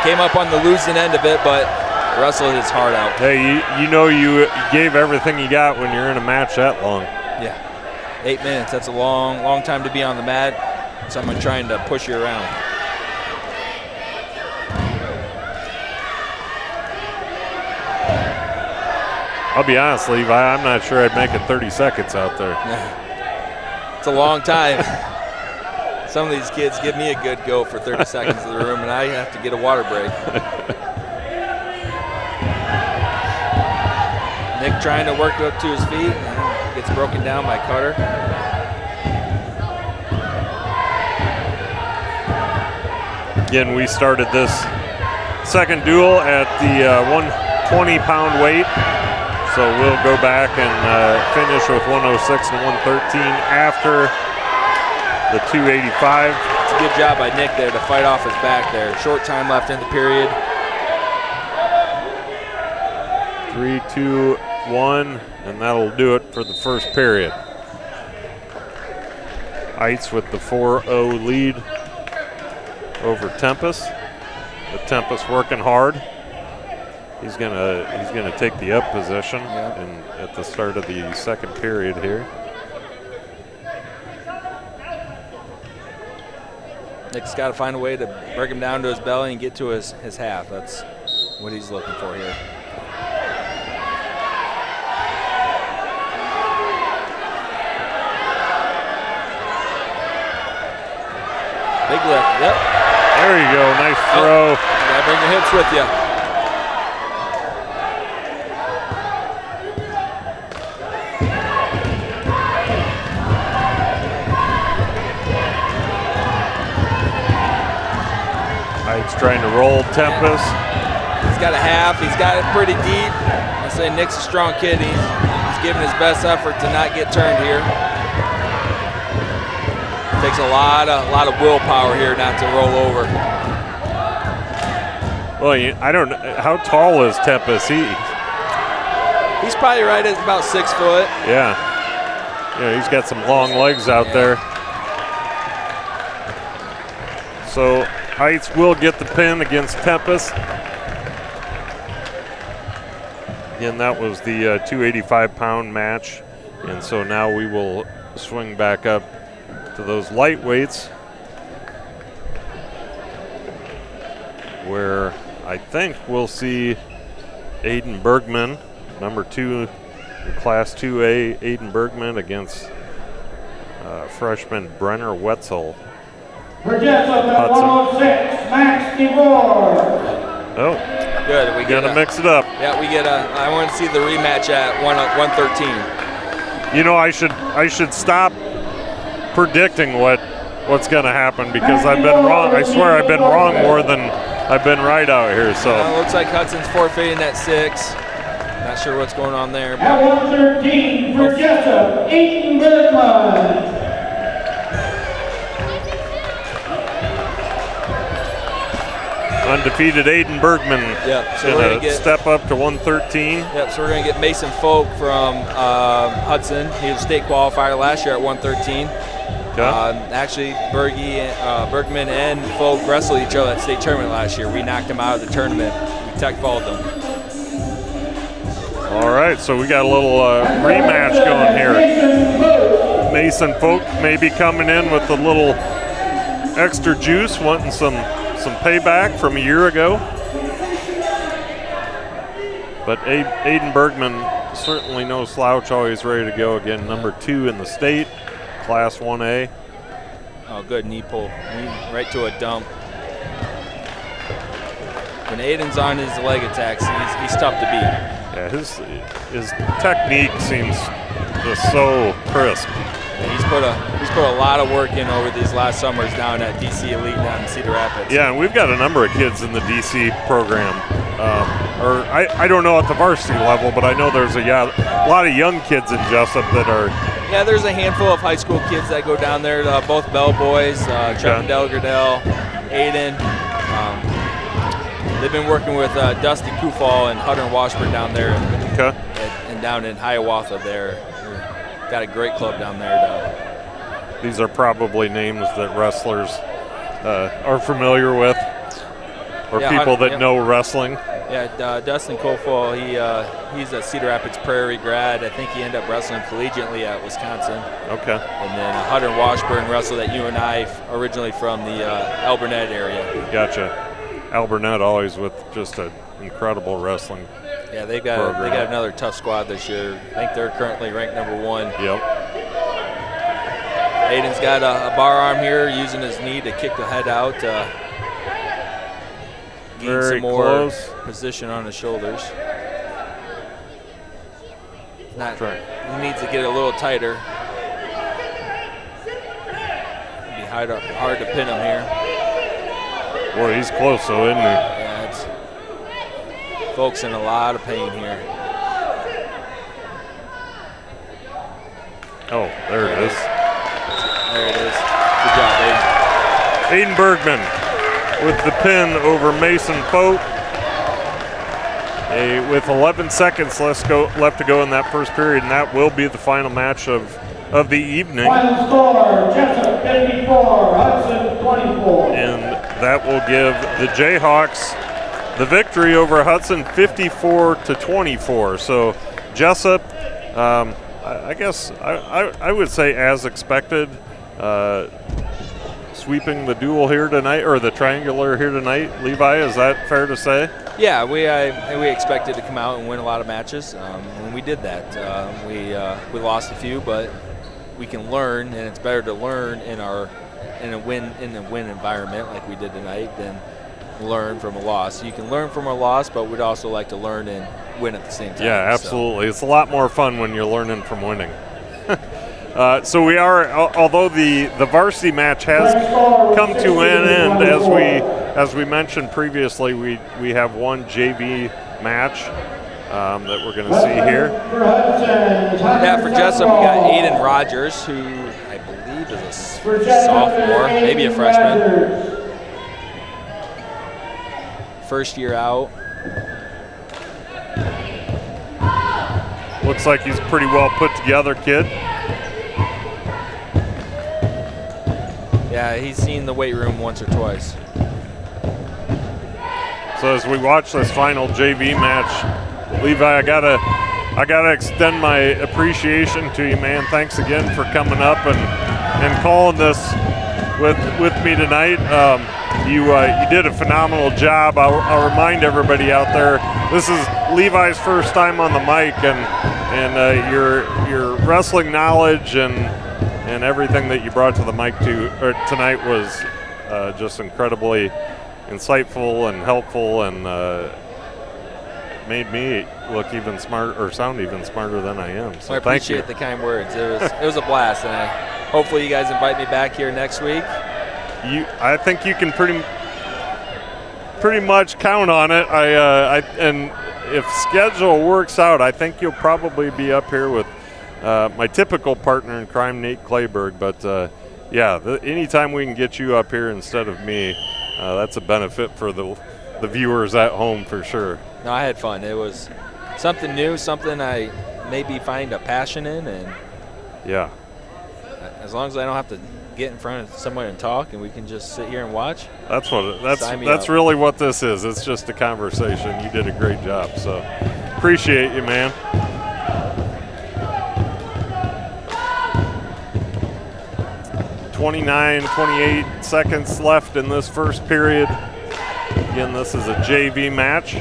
Came up on the losing end of it, but wrestled his heart out. Hey, you gave everything you got when you're in a match that long. Yeah. 8 minutes, that's a long time to be on the mat. Someone trying to push you around. I'll be honest, Levi, I'm not sure I'd make it 30 seconds out there. It's a long time. Some of these kids give me a good go for 30 seconds in the room, and I have to get a water break. Nick trying to work up to his feet. Gets broken down by Carter. Again, we started this second duel at the 120-pound weight. So we'll go back and finish with 106 and 113 after the 285. It's a good job by Nick there to fight off his back there. Short time left in the period. 3, 2, 1, and that'll do it for the first period. Eitz with the 4-0 lead over Tempest. But Tempest working hard. He's gonna take the up position at the start of the second period here. Nick's got to find a way to break him down to his belly and get to his half. That's what he's looking for here. Big lift, yep. There you go, nice throw. You gotta bring your hips with you. He's trying to roll Tempest. He's got a half. He's got it pretty deep. I say Nick's a strong kid. He's giving his best effort to not get turned here. Takes a lot of willpower here not to roll over. Well, I don't know. How tall is Tempest? He's probably right at about 6 foot. Yeah. Yeah, he's got some long legs out there. So Eitz will get the pin against Tempest. Again, that was the 285-pound match. And so now we will swing back up to those lightweights, where I think we'll see Aiden Bergman, number 2 in Class 2A, Aiden Bergman against freshman Brenner Wetzel. For Jessup at 106, Max DeVore. Oh, good. We gotta mix it up. Yeah, I want to see the rematch at 113. You know, I should stop predicting what what's going to happen because I've been wrong. I swear I've been wrong more than I've been right out here. So looks like Hudson's forfeiting at 6. Not sure what's going on there. At 113 for Jessup, Aiden Bergman. Undefeated Aiden Bergman so going to step up to 113. Yep, so we're going to get Mason Folk from Hudson. He was state qualifier last year at 113. Actually, Bergman and Folk wrestled each other at state tournament last year. We knocked them out of the tournament. We tech followed them. All right, so we got a little rematch going here. Mason Folk may be coming in with a little extra juice, wanting some payback from a year ago. But Aiden Bergman, certainly no slouch, always ready to go again. Number 2 in the state, Class 1A. Oh, good knee pull. Right to a dump. When Aiden's on his leg attacks, he's tough to beat. Yeah, his technique seems just so crisp. Yeah, he's put a lot of work in over these last summers down at DC Elite down in Cedar Rapids. Yeah, and we've got a number of kids in the DC program. Or I don't know at the varsity level, but I know there's a lot of young kids in Jesup that are. Yeah, there's a handful of high school kids that go down there. Both Bell boys, Trevor Delgardell, Aiden. They've been working with Dusty Kufal and Hunter Washburn down there, and down in Hiawatha there. Got a great club down there. These are probably names that wrestlers are familiar with, or people that know wrestling. Yeah, Dustin Kufal, he's a Cedar Rapids Prairie grad. I think he ended up wrestling collegiately at Wisconsin. Okay. And then Hunter Washburn wrestled at UNI originally from the Alburnett area. Gotcha. Alburnett always with just an incredible wrestling. Yeah, they got another tough squad this year. I think they're currently ranked number 1. Yep. Aiden's got a bar arm here, using his knee to kick the head out. Gain some more position on his shoulders. He needs to get a little tighter. It'd be hard to pin him here. Boy, he's close though, isn't he? Yeah, folks in a lot of pain here. Oh, there it is. There it is. Good job, Aiden. Aiden Bergman with the pin over Mason Folk. With 11 seconds left to go in that first period, and that will be the final match of the evening. Final score, Jessup 54, Hudson 24. And that will give the Jayhawks the victory over Hudson 54-24. So Jesup, I guess I would say as expected, sweeping the duel here tonight, or the triangular here tonight. Levi, is that fair to say? Yeah, we expected to come out and win a lot of matches, and we did that. We lost a few, but we can learn, and it's better to learn in a win environment like we did tonight than learn from a loss. You can learn from a loss, but we'd also like to learn and win at the same time. Yeah, absolutely. So. It's a lot more fun when you're learning from winning. So we are, although the varsity match has come to an end, as we mentioned previously, we have one JV match that we're going to see here. Yeah, for Jesup, we got Aiden Rogers, who I believe is a sophomore, maybe a freshman. First year out. Looks like he's a pretty well put together kid. Yeah, he's seen the weight room once or twice. So as we watch this final JV match, Levi, I gotta extend my appreciation to you, man. Thanks again for coming up and calling this with me tonight. You did a phenomenal job. I'll remind everybody out there, this is Levi's first time on the mic, and your wrestling knowledge and everything that you brought to the mic tonight was just incredibly insightful and helpful, and made me look even smarter, or sound even smarter than I am. So I appreciate the kind words. It was a blast, and hopefully you guys invite me back here next week. I think you can pretty much count on it. And if schedule works out, I think you'll probably be up here with my typical partner in crime, Nate Clayberg. But anytime we can get you up here instead of me, that's a benefit for the viewers at home for sure. No, I had fun. It was something new, something I maybe find a passion in, and as long as I don't have to get in front of someone and talk, and we can just sit here and watch. That's really what this is. It's just a conversation. You did a great job, so appreciate you, man. $29-28 seconds left in this first period. Again, this is a JV match.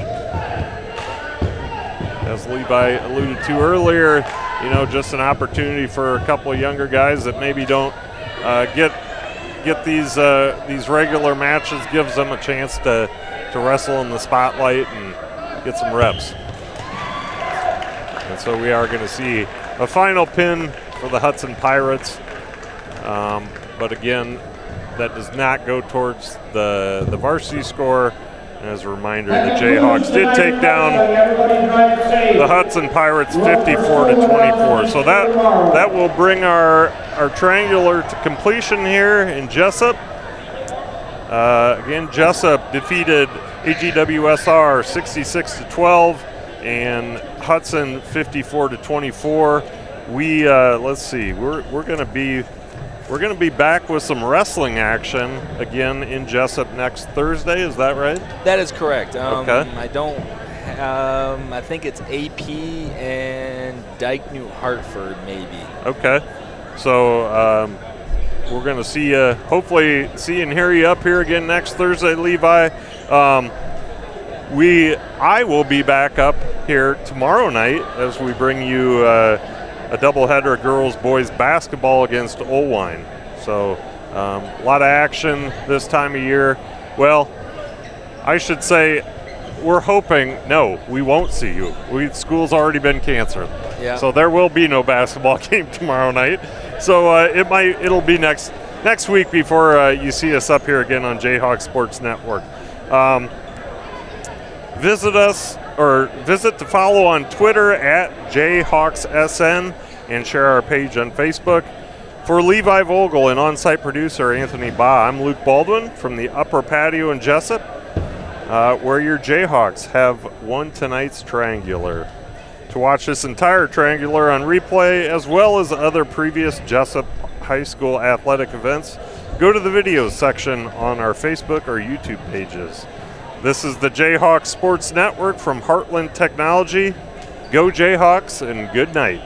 As Levi alluded to earlier, just an opportunity for a couple of younger guys that maybe don't get these regular matches, gives them a chance to wrestle in the spotlight and get some reps. And so we are going to see a final pin for the Hudson Pirates. But again, that does not go towards the varsity score. And as a reminder, the Jayhawks did take down the Hudson Pirates 54-24. So that will bring our triangular to completion here in Jesup. Again, Jesup defeated AGWSR 66-12 and Hudson 54-24. Let's see, we're going to be back with some wrestling action again in Jesup next Thursday. Is that right? That is correct. Okay. I think it's AP and Dyke New Hartford, maybe. Okay. So we're going to see you, hopefully see and hear you up here again next Thursday, Levi. I will be back up here tomorrow night as we bring you a doubleheader of girls-boys basketball against Olwine. So a lot of action this time of year. Well, I should say we're hoping, no, we won't see you. School's already been canceled. Yeah. So there will be no basketball game tomorrow night. So it'll be next week before you see us up here again on Jayhawk Sports Network. Visit to follow on Twitter at JayhawksSN and share our page on Facebook. For Levi Vogel and on-site producer Anthony Baugh, I'm Luke Baldwin from the Upper Patio in Jesup, where your Jayhawks have won tonight's triangular. To watch this entire triangular on replay, as well as other previous Jesup High School athletic events, go to the videos section on our Facebook or YouTube pages. This is the Jayhawk Sports Network from Heartland Technology. Go Jayhawks and good night.